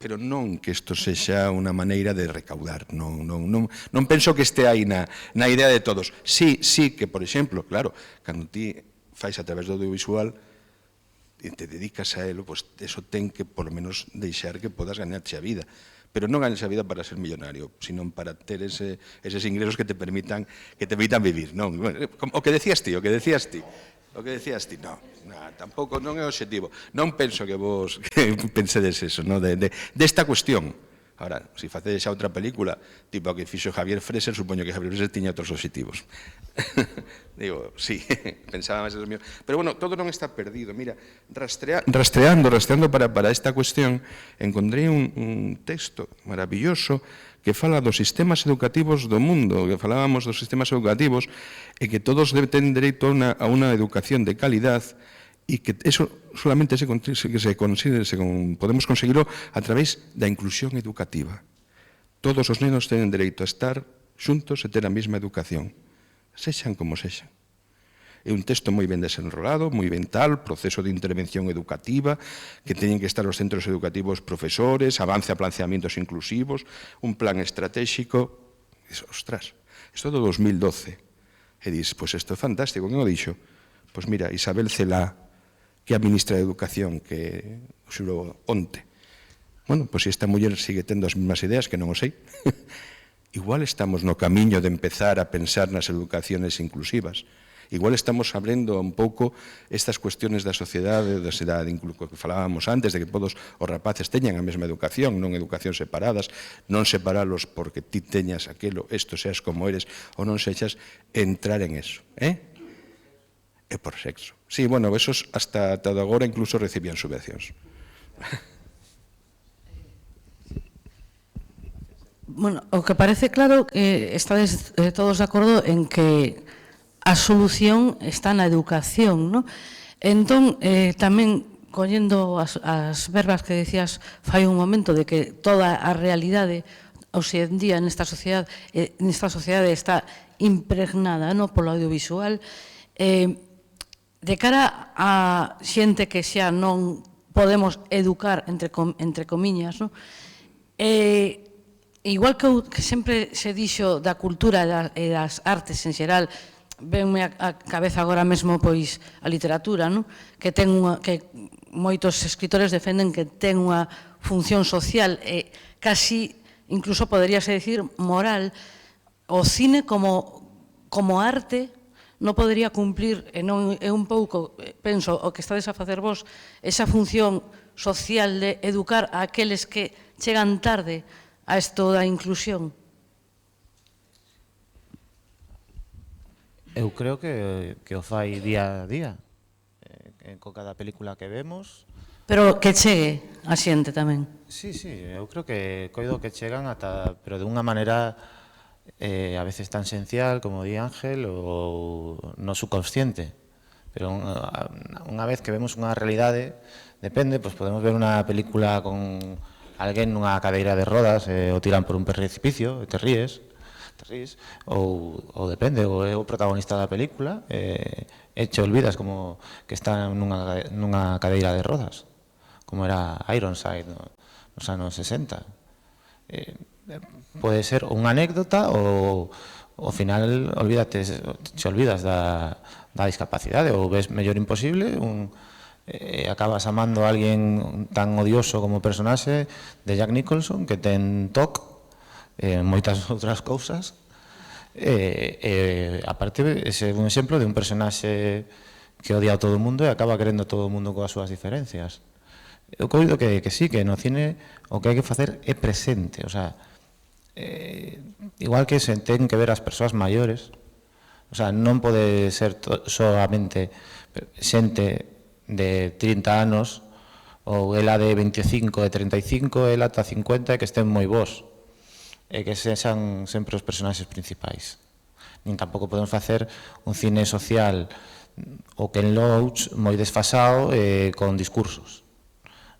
[SPEAKER 22] Pero non que isto sexa unha maneira de recaudar. Non penso que este aí na idea de todos. Sí que, por exemplo, claro, cando ti fais a través do audiovisual e te dedicas a elo, pois eso ten que, por lo menos, deixar que podas ganarche a vida. Pero non ganes a vida para ser millonario, sino para ter eses ingresos que te permitan vivir. Non, o que decías ti, non, tampouco non é o obxectivo. Non penso que vos pensedes eso, desta cuestión. Ahora, se facedes xa outra película, tipo a que fixo Javier Freser, supoño que Javier Freser tiña outros obxectivos. Digo, sí, pensaba máis eso mío. Pero bueno, todo non está perdido. Mira, rastreando para esta cuestión, encontrei un texto maravilloso que fala dos sistemas educativos do mundo, que falábamos dos sistemas educativos, e que todos ten dereito a unha educación de calidad, e que eso solamente podemos conseguirlo a través da inclusión educativa. Todos os nenos teñen dereito a estar xuntos e ter a mesma educación, sexan como sexan. É un texto moi ben desenrolado, moi ben tal, proceso de intervención educativa, que teñen que estar os centros educativos profesores, avance a planteamientos inclusivos, un plan estratégico. Ostras, isto é do 2012. E dis, pois isto é fantástico, quen o dixo? Pois mira, Isabel Celá, que é a ministra de Educación, que xurou onte. Bueno, pois se esta muller sigue tendo as mesmas ideas, que non o sei, igual estamos no camiño de empezar a pensar nas educaciones inclusivas. Igual estamos abrindo un pouco estas cuestiones da sociedade, que falábamos antes, de que todos os rapaces teñan a mesma educación, non educacións separadas, non separalos porque ti teñas aquilo, isto seas como eres, ou non sexas, entrar en eso. E por sexo. Sí, bueno, esos hasta agora incluso recibían subvencións.
[SPEAKER 21] Bueno, o que parece claro que estades todos de acordo en que a solución está na educación, non? Entón, tamén, collendo as verbas que decías fai un momento, de que toda a realidade hoxe en día nesta sociedade está impregnada polo audiovisual, de cara a xente que xa non podemos educar, entre comiñas, igual que sempre se dixo da cultura e das artes en xeral, venme a cabeza agora mesmo pois a literatura, que moitos escritores defenden que ten unha función social e casi, incluso poderíase decir, moral. O cine como arte non podería cumplir, e non é un pouco, penso, o que estades a facer vos, esa función social de educar a aqueles que chegan tarde a isto da inclusión?
[SPEAKER 2] Eu creo que o fai día a día, con cada película que vemos.
[SPEAKER 21] Pero que chegue a xente tamén.
[SPEAKER 2] Sí, eu creo que coido que chegan pero de unha maneira a veces tan esencial, como di Ángel, ou no subconsciente. Pero unha vez que vemos unha realidade, depende, pois podemos ver unha película con alguén nunha cadeira de rodas e o tiran por un precipicio e te ríes, ou depende, ou é o protagonista da película e te olvidas como que está nunha cadeira de rodas, como era Ironside nos anos 60. Pode ser unha anécdota ou ao final te olvidas da discapacidade ou ves Mellor Imposible, acabas amando a alguén tan odioso como personaxe de Jack Nicholson que ten TOC e moitas outras cousas. Aparte, ese é un exemplo de un personaxe que odia a todo o mundo e acaba querendo a todo o mundo coas súas diferencias. Eu coido que sí, que no cine o que hai que facer é presente, o sea, igual que se ten que ver as persoas maiores, O sea, non pode ser solamente xente de 30 anos ou ela de 25, de 35, ela ata 50 e que estén moi bons e que sexan sempre os personaxes principais. Nin tampouco podemos facer un cine social o Ken Loach moi desfasado con discursos.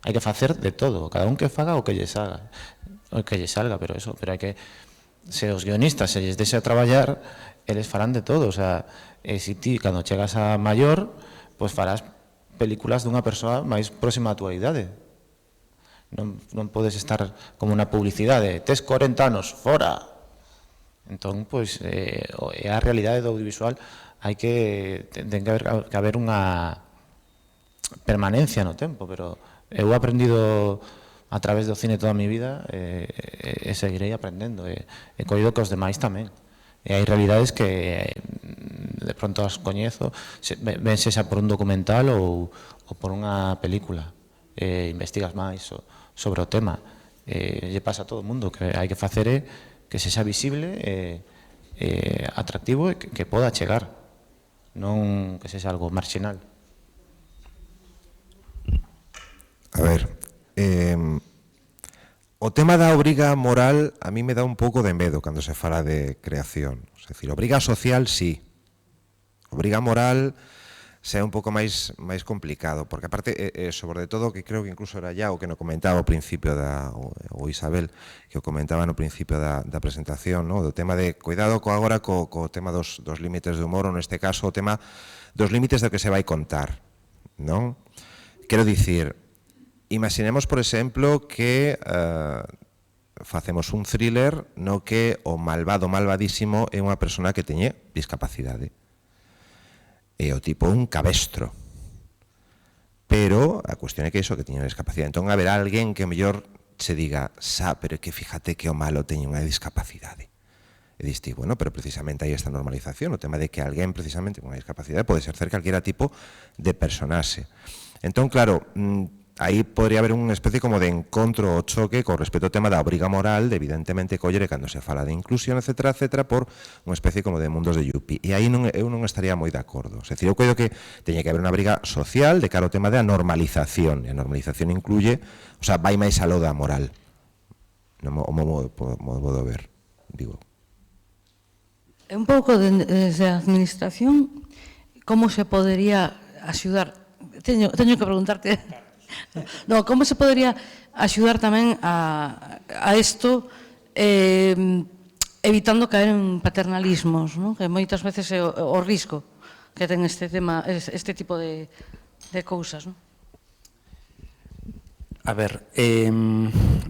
[SPEAKER 2] Hai que facer de todo, cada un que faga o que lle salga, pero hai que, se os guionistas se lles deixa traballar, eles farán de todo, o sea, se ti, cando chegas a maior, pois farás películas dunha persoa máis próxima á túa idade. Non podes estar como unha publicidade, tes 40 anos, fora. Entón, pois, é a realidade do audiovisual, ten que haber unha permanencia no tempo, pero eu he aprendido a través do cine toda a mi vida e seguirei aprendendo, e coido que os demais tamén. E hai realidades que de pronto as coñezo, vense xa por un documental ou por unha película, investigas máis sobre o tema. Lle pasa a todo o mundo, que hai que facer que sexa visible, atractivo e que poda chegar, non que sexa algo marxinal.
[SPEAKER 6] A ver, o tema da obriga moral a mí me dá un pouco de medo cando se fala de creación. É dicir, obriga social, sí. Obriga moral xa é un pouco máis complicado, porque aparte, sobre todo, que creo que incluso era ya o que nos comentaba ao principio, o Isabel, que o comentaba no principio da presentación, do tema de, cuidado agora co tema dos límites de humor, ou neste caso o tema dos límites do que se vai contar, non? Quero dicir, imaginemos, por exemplo, que facemos un thriller no que o malvadísimo é unha persona que teñe discapacidade. É o tipo un cabestro. Pero a cuestión é que iso, que teñe discapacidade. Entón, haberá alguén que mellor se diga, pero é que fíjate que o malo teñe unha discapacidade. E diste, bueno, pero precisamente hai esta normalización, o tema de que alguén precisamente con unha discapacidade pode exercer calquera tipo de personaxe. Entón, claro, aí podría haber unha especie como de encontro ou choque con respecto ao tema da obriga moral, de evidentemente collere cando se fala de inclusión, etc., por unha especie como de mundos de yuppie. E aí eu non estaría moi de acordo. É dicir, eu creo que teña que haber unha obriga social de cara ao tema da normalización. E a normalización incluye, o sea, vai máis aló da moral. O modo de ver, digo.
[SPEAKER 21] Un pouco desde a administración, como se podería axudar? Teño que preguntarte... No, como se podería axudar tamén a isto, evitando caer en paternalismos, que moitas veces é o risco que ten este tema, este tipo de cousas.
[SPEAKER 5] A ver,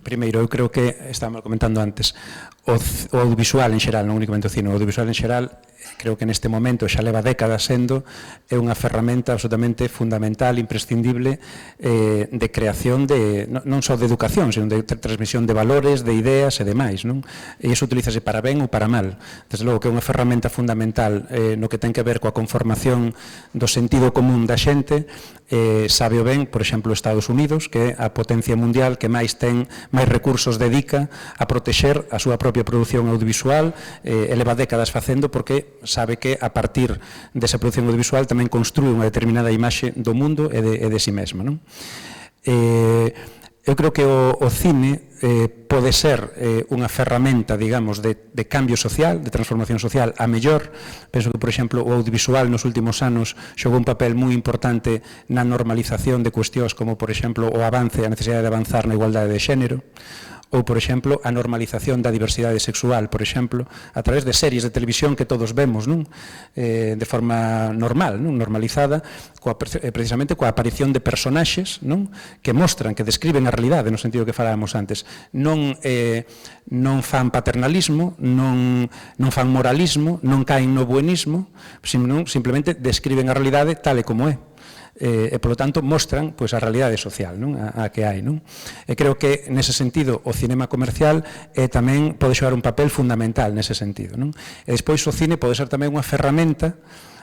[SPEAKER 5] primeiro, eu creo que estábamos comentando antes, o audiovisual en xeral, non únicamente o cine, o audiovisual en xeral, creo que neste momento xa leva décadas sendo, é unha ferramenta absolutamente fundamental, imprescindible, de creación non só de educación, sino de transmisión de valores, de ideas e demais, non? E iso utilízase para ben ou para mal. Desde logo que é unha ferramenta fundamental no que ten que ver coa conformación do sentido común da xente, sabe o ben, por exemplo, Estados Unidos, que é a potencia mundial que máis recursos dedica a protexer a súa propia produción audiovisual, e leva décadas facendo porque sabe que a partir desa produción audiovisual tamén construe unha determinada imaxe do mundo e de si mesma. Eu creo que o cine pode ser unha ferramenta, digamos, de cambio social, de transformación social a mellor. Penso que, por exemplo, o audiovisual nos últimos anos xogou un papel moi importante na normalización de cuestións como, por exemplo, o avance, a necesidade de avanzar na igualdade de xénero, ou, por exemplo, a normalización da diversidade sexual, por exemplo, a través de series de televisión que todos vemos, de forma normal, normalizada, precisamente coa aparición de personaxes que mostran, que describen a realidade, no sentido que falábamos antes. Non fan paternalismo, non fan moralismo, non caen no buenismo, simplemente describen a realidade tal e como é. E, polo tanto, mostran a realidade social a que hai. E creo que, nese sentido, o cinema comercial tamén pode xogar un papel fundamental nese sentido. E despois o cine pode ser tamén unha ferramenta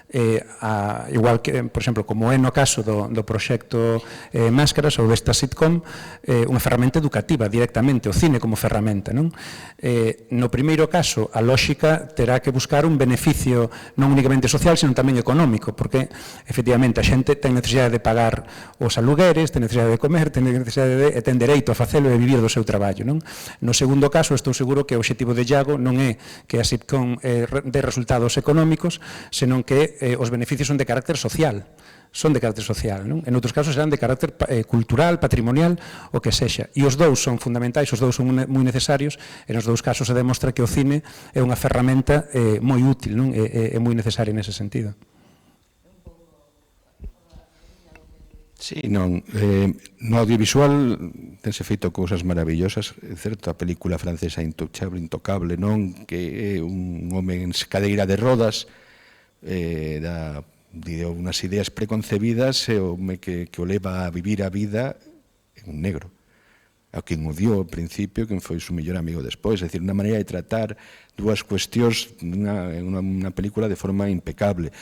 [SPEAKER 5] igual que, por exemplo, como é no caso do proxecto Máscaras ou desta sitcom, unha ferramenta educativa directamente, o cine como ferramenta. No primeiro caso, a lógica terá que buscar un beneficio non únicamente social, senón tamén económico, porque, efectivamente, a xente ten necesidade de pagar os alugueres, ten necesidade de comer, ten necesidade de, ten dereito a facelo e vivir do seu traballo. No segundo caso, estou seguro que o obxectivo de Iago non é que a sitcom dé resultados económicos, senón que os beneficios son de carácter social. En outros casos serán de carácter cultural, patrimonial, o que sexa. E os dous son fundamentais, os dous son moi necesarios, e nos dous casos se demostra que o cine é unha ferramenta moi útil, é moi necesaria nese sentido.
[SPEAKER 22] Sí, non. No audiovisual tense feito cousas maravillosas. É certo, a película francesa Intocable, non? Que é un home en cadeira de rodas, dá unhas ideas preconcebidas e o home que o leva a vivir a vida en un negro. A quen odiou ao principio, quen foi o mellor amigo despois. É dicir, unha maneira de tratar dúas cuestións en unha película de forma impecable.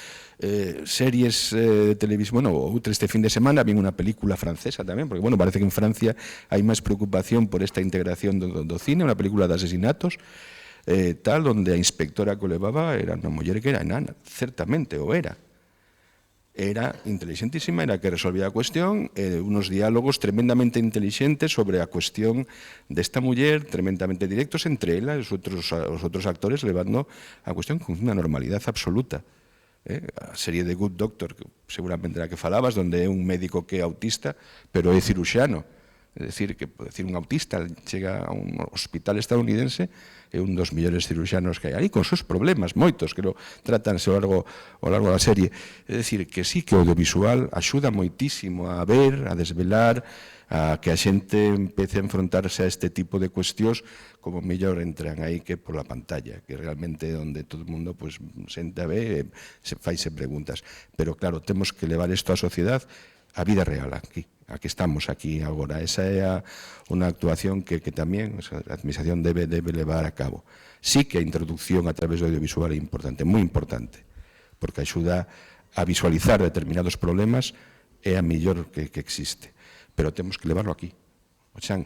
[SPEAKER 22] Series de televisión, outra este fin de semana vin unha película francesa tamén, porque parece que en Francia hai máis preocupación por esta integración do cine, unha película de asesinatos, onde a inspectora que o levaba era unha muller que era enana, certamente, o era. Era inteligentísima, era que resolvía a cuestión, unos diálogos tremendamente inteligentes sobre a cuestión desta muller, tremendamente directos entre ela e os outros actores, levando a cuestión con unha normalidade absoluta. A serie de Good Doctor, que seguramente era que falabas, onde é un médico que é autista, pero é ciruxano. É dicir, que un autista chega a un hospital estadounidense, é un dos mellores ciruxanos que hai ali, con seus problemas, moitos, que lo tratanse ao largo da serie. É dicir, que sí que o audiovisual axuda moitísimo a ver, a desvelar, a que a xente empece a enfrontarse a este tipo de cuestións como mellor entran aí que pola pantalla, que realmente é onde todo o mundo senta a ver e faise preguntas. Pero claro, temos que levar isto á sociedade, a vida real aquí. Aquí estamos, aquí agora. Esa é unha actuación que tamén a Administración debe levar a cabo. Sí que a introducción a través do audiovisual é importante, moi importante, porque axuda a visualizar determinados problemas, é a mellor que existe. Pero temos que levarlo aquí, o chan,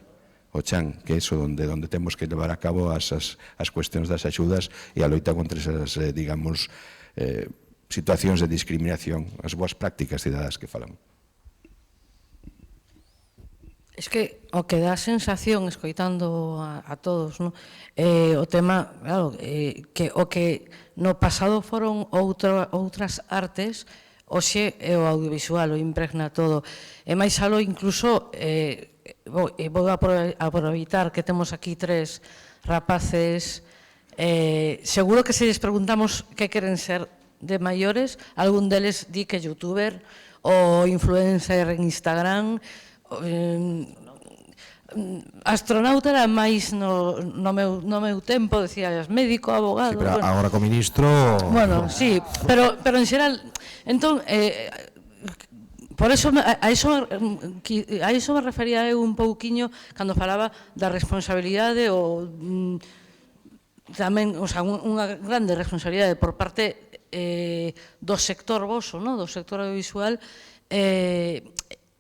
[SPEAKER 22] que é iso onde temos que levar a cabo as cuestións das axudas e a loita contra esas, digamos, situacións de discriminación, as boas prácticas cidadás que falamos.
[SPEAKER 21] Es que o que dá sensación, escoitando a todos, o tema, claro, que o que no pasado foron outras artes, hoxe é o audiovisual, o impregna todo. E máis aló, incluso, vou aproveitar que temos aquí tres rapaces, seguro que se lles preguntamos que queren ser de maiores, algún deles di que youtuber, ou influencer en Instagram, astronauta era máis no meu tempo, decías médico, abogado.
[SPEAKER 6] Sí, pero agora co ministro...
[SPEAKER 21] Bueno, sí, pero en xeral, entón, por eso a iso me refería eu un pouquiño cando falaba da responsabilidade ou tamén, o sea, unha grande responsabilidade por parte do sector voso, do sector audiovisual,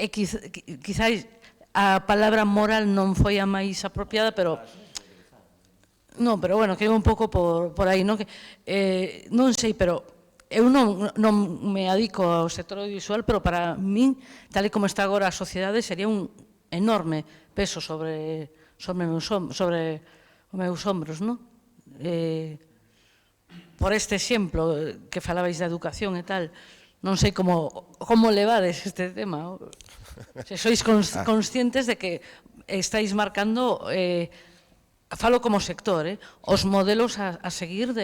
[SPEAKER 21] e quizáis a palabra moral non foi a máis apropiada, pero non, pero bueno, que é un pouco por aí, non sei, pero eu non me adico ao sector audiovisual, pero para min, tal e como está agora a sociedade, sería un enorme peso sobre os meus ombros, non? Por este exemplo que falabais da educación e tal, non sei como levades este tema. Se sois conscientes de que estáis marcando, falo como sector, os modelos a seguir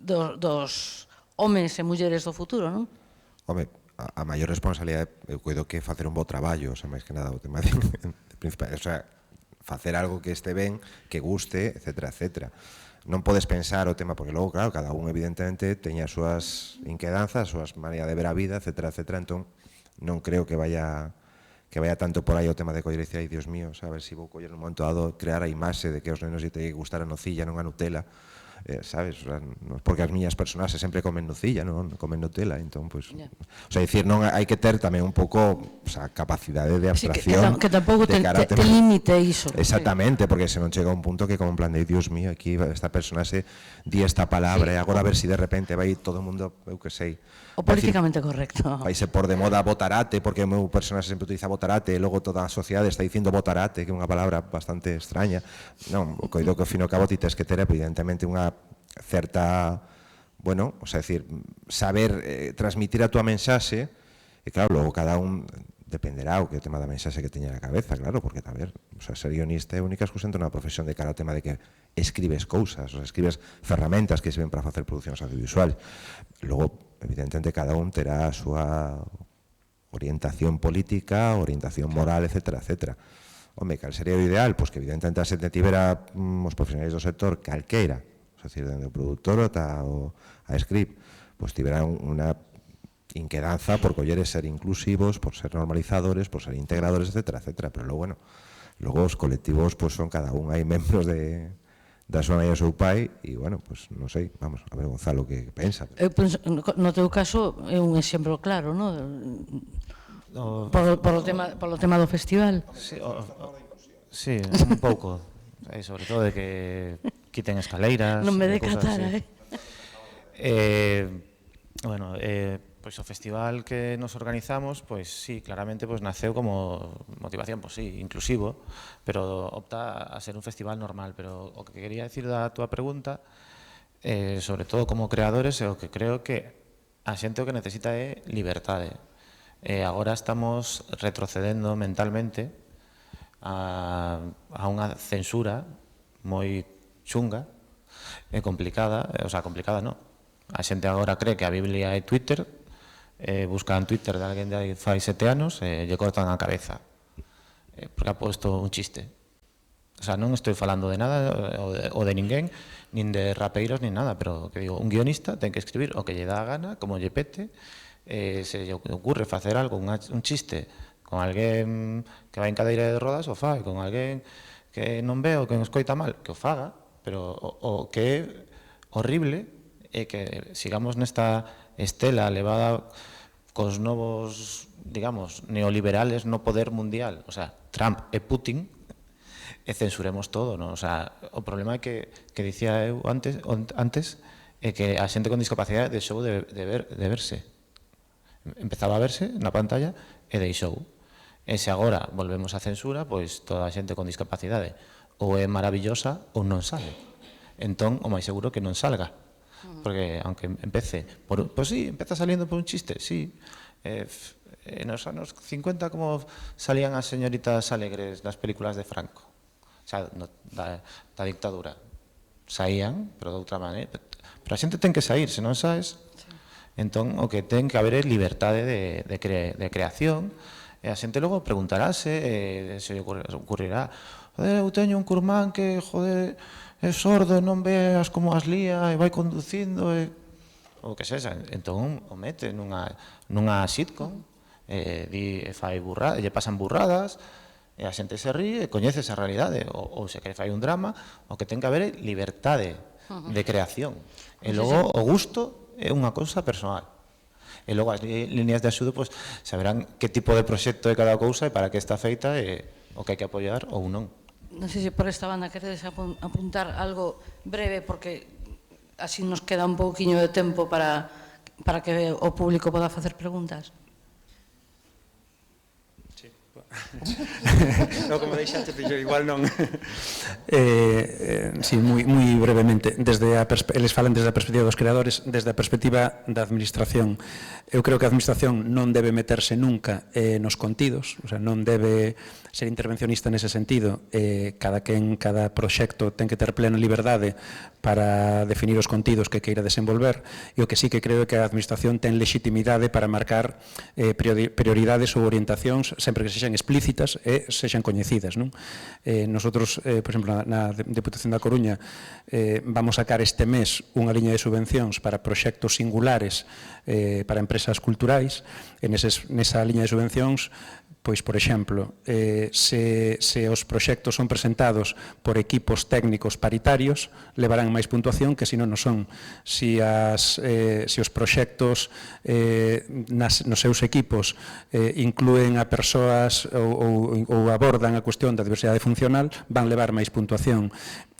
[SPEAKER 21] dos homes e mulleres do futuro, non?
[SPEAKER 6] Home, a maior responsabilidade, eu coido que facer un bo traballo, o sea, máis que nada o tema de principal, o sea, facer algo que este ben, que guste, etcétera, etcétera. Non podes pensar o tema, porque logo, claro, cada un evidentemente teña as súas inquedanzas, as súas maneras de ver a vida, etcétera, etcétera, entón non creo que vaya tanto por aí o tema de coller e dicir, ai, Dios mío, sabes, se vou coller un momento dado crear a imaxe de que aos nenos lle ten que gustar a nocilla, non a Nutella, sabes? O sea, non porque as miñas personaxes sempre comen nocilla, non comen Nutella, entón, pois... O sea, dicir, non hai que ter tamén un pouco a capacidade de abstracción.
[SPEAKER 21] Que tampouco te limite iso.
[SPEAKER 6] Exactamente, porque se non chega a un punto que como en plan de, Dios mío, aquí esta personaxe di esta palabra e agora a ver si de repente vai todo o mundo, eu que sei...
[SPEAKER 21] O políticamente correcto.
[SPEAKER 6] Vaise por de moda botarate, porque o meu personaxe sempre utiliza botarate, e logo toda a sociedade está dicindo botarate, que é unha palabra bastante extraña. Non, o coido que ao fin e ao cabo ti tes que ter evidentemente unha certa, bueno, o sea, decir, saber transmitir a túa mensaxe, e claro, logo cada un dependerá o que tema da mensaxe que teña na cabeza, claro, porque, a ver, o sea, ser guionista é única excusa entre unha profesión de cara ao tema de que escribes cousas, o sea, escribes ferramentas que sirven para facer producións audiovisuales. Logo, evidentemente, cada un terá a súa orientación política, orientación moral, etcétera, etcétera. Home, cal sería o ideal? Pois que evidentemente a xente tivera os profesionais do sector calqueira, é dicir, dende o produtor ata a script, pois tivera unha inquedanza por coller e ser inclusivos, por ser normalizadores, por ser integradores, etcétera, etcétera. Pero logo, bueno, logo os colectivos pois son cada un, hai membros da súa mãe e do seu pai, e, bueno, pois, non sei, vamos, a ver Gonzalo que pensa.
[SPEAKER 21] Eu penso, no teu caso, é un exemplo claro, non? Polo tema do festival.
[SPEAKER 2] Sí, un pouco. Sobre todo de que quiten escaleiras.
[SPEAKER 21] Non me decatara,
[SPEAKER 2] Bueno, pois o festival que nos organizamos, pois sí, claramente pois naceu como motivación, pois sí, inclusivo, pero opta a ser un festival normal. Pero o que quería decir da túa pregunta, sobre todo como creadores, é o que creo que a xente o que necesita é liberdade. Agora estamos retrocedendo mentalmente a unha censura moi chunga e complicada, o sea, complicada non. A xente agora cree que a Biblia é Twitter, buscan Twitter de alguén de fai 7 anos e lle cortan a cabeza porque ha posto un chiste. O sea, non estou falando de nada ou de ninguén, nin de rapeiros, nin nada, pero que digo, un guionista ten que escribir o que lle dá a gana, como lle pete. Se lle ocurre facer algo, un chiste con alguén que vai en cadeira de rodas, o fai, con alguén que non ve ou que non escoita mal, que o faga, pero o que é horrible é que sigamos nesta estela levada cos novos, digamos, neoliberales no poder mundial, o sea, Trump e Putin, e censuremos todo, non? O sea, o problema é que dicía eu antes é que a xente con discapacidade deixou de verse. Empezaba a verse na pantalla e deixou. E se agora volvemos a censura, pois toda a xente con discapacidade ou é maravillosa ou non sale. Entón, o máis seguro que non salga. Porque, aunque empece, pois sí, empeza saliendo por un chiste, sí. Nos anos 50, como salían as señoritas alegres nas películas de Franco, o sea, da dictadura. Saían, pero de outra maneira. Pero a xente ten que sair, se non saes... Entón, o que ten que haber é liberdade de creación, e a xente logo preguntarase, se ocurrirá, joder, eu teño un curmán que, joder, é sordo, non veas como as lía, e vai conducindo, o que sexa. Entón, o mete nunha sitcom, fai burradas, lle pasan burradas, e a xente se ríe, e coñece esa realidade, ou se que fai un drama, o que ten que haber é liberdade de creación. E logo, o gusto é unha cousa personal. E logo as líneas de axuda pois saberán que tipo de proxecto é cada cousa e para que está feita e o que hai que apoiar ou non.
[SPEAKER 21] Non sei se por esta banda queredes apuntar algo breve, porque así nos queda un pouquiño de tempo para que o público poda facer preguntas.
[SPEAKER 5] No, como deixaste, pero igual non. Sí, moi brevemente. Eles falan desde a perspectiva dos creadores, desde a perspectiva da administración. Eu creo que a administración non debe meterse nunca nos contidos, o sea, non debe ser intervencionista nese sentido. Cada proxecto ten que ter plena liberdade para definir os contidos que queira desenvolver, e o que sí que creo é que a administración ten legitimidade para marcar prioridades ou orientacións sempre que sexan explícitas e sexan coñecidas, non? Nosotros, por exemplo, na Deputación da Coruña vamos sacar este mes unha liña de subvencións para proxectos singulares para empresas culturais, e nesa liña de subvencións, pois, por exemplo, se os proxectos son presentados por equipos técnicos paritarios, levarán máis puntuación que se non o son. Se os proxectos nos seus equipos inclúen a persoas ou abordan a cuestión da diversidade funcional, van levar máis puntuación.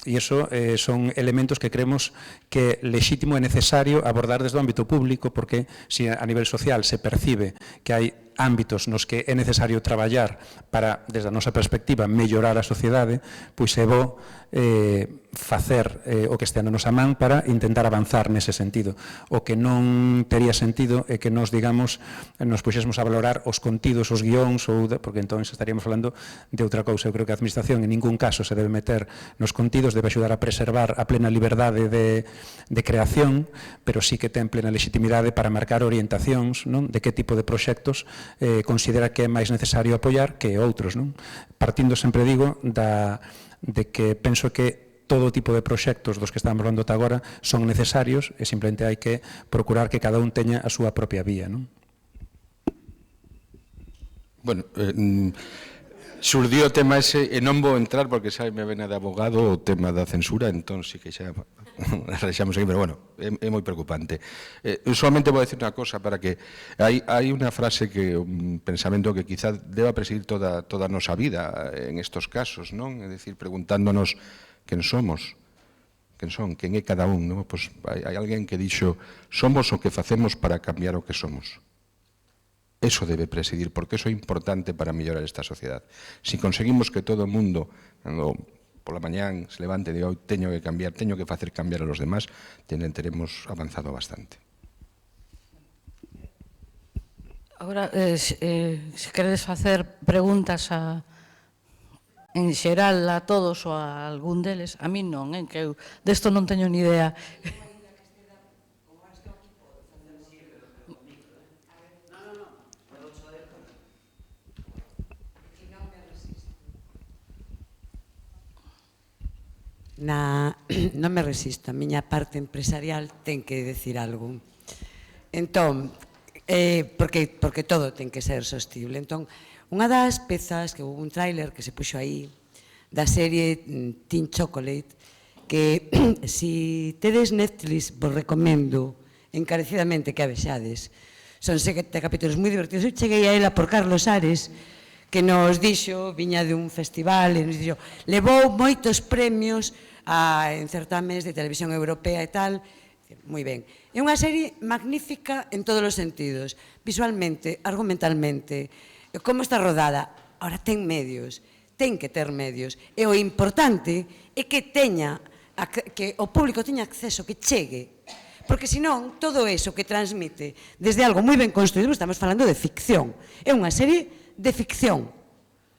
[SPEAKER 5] E iso son elementos que creemos que lexítimo e necesario abordar desde o ámbito público, porque se a nivel social se percibe que hai ámbitos nos que é necesario traballar para, desde a nosa perspectiva, mellorar a sociedade, pois é bo facer o que estea na nosa man para intentar avanzar nese sentido. O que non tería sentido é que nos, digamos, nos puxésemos a valorar os contidos, os guións, porque entón estaríamos falando de outra cousa. Eu creo que a Administración en ningún caso se debe meter nos contidos, debe axudar a preservar a plena liberdade de creación, pero sí que ten plena legitimidade para marcar orientacións, non, de que tipo de proxectos considera que é máis necesario apoiar que outros, non? Partindo, sempre digo, de que penso que todo tipo de proxectos dos que estamos falando ata agora son necesarios e simplemente hai que procurar que cada un teña a súa propia vía, non?
[SPEAKER 22] Bueno, xurdiu o tema ese e non vou entrar porque xa me vena de abogado o tema da censura, entón sí que xa arrexamos aquí, pero bueno, é moi preocupante. Solamente vou decir unha cosa para que hai unha frase que un pensamento que quizá deba presidir toda a nosa vida en estos casos, non? É dicir, preguntándonos quen somos, quen é cada un, non? Pois hai alguén que dixo, somos o que facemos para cambiar o que somos. Eso debe presidir, porque eso é importante para mellorar esta sociedade. Si conseguimos que todo o mundo, cando pola mañán se levante e diga, teño que cambiar, teño que facer cambiar a los demás, teremos avanzado bastante.
[SPEAKER 21] Agora, se queredes facer preguntas en xeral a todos ou a algún deles, a mí non, que eu desto non teño ni idea.
[SPEAKER 3] Non me resisto, a miña parte empresarial ten que decir algo. Entón, porque todo ten que ser sostible. Entón, unha das pezas, que houve un tráiler que se puxo aí, da serie Teen Chocolate, que si tedes Netflix vos recomendo encarecidamente que a vexades. Son 7 capítulos moi divertidos. Eu cheguei a ela por Carlos Ares, que nos dixo, viña de un festival, e nos dixo, levou moitos premios en certámenes de televisión europea e tal. Moi ben. É unha serie magnífica en todos os sentidos, visualmente, argumentalmente, como está rodada. Ahora ten medios, ten que ter medios, e o importante é que o público teña acceso, que chegue, porque senón todo eso que transmite desde algo moi ben construído, estamos falando de ficción, é unha serie de ficción,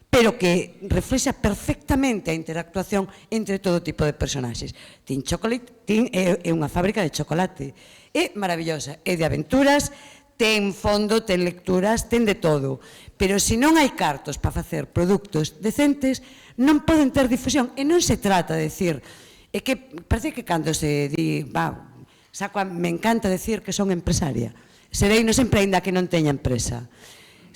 [SPEAKER 3] pero que reflexa perfectamente a interactuación entre todo tipo de personaxes. Teen Chocolate é unha fábrica de chocolate, é maravillosa, é de aventuras, ten fondo, ten lecturas, ten de todo, pero se non hai cartos para facer produtos decentes, non poden ter difusión, e non se trata de decir, é que parece que cando se di, me encanta decir que son empresaria, serei non sempre aínda que non teña empresa.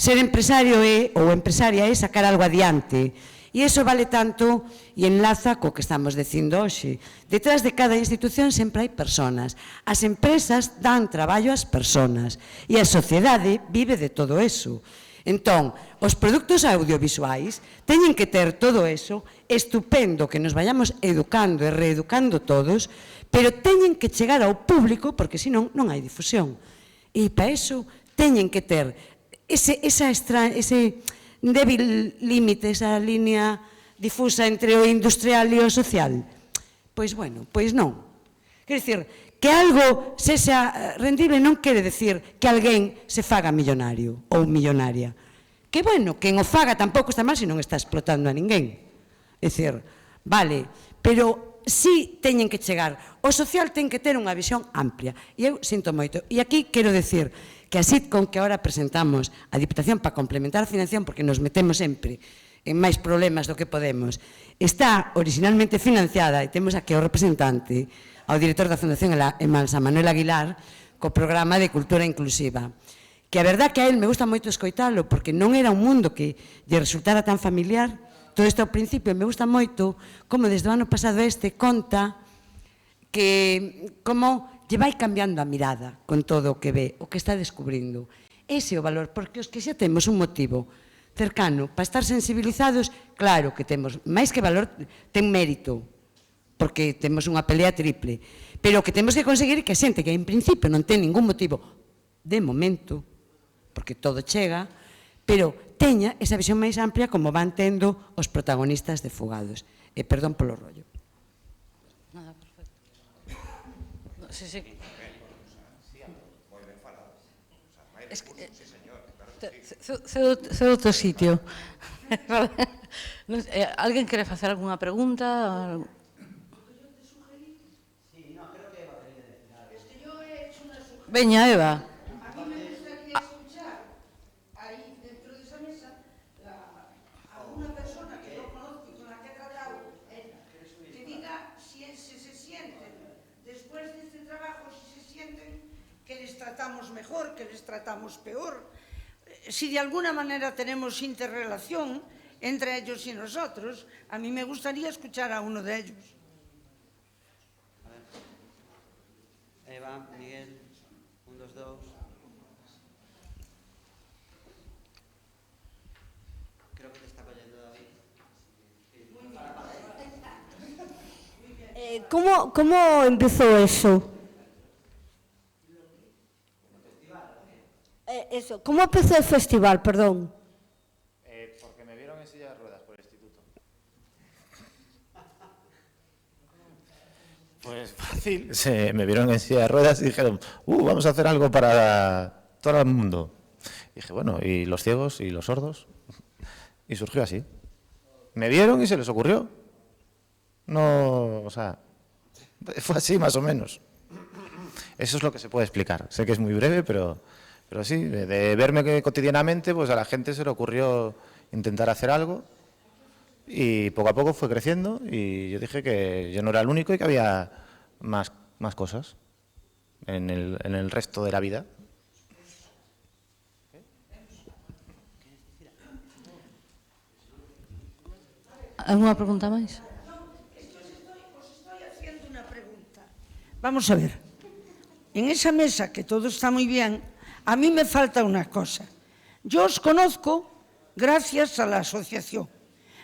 [SPEAKER 3] Ser empresario ou empresaria é sacar algo adiante. E iso vale tanto e enlaza co que estamos dicindo hoxe. Detrás de cada institución sempre hai personas. As empresas dan traballo ás personas e a sociedade vive de todo eso. Entón, os produtos audiovisuais teñen que ter todo eso, estupendo que nos vayamos educando e reeducando todos, pero teñen que chegar ao público porque senón non hai difusión. E para iso teñen que ter ese débil límite, esa línea difusa entre o industrial e o social. Pois bueno, pois non. Quer dicir, que algo sexa rendible non quere decir que alguén se faga millonario ou millonaria. Que bueno, quen o faga tampouco está mal se non está explotando a ninguén. É dicir, vale, pero si teñen que chegar. O social ten que ter unha visión amplia. E eu sinto moito. E aquí quero decir que a sitcom que ahora presentamos a Diputación para complementar a financiación, porque nos metemos sempre en máis problemas do que podemos, está originalmente financiada, e temos aquí ao representante, ao director da Fundación Emansa, Manuel Aguilar, co programa de Cultura Inclusiva. Que a verdad que a él me gusta moito escoitalo, porque non era un mundo que lle resultara tan familiar. Todo isto ao principio me gusta moito como desde o ano pasado conta que como lle vai cambiando a mirada con todo o que ve, o que está descubrindo. Ese é o valor, porque os que xa temos un motivo cercano para estar sensibilizados, claro que temos, máis que valor, ten mérito, porque temos unha pelea triple, pero o que temos que conseguir é que a xente que en principio non ten ningún motivo, de momento, porque todo chega, pero teña esa visión máis amplia como van tendo os protagonistas de Fugados. E perdón polo rollo.
[SPEAKER 21] Nada, perfecto. Sí, sí. Es que sei outro sitio. Alguén quere facer algunha pregunta? Veña, Eva.
[SPEAKER 9] Mejor, que les tratamos peor. Si de alguna manera tenemos interrelación entre ellos y nosotros, a mí me gustaría escuchar a uno de ellos.
[SPEAKER 4] Eva, Miguel, 1, 2, 2. Creo que te está oyendo David.
[SPEAKER 1] ¿Cómo empezó eso? ¿Cómo empezó el festival, perdón?
[SPEAKER 2] Porque me vieron en silla de ruedas por el instituto. Pues fácil. Me vieron en silla de ruedas y dijeron, vamos a hacer algo para todo el mundo. Y dije, bueno, ¿y los ciegos y los sordos? Y surgió así. Me vieron y se les ocurrió. No, o sea, fue así más o menos. Eso es lo que se puede explicar. Sé que es muy breve, pero sí, de verme que cotidianamente, pues a la gente se le ocurrió intentar hacer algo y poco a poco fue creciendo y yo dije que yo no era el único y que había más cosas en el resto de la vida.
[SPEAKER 21] ¿Alguna pregunta máis?
[SPEAKER 9] Os estoy haciendo una pregunta. Vamos a ver. En esa mesa, que todo está muy bien, a mí me falta una cosa. Yo os conozco gracias a la asociación.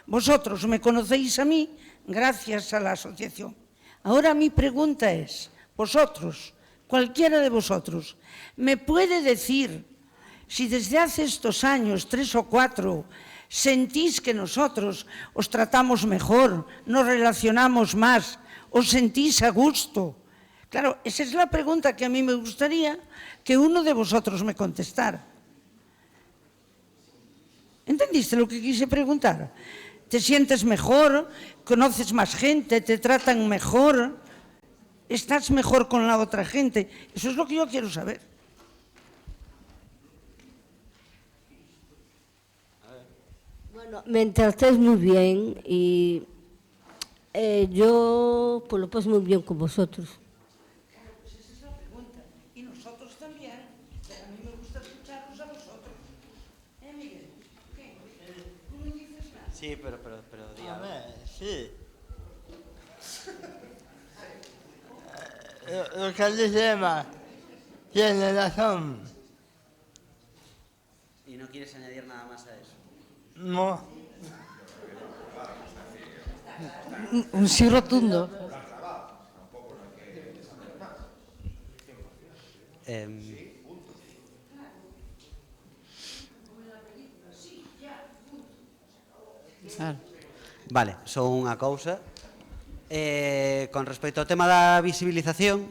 [SPEAKER 9] Vosotros me conocéis a mí gracias a la asociación. Ahora mi pregunta es, vosotros, cualquiera de vosotros, ¿me puede decir si desde hace estos años, 3 o 4, sentís que nosotros os tratamos mejor, nos relacionamos más, os sentís a gusto? Claro, esa es la pregunta que a mí me gustaría que uno de vosotros me contestara. ¿Entendiste lo que quise preguntar? ¿Te sientes mejor? ¿Conoces más gente? ¿Te tratan mejor? ¿Estás mejor con la otra gente? Eso es lo que yo quiero saber.
[SPEAKER 1] Bueno, me tratáis muy bien y yo pues lo paso muy bien con vosotros.
[SPEAKER 4] Sí, pero dígame, sí.
[SPEAKER 10] Lo que dice Emma tiene razón.
[SPEAKER 4] ¿Y no quieres añadir nada más a eso?
[SPEAKER 10] No.
[SPEAKER 21] Un sí rotundo.
[SPEAKER 4] Vale, só unha cousa. Con respecto ao tema da visibilización,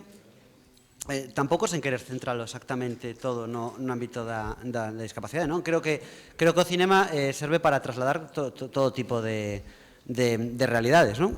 [SPEAKER 4] tampouco sen querer centralo exactamente todo no ámbito da discapacidade, non? Creo que o cinema serve para trasladar todo tipo de realidades, non?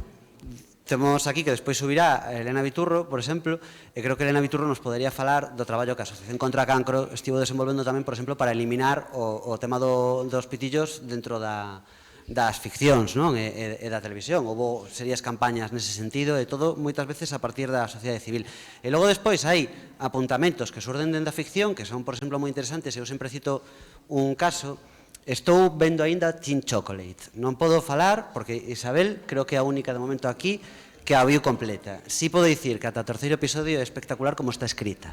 [SPEAKER 4] Temos aquí que despois subirá Elena Viturro, por exemplo, e creo que Elena Viturro nos podería falar do traballo que a Asociación contra a Cancro estivo desenvolvendo tamén, por exemplo, para eliminar o tema dos pitillos dentro das ficcións, non? E da televisión. Houve serias campañas nese sentido e todo moitas veces a partir da sociedade civil. E logo despois hai apuntamentos que surden dentro da ficción, que son, por exemplo, moi interesantes. Eu sempre cito un caso. Estou vendo aínda Teen Chocolate. Non podo falar, porque Isabel creo que é a única de momento aquí que a viu completa. Si podo dicir que ata o terceiro episodio é espectacular como está escrita,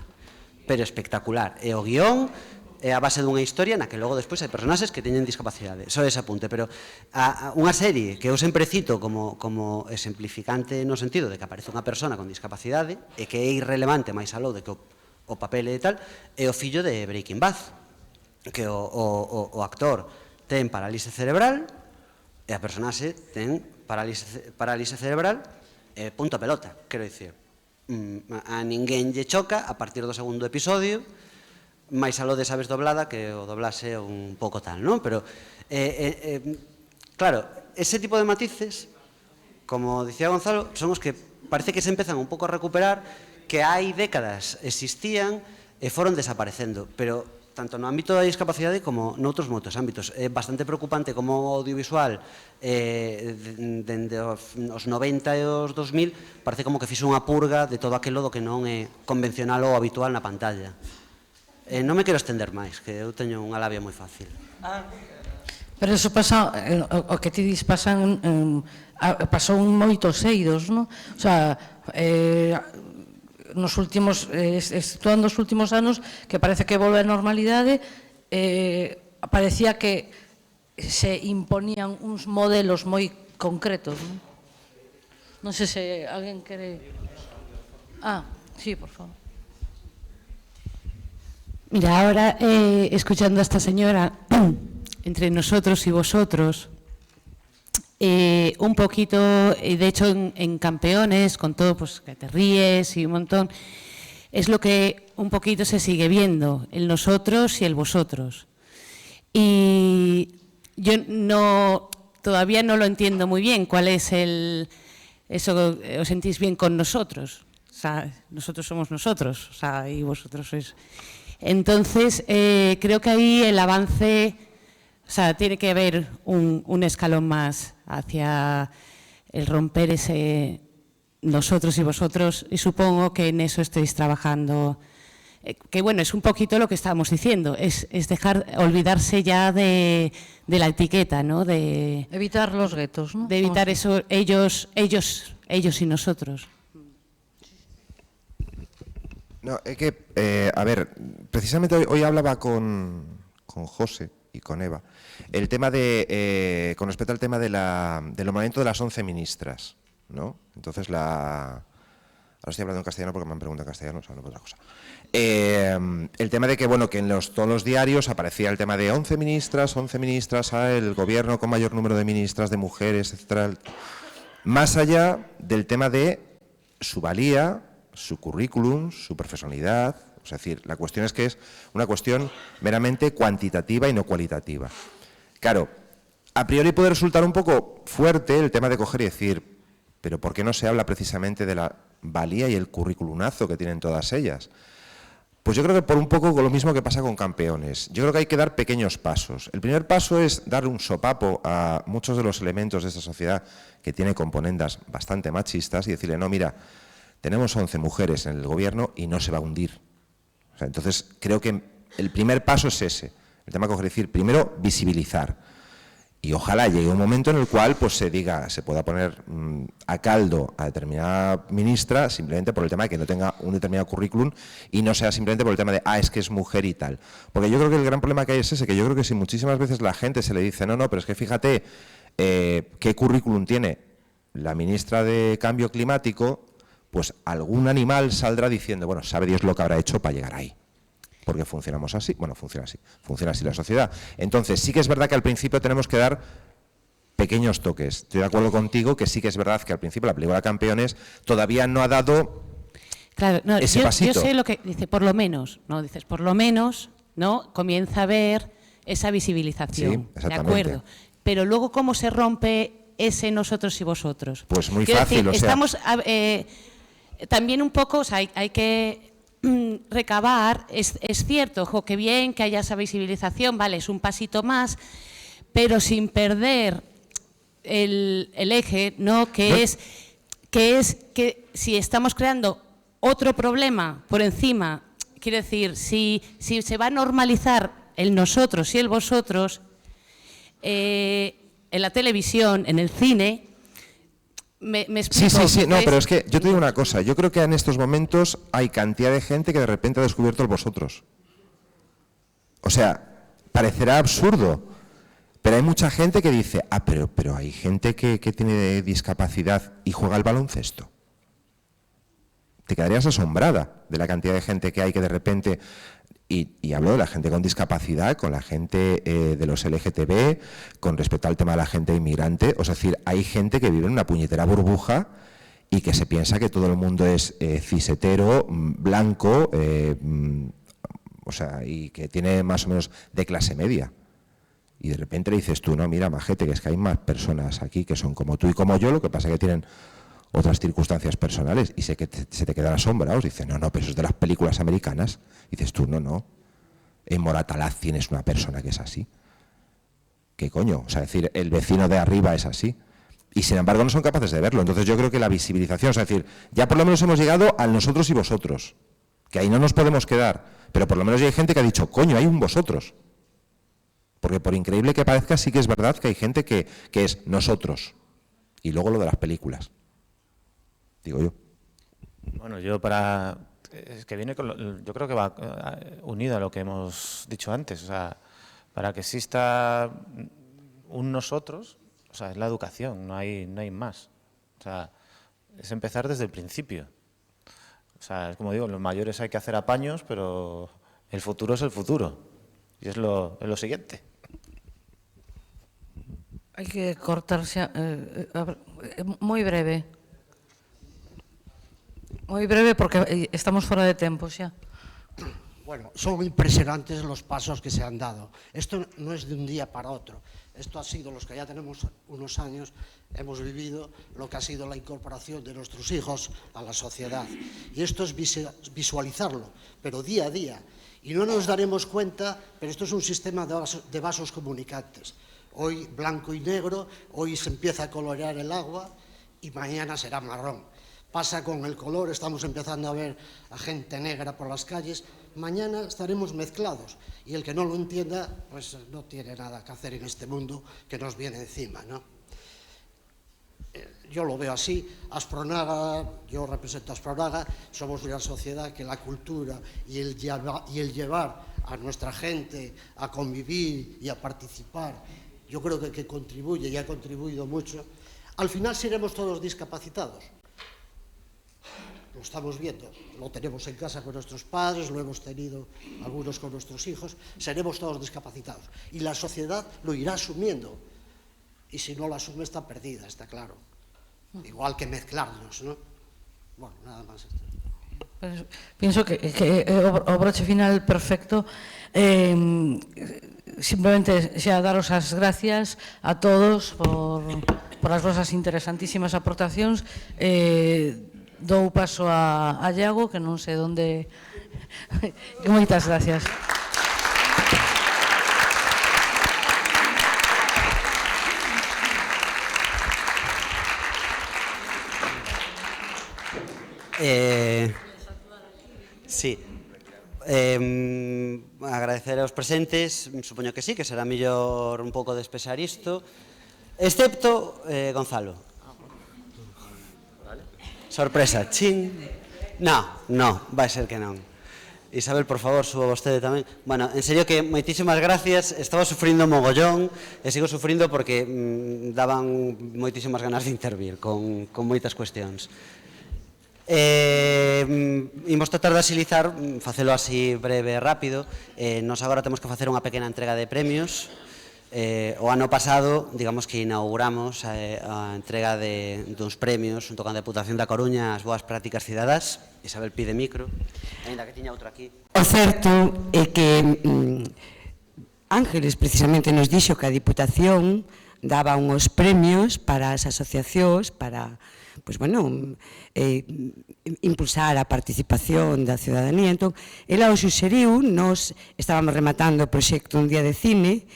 [SPEAKER 4] pero espectacular. E o guión é a base dunha historia na que logo despois hai personaxes que teñen discapacidade. Só ese apunte, pero unha serie que eu sempre cito como exemplificante no sentido de que aparece unha persona con discapacidade e que é irrelevante máis aló de que o papel e tal, é o fillo de Breaking Bad, que o actor ten parálise cerebral e a personaxe ten parálise cerebral e punto pelota, quero dicir. A ninguén lle choca a partir do segundo episodio, máis aló de sabes doblada, que o doblase un pouco tal, non? Pero, claro, ese tipo de matices, como dicía Gonzalo, son os que parece que se empezan un pouco a recuperar, que hai décadas existían e foron desaparecendo, pero tanto no ámbito da discapacidade como noutros moitos ámbitos. É bastante preocupante como o audiovisual dende os 90 e os 2000 parece como que fixo unha purga de todo aquilo do que non é convencional ou habitual na pantalla. Non me quero estender máis, que eu teño unha labia moi fácil.
[SPEAKER 21] Pero eso pasa, o que ti dis pasou en moitos eidos, non? O sea, nos últimos, situando os últimos anos, que parece que volve a normalidade, parecía que se imponían uns modelos moi concretos, non? Non sei se alguén quere... sí, por favor.
[SPEAKER 7] Mira, ahora, escuchando a esta señora, entre nosotros y vosotros, un poquito, de hecho en Campeones, con todo, pues que te ríes y un montón, es lo que un poquito se sigue viendo, el nosotros y el vosotros. Y yo todavía no lo entiendo muy bien, cuál es eso, os sentís bien con nosotros, o sea, nosotros somos nosotros, o sea, y vosotros sois. Entonces, creo que ahí el avance, o sea, tiene que haber un escalón más hacia el romper ese nosotros y vosotros, y supongo que en eso estáis trabajando, que bueno, es un poquito lo que estábamos diciendo, es olvidarse ya de la etiqueta, ¿no? De
[SPEAKER 21] evitar los guetos, ¿no?
[SPEAKER 7] De evitar eso, ellos y nosotros.
[SPEAKER 6] No, es que, a ver, precisamente hoy hablaba con José y con Eva, el tema con respecto al tema del nombramiento de las 11 ministras, ¿no? Entonces, ahora estoy hablando en castellano porque me han preguntado en castellano, o sea, no por otra cosa. El tema de que, bueno, que en todos los diarios aparecía el tema de 11 ministras, el gobierno con mayor número de ministras, de mujeres, etcétera. Más allá del tema de su valía, su currículum, su profesionalidad. Es decir, la cuestión es que es una cuestión meramente cuantitativa y no cualitativa. Claro, a priori puede resultar un poco fuerte el tema de coger y decir, pero ¿por qué no se habla precisamente de la valía y el curriculumazo que tienen todas ellas? Pues yo creo que por un poco lo mismo que pasa con Campeones. Yo creo que hay que dar pequeños pasos. El primer paso es dar un sopapo a muchos de los elementos de esta sociedad que tiene componendas bastante machistas y decirle, no, mira, tenemos 11 mujeres en el gobierno y no se va a hundir. O sea, entonces, creo que el primer paso es ese. El tema que decir, primero, visibilizar. Y ojalá llegue un momento en el cual pues, se pueda poner a caldo a determinada ministra simplemente por el tema de que no tenga un determinado currículum y no sea simplemente por el tema de, es que es mujer y tal. Porque yo creo que el gran problema que hay es ese, que yo creo que si muchísimas veces la gente se le dice, no, pero es que fíjate qué currículum tiene la ministra de Cambio Climático, pues algún animal saldrá diciendo, bueno, sabe Dios lo que habrá hecho para llegar ahí. Porque funcionamos así, bueno, funciona así la sociedad. Entonces, sí que es verdad que al principio tenemos que dar pequeños toques. Estoy de acuerdo contigo que sí que es verdad que al principio la película Campeones todavía no ha dado ese pasito.
[SPEAKER 7] Yo sé lo que dice, por lo menos, ¿no? Dices, por lo menos, ¿no? Comienza a haber esa visibilización,
[SPEAKER 6] sí,
[SPEAKER 7] ¿de acuerdo? Pero luego cómo se rompe ese nosotros y vosotros?
[SPEAKER 6] Pues muy
[SPEAKER 7] Quiero
[SPEAKER 6] fácil,
[SPEAKER 7] decir, estamos también un poco, o sea, hay que recabar, es cierto, que bien que haya esa visibilización, vale, es un pasito más, pero sin perder el eje, ¿no? Que es que si estamos creando otro problema por encima, quiero decir, si se va a normalizar el nosotros y el vosotros en la televisión, en el cine, me explico.
[SPEAKER 6] Sí, no, pero es que yo te digo una cosa, yo creo que en estos momentos hay cantidad de gente que de repente ha descubierto el vosotros. O sea, parecerá absurdo, pero hay mucha gente que dice, pero hay gente que tiene discapacidad y juega al baloncesto. Te quedarías asombrada de la cantidad de gente que hay que de repente, y hablo de la gente con discapacidad, con la gente de los LGTB, con respecto al tema de la gente inmigrante, o sea, es decir, hay gente que vive en una puñetera burbuja y que se piensa que todo el mundo es cisetero, blanco, o sea, y que tiene más o menos de clase media. Y de repente le dices tú, no, mira, majete, que es que hay más personas aquí que son como tú y como yo, lo que pasa es que tienen otras circunstancias personales, y sé que se te quedan asombrados, dices, no, pero eso es de las películas americanas. Y dices tú, no, en Moratalaz tienes una persona que es así. ¿Qué coño? O sea, decir, el vecino de arriba es así. Y sin embargo no son capaces de verlo. Entonces yo creo que la visibilización, es decir, ya por lo menos hemos llegado al nosotros y vosotros, que ahí no nos podemos quedar, pero por lo menos ya hay gente que ha dicho, coño, hay un vosotros. Porque por increíble que parezca, sí que es verdad que hay gente que es nosotros. Y luego lo de las películas. Digo yo.
[SPEAKER 2] Bueno, es que viene yo creo que va unido a lo que hemos dicho antes. O sea, para que exista un nosotros, o sea, es la educación, no hay más. O sea, es empezar desde el principio. O sea, es como digo, los mayores hay que hacer apaños, pero el futuro es el futuro. Y es lo siguiente.
[SPEAKER 21] Hay que cortarse muy breve. Muy breve porque estamos fuera de tiempo ya.
[SPEAKER 8] Bueno, son impresionantes los pasos que se han dado. Esto no es de un día para otro. Esto ha sido, los que ya tenemos unos años, hemos vivido lo que ha sido la incorporación de nuestros hijos a la sociedad. Y esto es visualizarlo, pero día a día. Y no nos daremos cuenta, pero esto es un sistema de vasos comunicantes. Hoy blanco y negro, hoy se empieza a colorear el agua y mañana será marrón. Pasa con el color, estamos empezando a ver a gente negra por las calles, mañana estaremos mezclados y el que no lo entienda pues no tiene nada que hacer en este mundo que nos viene encima, ¿no? Yo lo veo así. Aspronaga, yo represento a Aspronaga, somos una sociedad que la cultura y el llevar a nuestra gente a convivir y a participar, yo creo que contribuye y ha contribuido mucho. Al final seremos todos discapacitados. Lo estamos viendo, lo tenemos en casa con nuestros padres, lo hemos tenido algunos con nuestros hijos, seremos todos discapacitados. Y la sociedad lo irá asumiendo. Y si no lo asume está perdida, está claro. Igual que mezclarnos, ¿no? Bueno, nada más.
[SPEAKER 21] Pues pienso que o broche final perfecto. Simplemente xa daros as gracias a todos por as vosas interesantísimas aportacións. Dou paso a Iago, que non sei onde. Moitas gracias.
[SPEAKER 4] Sí. Agradecer aos presentes, supoño que sí, que será mellor un pouco despexar isto, excepto Gonzalo. Sorpresa, chin. No, vai ser que non. Isabel, por favor, suba vostede tamén. Bueno, en serio que moitísimas gracias. Estaba sufrindo mogollón e sigo sufrindo porque daban moitísimas ganas de intervir con moitas cuestións. Imos tratar de axilizar, facelo así breve e rápido. Nos agora temos que facer unha pequena entrega de premios. O ano pasado, digamos que inauguramos a entrega duns premios junto con a Deputación da Coruña as boas prácticas cidadás. Isabel pide micro, ainda que tiña outro aquí.
[SPEAKER 15] O certo é que Ángeles precisamente nos dixo que a Diputación
[SPEAKER 3] daba unhos premios para as asociacións para impulsar a participación da ciudadanía. Entón, ela o suxeriu, nos estábamos rematando o proxecto Un día de cine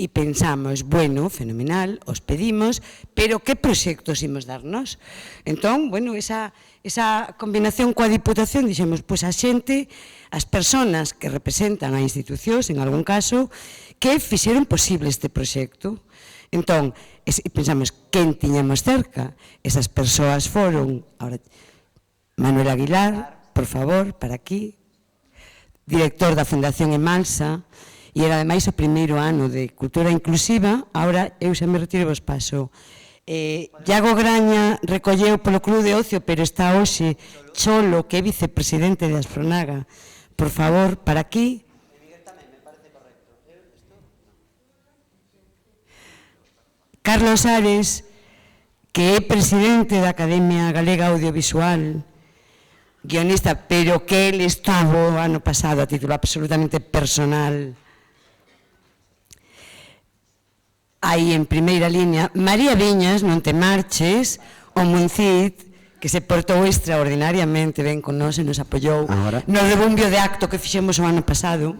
[SPEAKER 3] e pensamos, bueno, fenomenal, os pedimos, pero que proxectos imos darnos? Entón, esa combinación coa Diputación, dixemos, pois a xente, as persoas que representan a institucións, en algún caso, que fixeron posible este proxecto. Entón, pensamos, quen tiñamos cerca? Esas persoas foron, Manuel Aguilar, por favor, para aquí, director da Fundación Emalsa, e era ademais o primeiro ano de Cultura Inclusiva. Ahora eu xa me retiro e vos paso. Iago Graña recolleu polo Club de Ocio, pero está hoxe Cholo, que é vicepresidente de Aspronaga. Por favor, para aquí. Carlos Ares, que é presidente da Academia Galega Audiovisual, guionista, pero que ele estuvo ano pasado a título absolutamente personal aí en primeira línea. María Viñas, non te marches, o Muncid, que se portou extraordinariamente ben con nós e nos apoiou no rebumbio de acto que fixemos o ano pasado.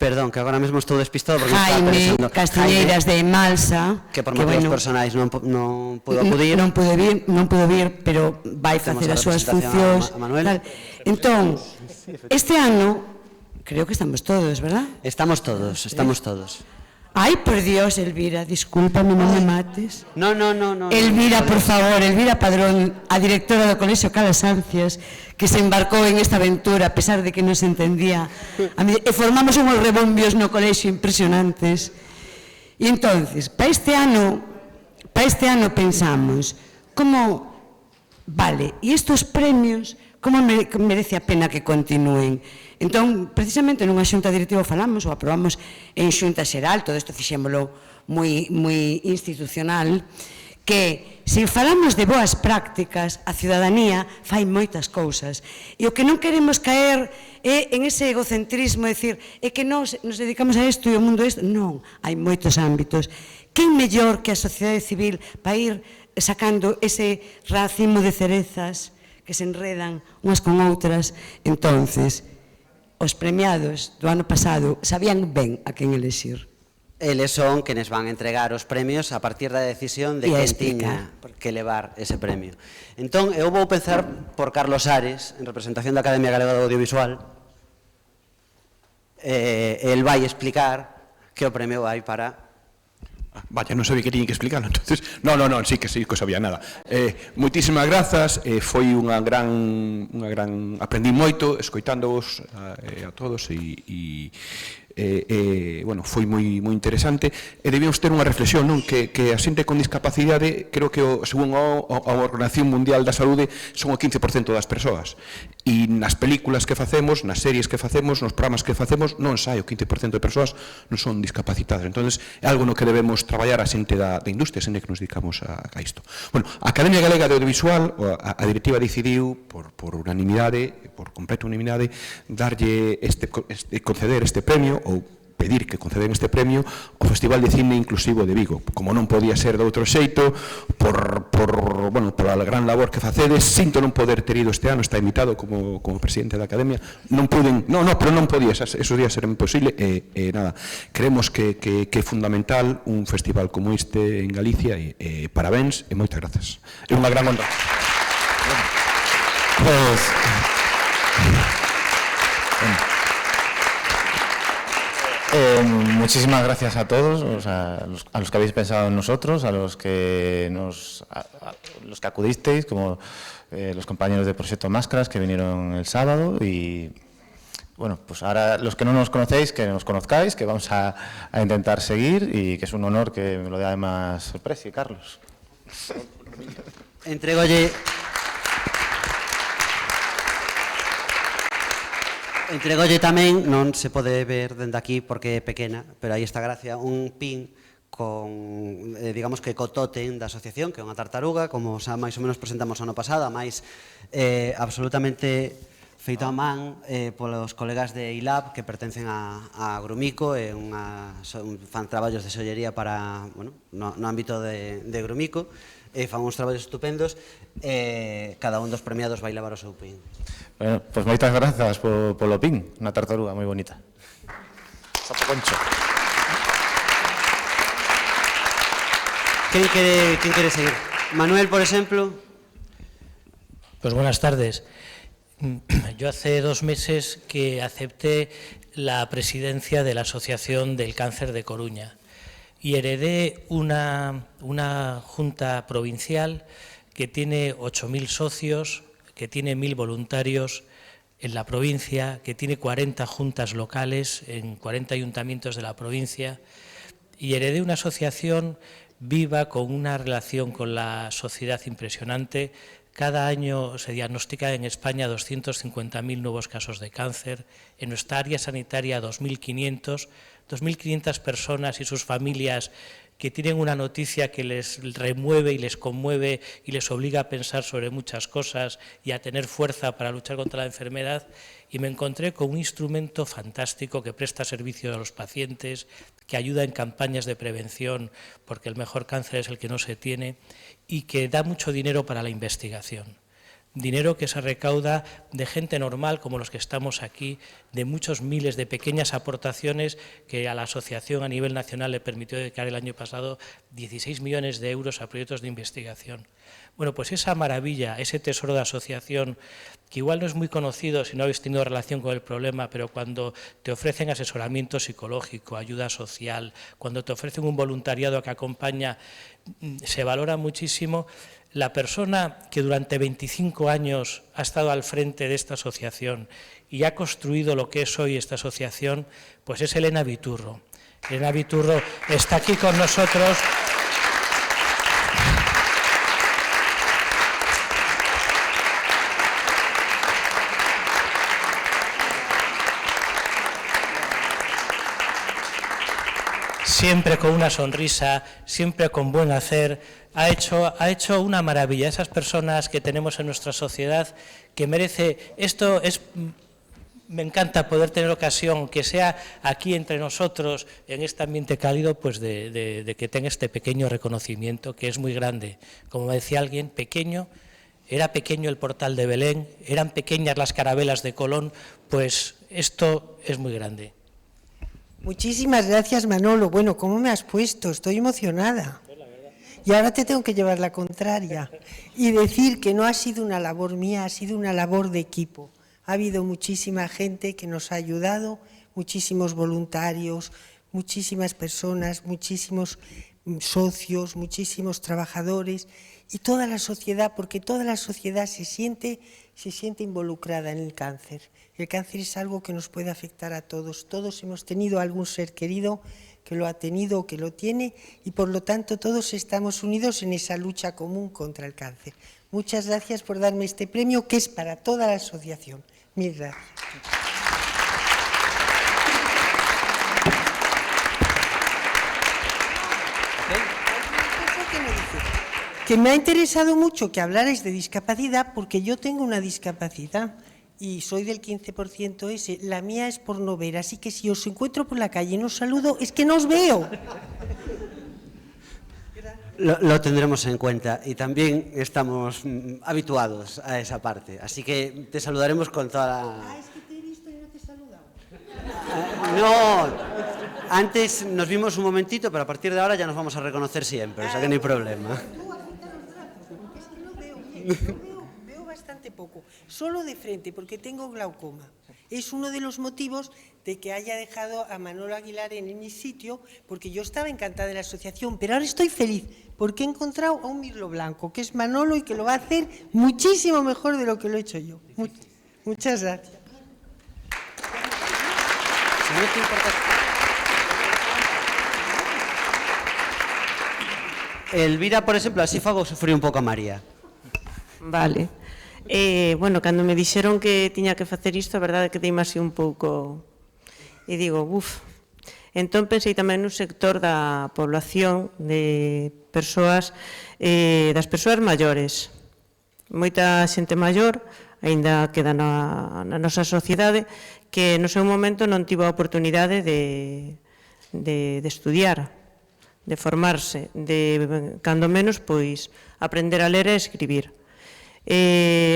[SPEAKER 4] Perdón, que agora mesmo estou despistado porque
[SPEAKER 3] Jaime Castiñeiras de Emalsa,
[SPEAKER 4] que por motivos personais non pudo acudir.
[SPEAKER 3] Non pudo vir, pero vai facer as súas funcións. Entón, este ano, creo que estamos todos, verdad?
[SPEAKER 4] Estamos todos.
[SPEAKER 3] Ai, por Dios, Elvira, discúlpame, non me mates.
[SPEAKER 4] No.
[SPEAKER 3] Elvira, por favor, Elvira Padrón, a directora do Colexio Calasancias, que se embarcou en esta aventura, a pesar de que non se entendía. E formamos unhos rebombios no colexio impresionantes. E entonces, para este ano pensamos, como, vale, e estos premios, como merece a pena que continúen? Entón, precisamente nunha xunta directiva falamos, ou aprobamos en xunta xeral, todo isto fixémolo moi institucional, que se falamos de boas prácticas, a ciudadanía fai moitas cousas. E o que non queremos caer é en ese egocentrismo, decir, é que nos dedicamos a isto e o mundo a isto. Non, hai moitos ámbitos. Quen mellor que a sociedade civil para ir sacando ese racimo de cerezas que se enredan unhas con outras? Entonces, os premiados do ano pasado sabían ben a quen elexir.
[SPEAKER 4] Eles son quenes van a entregar os premios a partir da decisión de quen tiña que levar ese premio. Entón, eu vou pensar por Carlos Ares, en representación da Academia Galega do Audiovisual. El vai explicar que o premio vai para...
[SPEAKER 22] Vaya, non sabía que tiña que explicarlo, entonces... No, sí que sabía nada. Moitísimas grazas, foi unha gran... Aprendí moito, escoitándovos a todos e foi moi interesante e debíamos ter unha reflexión, non? Que a xente con discapacidade, creo que según a Organización Mundial da Saúde son o 15% das persoas, e nas películas que facemos, nas series que facemos, nos programas que facemos, non sai o 15% de persoas non son discapacitadas. Entonces é algo no que debemos traballar a xente da industria, a xente que nos dedicamos a isto. Bueno, a Academia Galega de Audiovisual, a directiva decidiu por unanimidade, por completa unanimidade, darlle conceder este premio ou pedir que conceden este premio ao Festival de Cine Inclusivo de Vigo. Como non podía ser de outro xeito, por a gran labor que facedes, sinto non poder ter ido este ano, está invitado como presidente da Academia, non puden, pero non podía, esos días era imposible, e nada, creemos que é fundamental un festival como este en Galicia, e parabéns e moitas grazas. É unha gran honra.
[SPEAKER 2] Muchísimas gracias a todos, a los que habéis pensado en nosotros, a los que acudisteis, como los compañeros de Proxecto Máscaras que vinieron el sábado, y bueno, pues ahora los que no nos conocéis, que nos conozcáis, que vamos a intentar seguir, y que es un honor que me lo dé además sorpresa, Carlos.
[SPEAKER 4] Entregolle tamén, non se pode ver dende aquí porque é pequena, pero aí está gracia, un pin con, digamos que co tótem da asociación, que é unha tartaruga, como xa máis ou menos presentamos ano pasado, máis absolutamente feito a man polos colegas de ILAB que pertencen a Grumico, fan traballos de sollería para, no ámbito de Grumico, fan uns traballos estupendos, cada un dos premiados vai levar o seu pin.
[SPEAKER 2] Bueno, pois moitas grazas polo pin, unha tartaruga moi bonita. Sapo Concho.
[SPEAKER 4] ¿Quién quiere seguir? Manuel, por ejemplo.
[SPEAKER 15] Pues buenas tardes. Yo hace 2 meses que acepté la presidencia de la Asociación del Cáncer de Coruña y heredé una junta provincial que tiene 8.000 socios, que tiene 1.000 voluntarios en la provincia, que tiene 40 juntas locales en 40 ayuntamientos de la provincia, y heredé una asociación viva con una relación con la sociedad impresionante. Cada año se diagnostican en España 250.000 nuevos casos de cáncer. En nuestra área sanitaria 2.500 personas y sus familias que tienen una noticia que les remueve y les conmueve y les obliga a pensar sobre muchas cosas y a tener fuerza para luchar contra la enfermedad. Y me encontré con un instrumento fantástico que presta servicio a los pacientes, que ayuda en campañas de prevención, porque el mejor cáncer es el que no se tiene, y que da mucho dinero para la investigación. Dinero que se recauda de gente normal, como los que estamos aquí, de muchos miles de pequeñas aportaciones que a la asociación a nivel nacional le permitió dedicar el año pasado 16 millones de euros a proyectos de investigación. Bueno, pues esa maravilla, ese tesoro de asociación, que igual no es muy conocido si no habéis tenido relación con el problema, pero cuando te ofrecen asesoramiento psicológico, ayuda social, cuando te ofrecen un voluntariado que acompaña, se valora muchísimo. La persona que durante 25 años ha estado al frente de esta asociación y ha construido lo que es hoy esta asociación, pues es Elena Viturro. Elena Viturro está aquí con nosotros. Siempre con una sonrisa, siempre con buen hacer, ha hecho una maravilla. Esas personas que tenemos en nuestra sociedad que merece, me encanta poder tener ocasión, que sea aquí entre nosotros, en este ambiente cálido, pues de que tenga este pequeño reconocimiento, que es muy grande. Como decía alguien, era pequeño el portal de Belén, eran pequeñas las carabelas de Colón, pues esto es muy grande.
[SPEAKER 18] Muchísimas gracias, Manolo. Bueno, ¿cómo me has puesto? Estoy emocionada. Y ahora te tengo que llevar la contraria y decir que no ha sido una labor mía, ha sido una labor de equipo. Ha habido muchísima gente que nos ha ayudado, muchísimos voluntarios, muchísimas personas, muchísimos socios, muchísimos trabajadores y toda la sociedad, porque toda la sociedad se siente involucrada en el cáncer. El cáncer es algo que nos puede afectar a todos. Todos hemos tenido algún ser querido que lo ha tenido o que lo tiene y por lo tanto todos estamos unidos en esa lucha común contra el cáncer. Muchas gracias por darme este premio que es para toda la asociación. Mil gracias. Que me ha interesado mucho que hablarais de discapacidad porque yo tengo una discapacidad y soy del 15% ese. La mía es por no ver, así que si os encuentro por la calle y no os saludo, es que no os veo.
[SPEAKER 4] Lo tendremos en cuenta y también estamos habituados a esa parte, así que te saludaremos con toda la...
[SPEAKER 18] es que te he visto y no te he saludado.
[SPEAKER 4] No, antes nos vimos un momentito, pero a partir de ahora ya nos vamos a reconocer siempre, o sea que no hay problema.
[SPEAKER 18] Veo bastante poco, solo de frente, porque tengo glaucoma. Es uno de los motivos de que haya dejado a Manolo Aguilar en mi sitio, porque yo estaba encantada de la asociación, pero ahora estoy feliz, porque he encontrado a un mirlo blanco, que es Manolo y que lo va a hacer muchísimo mejor de lo que lo he hecho yo. Muchas gracias.
[SPEAKER 4] Si no te importa... Elvira, por exemplo, así fago sufrir un pouco a María.
[SPEAKER 23] Vale. Bueno, cando me dixeron que tiña que facer isto, a verdade é que deime así un pouco... E digo, Entón pensei tamén nun sector da población de persoas, das persoas maiores. Moita xente maior aínda queda na nosa sociedade, que no seu momento non tivo a oportunidade de estudiar, de formarse, de, cando menos, pois, aprender a ler e escribir.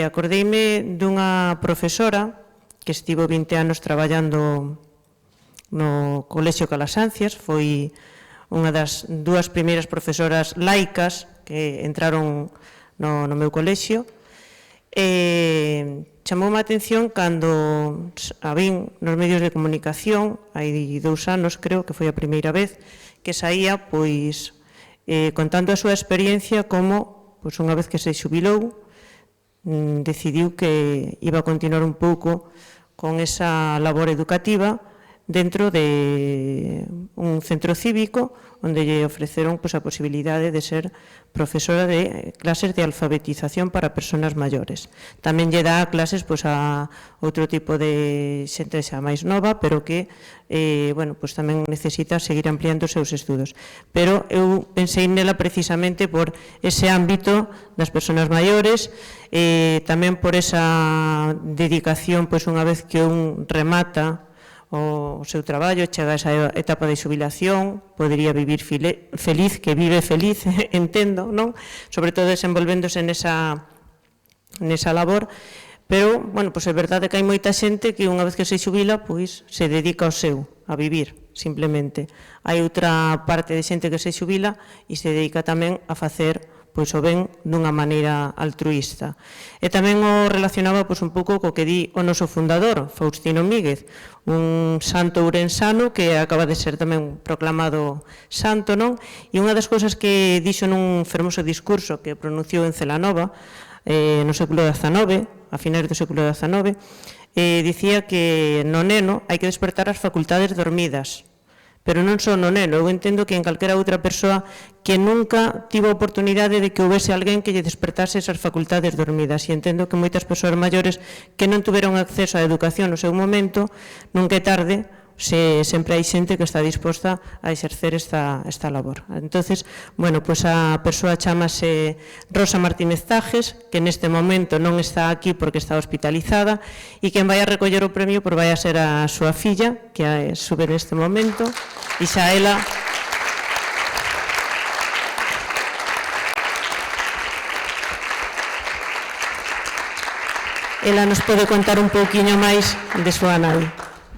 [SPEAKER 23] Acordeime dunha profesora que estivo 20 anos traballando no Colexio Calasancias, foi unha das dúas primeiras profesoras laicas que entraron no meu colexio. Chamoume a atención cando a vin nos medios de comunicación, hai 2 anos, creo que foi a primeira vez, que saía, pois, contando a súa experiencia como, pois, unha vez que se xubilou, decidiu que iba a continuar un pouco con esa labor educativa dentro de un centro cívico onde lle ofreceron a posibilidade de ser profesora de clases de alfabetización para persoas maiores. Tamén lle dá clases a outro tipo de xente xa máis nova, pero que tamén necesita seguir ampliando os seus estudos. Pero eu pensei nela precisamente por ese ámbito das persoas maiores, tamén por esa dedicación, unha vez que un remata o seu traballo, chega a esa etapa de xubilación, podería vivir feliz, que vive feliz, entendo, non? Sobre todo desenvolvéndose nesa labor, pero, é verdade que hai moita xente que unha vez que se xubila, se dedica ao seu, a vivir, simplemente. Hai outra parte de xente que se xubila e se dedica tamén a facer o ben dunha maneira altruísta. E tamén o relacionaba un pouco co que di o noso fundador, Faustino Míguez, un santo ourensano que acaba de ser tamén proclamado santo, non? E unha das cousas que dixo nun fermoso discurso que pronunciou en Celanova no século XIX, a finais do século XIX, dicía que no neno hai que despertar as facultades dormidas. Pero non só no neno, eu entendo que en calquera outra persoa que nunca tivo a oportunidade de que houvese alguén que lle despertase esas facultades dormidas. E entendo que moitas persoas maiores que non tuveron acceso á educación no seu momento, nunca é tarde, sempre hai xente que está disposta a exercer esta labor. Entonces, a persoa chamase Rosa Martínez Tajes, que neste momento non está aquí porque está hospitalizada, e quen vai a recoller o premio vai a ser a súa filla, que sube neste momento, Isaela. Ela nos pode contar un pouquiño máis de súa nai.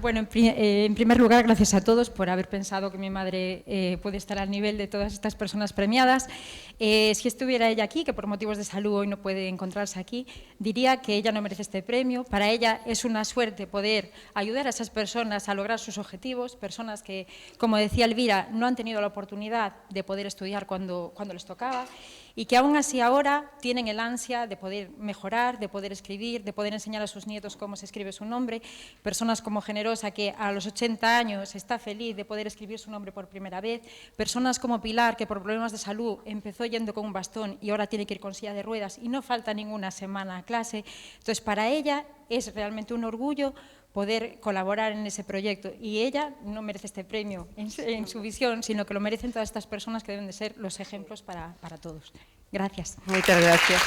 [SPEAKER 12] Bueno, en primer lugar, gracias a todos por haber pensado que mi madre puede estar al nivel de todas estas personas premiadas. Si estuviera ella aquí, que por motivos de salud hoy no puede encontrarse aquí, diría que ella no merece este premio. Para ella es una suerte poder ayudar a esas personas a lograr sus objetivos, personas que, como decía Elvira, no han tenido la oportunidad de poder estudiar cuando les tocaba y que aún así ahora tienen el ansia de poder mejorar, de poder escribir, de poder enseñar a sus nietos cómo se escribe su nombre. Personas como Generosa, que a los 80 años está feliz de poder escribir su nombre por primera vez. Personas como Pilar, que por problemas de salud empezó yendo con un bastón y ahora tiene que ir con silla de ruedas y no falta ninguna semana a clase. Entonces, para ella es realmente un orgullo poder colaborar en ese proyecto, y ella no merece este premio en su visión, sino que lo merecen todas estas personas que deben de ser los ejemplos para todos. Gracias.
[SPEAKER 23] Muchas gracias.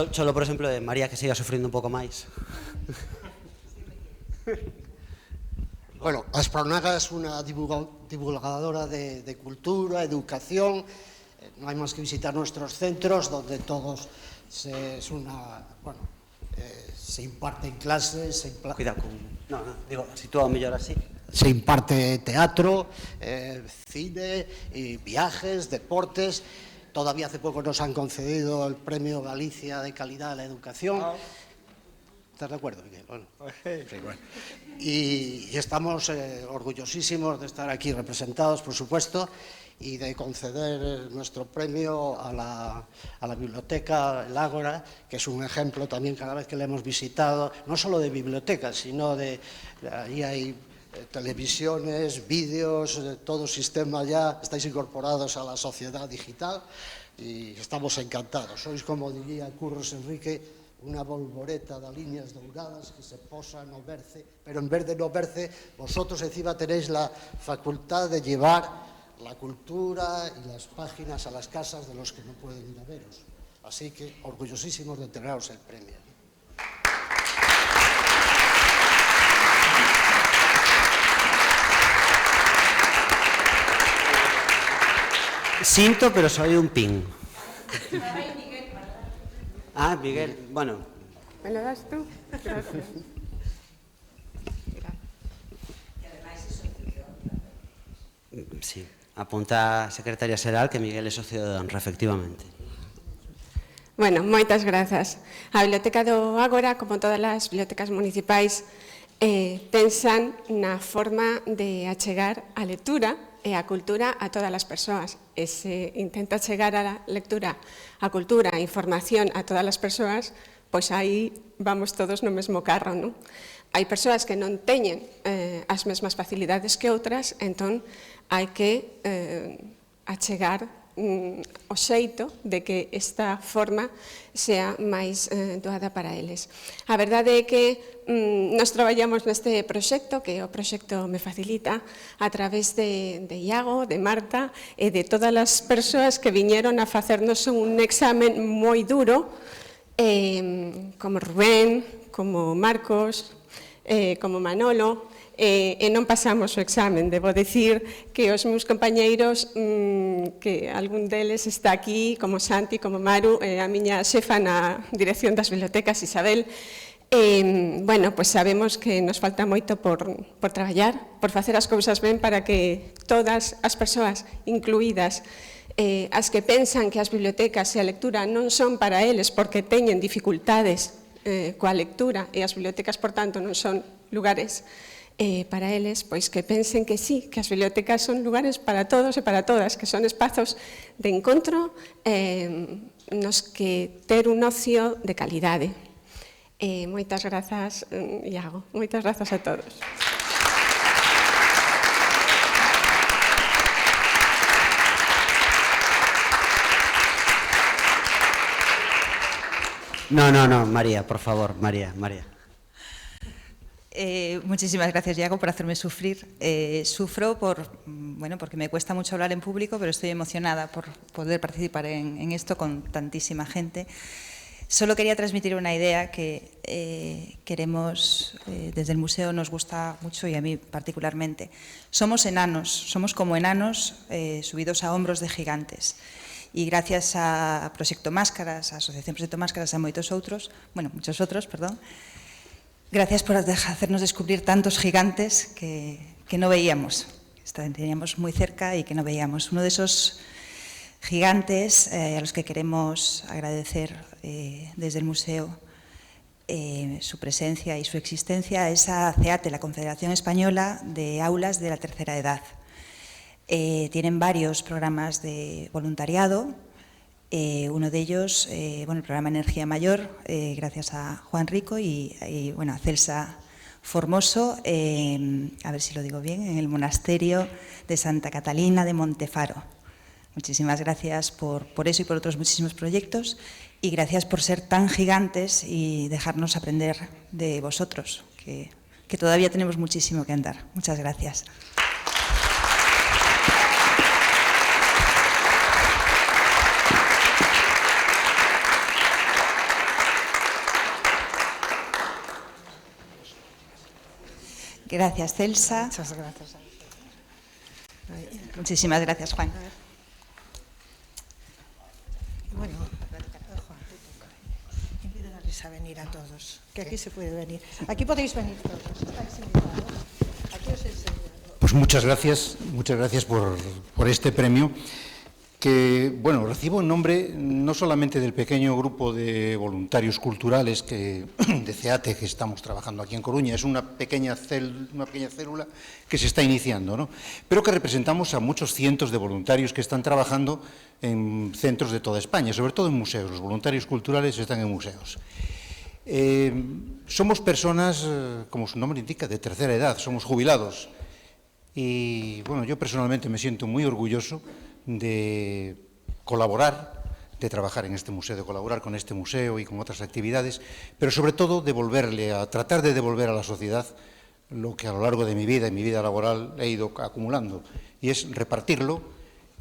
[SPEAKER 4] Solo por exemplo de María, que siga sufrindo un pouco máis.
[SPEAKER 8] Bueno, a Esparnaga es una divulgadora de cultura, educación. No hay más que visitar nuestros centros, donde todos se imparten clases.
[SPEAKER 4] Cuidado con... No, digo, sitúa mellor así.
[SPEAKER 8] Se imparte teatro, cine, y viajes, deportes. Todavía hace poco nos han concedido el Premio Galicia de Calidad a la Educación. ¿Estás de acuerdo, Miguel? Bueno, sí, bueno. Y estamos orgullosísimos de estar aquí representados, por supuesto, y de conceder nuestro premio a la biblioteca El Ágora, que es un ejemplo también cada vez que la hemos visitado, no solo de biblioteca, sino ahí hay televisiones, vídeos, todo sistema ya, estáis incorporados a la sociedad digital y estamos encantados. Sois, como diría Curros Enrique, unha bolboreta de líneas douradas que se posa no berce, pero en vez de no berce, vosotros encima tenéis la facultad de llevar la cultura y las páginas a las casas de los que no pueden ir a veros. Así que orgullosísimos de entregaros el premio.
[SPEAKER 4] Siento, pero soy un pin. Ah, Miguel, bueno.
[SPEAKER 11] ¿Me lo das tú? Gracias.
[SPEAKER 4] Sí, apunta a secretaria xeral que Miguel é socio de honra, efectivamente.
[SPEAKER 11] Bueno, moitas grazas. A Biblioteca do Ágora, como todas as bibliotecas municipais, pensan na forma de achegar a lectura e a cultura a todas as persoas. E se intenta chegar a lectura, a cultura, a información a todas as persoas, pois aí vamos todos no mesmo carro, non? Hai persoas que non teñen as mesmas facilidades que outras, entón hai que achegar o xeito de que esta forma sea máis doada para eles. A verdade é que nós traballamos neste proxecto, que é o proxecto Me Facilita, a través de Iago, de Marta e de todas as persoas que viñeron a facernos un examen moi duro, como Rubén, como Marcos, como Manolo, e non pasamos o examen. Debo dicir que os meus compañeiros, que algún deles está aquí, como Santi, como Maru, a miña xefa na Dirección das Bibliotecas, Isabel, bueno, pois sabemos que nos falta moito por traballar, por facer as cousas ben para que todas as persoas incluídas, as que pensan que as bibliotecas e a lectura non son para eles porque teñen dificultades coa lectura e as bibliotecas, por tanto, non son lugares para eles, pois que pensen que sí, que as bibliotecas son lugares para todos e para todas, que son espazos de encontro nos que ter un ocio de calidade. Moitas grazas, Iago, moitas grazas a todos.
[SPEAKER 4] No, María, por favor, María.
[SPEAKER 14] Muchísimas gracias, Iago, por hacerme sufrir. Sufro porque me cuesta mucho hablar en público, pero estoy emocionada por poder participar en esto con tantísima gente. Solo quería transmitir una idea que queremos, desde el museo nos gusta mucho y a mí particularmente. Somos enanos, somos como enanos subidos a hombros de gigantes. Y gracias a Proxecto Máscaras, a Asociación Proxecto Máscaras, a muchos otros, gracias por hacernos descubrir tantos gigantes que no veíamos, que teníamos muy cerca y que no veíamos. Uno de esos gigantes a los que queremos agradecer desde el museo su presencia y su existencia es a CEATE, la Confederación Española de Aulas de la Tercera Edad. Tienen varios programas de voluntariado, uno de ellos, el programa Energía Mayor, gracias a Juan Rico y a Celsa Formoso, a ver si lo digo bien, en el monasterio de Santa Catalina de Montefaro. Muchísimas gracias por eso y por otros muchísimos proyectos, y gracias por ser tan gigantes y dejarnos aprender de vosotros, que todavía tenemos muchísimo que andar. Muchas gracias. Gracias, Celsa.
[SPEAKER 16] Muchas gracias.
[SPEAKER 14] Muchísimas gracias, Juan.
[SPEAKER 16] Bueno, invitarles a venir a todos, que aquí se puede venir. Aquí podéis venir todos, estáis invitados. Aquí os he enseñado.
[SPEAKER 24] Pues muchas gracias por este premio, que, bueno, recibo en nombre no solamente del pequeño grupo de voluntarios culturales de CEATE que estamos trabajando aquí en Coruña, es una pequeña célula que se está iniciando, ¿no? Pero que representamos a muchos cientos de voluntarios que están trabajando en centros de toda España, sobre todo en museos. Los voluntarios culturales están en museos. Somos personas, como su nombre indica, de tercera edad, somos jubilados. Y, bueno, yo personalmente me siento muy orgulloso de colaborar de trabajar en este museo, de colaborar con este museo y con otras actividades, pero sobre todo tratar de devolver a la sociedad lo que a lo largo de mi vida y mi vida laboral he ido acumulando, y es repartirlo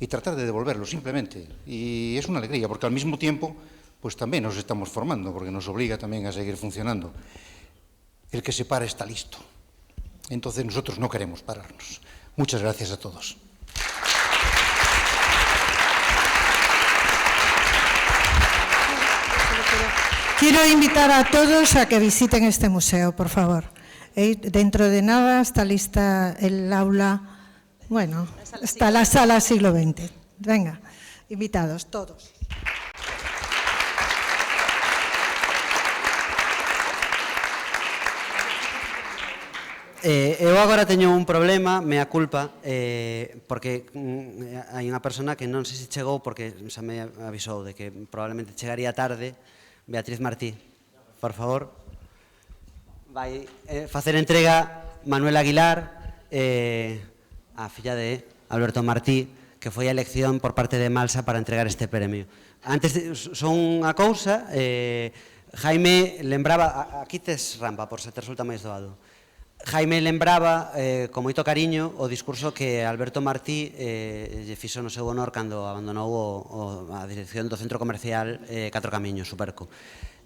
[SPEAKER 24] y tratar de devolverlo simplemente. Y es una alegría, porque al mismo tiempo pues también nos estamos formando, porque nos obliga también a seguir funcionando. El que se para está listo. Entonces nosotros no queremos pararnos. Muchas gracias a todos.
[SPEAKER 16] Quiero invitar a todos a que visiten este museo, por favor. Dentro de nada está lista el aula, bueno, está la sala siglo XX. Venga, invitados todos.
[SPEAKER 4] Eu agora teño un problema, mea culpa, porque hai unha persona que non sei se chegou porque xa me avisou de que probablemente chegaría tarde. Beatriz Martí, por favor. Vai facer entrega Manuel Aguilar, a filla de Alberto Martí, que foi a elección por parte de Malsa para entregar este premio. Antes, son unha cousa, Jaime lembraba, aquí tes rampa por se te resulta máis doado. Jaime lembraba con moito cariño o discurso que Alberto Martí lle fixo no seu honor cando abandonou a dirección do centro comercial Catro Camiños, Superco.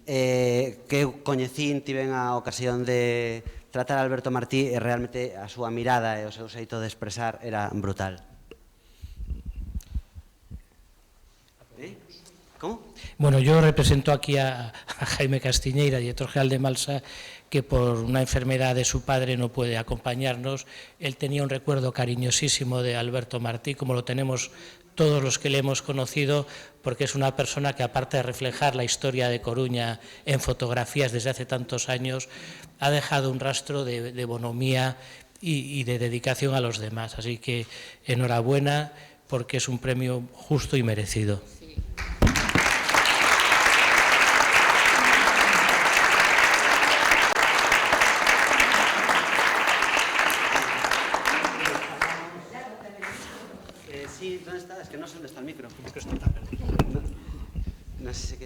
[SPEAKER 4] Que eu coñecín, tiven a ocasión de tratar a Alberto Martí e realmente a súa mirada e o seu xeito de expresar era brutal. ¿Cómo?
[SPEAKER 15] Bueno, yo represento aquí a Jaime Castiñeira, director general de Malsa, que por una enfermedad de su padre no puede acompañarnos. Él tenía un recuerdo cariñosísimo de Alberto Martí, como lo tenemos todos los que le hemos conocido, porque es una persona que, aparte de reflejar la historia de Coruña en fotografías desde hace tantos años, ha dejado un rastro de bonomía y de dedicación a los demás. Así que enhorabuena, porque es un premio justo y merecido.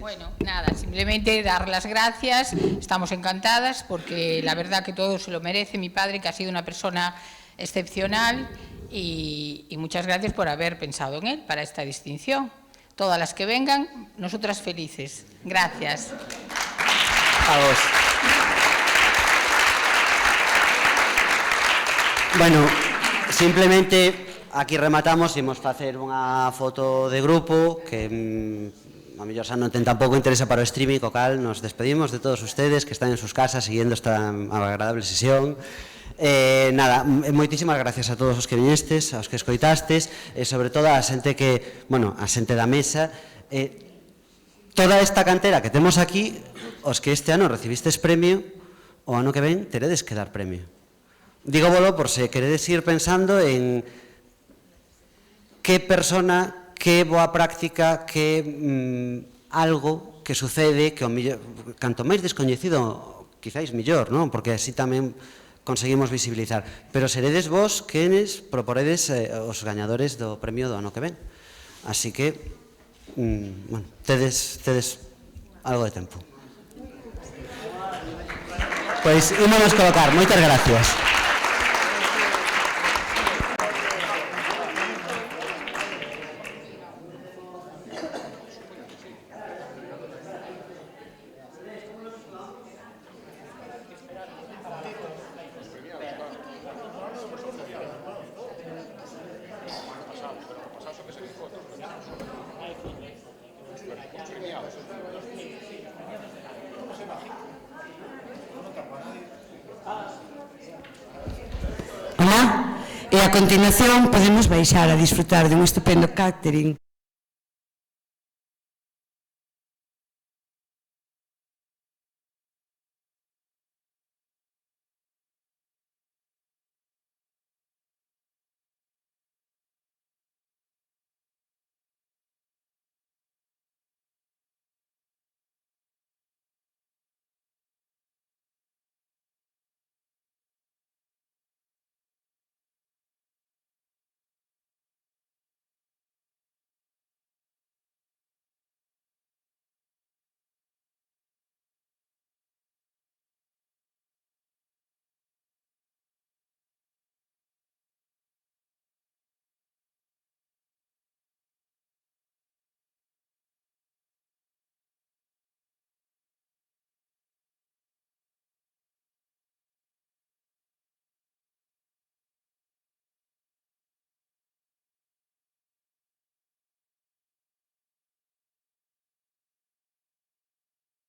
[SPEAKER 13] Bueno, nada, simplemente dar las gracias, estamos encantadas porque la verdad que todo se lo merece mi padre, que ha sido una persona excepcional, y muchas gracias por haber pensado en él para esta distinción. Todas las que vengan, nosotras felices. Gracias.
[SPEAKER 4] A vos. Bueno, simplemente aquí rematamos, imos facer unha foto de grupo que a mellor xa non ten tampouco interesa para o streaming, co cal nos despedimos de todos ustedes que están en sus casas siguiendo esta agradable sesión. Nada, moitísimas gracias a todos os que viñestes, aos que escoitastes, e sobre todo a xente que, bueno, a xente da mesa. Toda esta cantera que temos aquí, os que este ano recibistes premio, o ano que ven teredes que dar premio. Dígovolo por se queredes ir pensando en que persona, que boa práctica, que algo que sucede que canto máis descoñecido quizáis millor, non? Porque así tamén conseguimos visibilizar. Pero seredes vos quenes proporedes os gañadores do premio do ano que ven. Así que, bueno, tedes algo de tempo. Pois ímonos colocar. Moitas gracias.
[SPEAKER 17] A continuación podemos baixar a disfrutar dun estupendo catering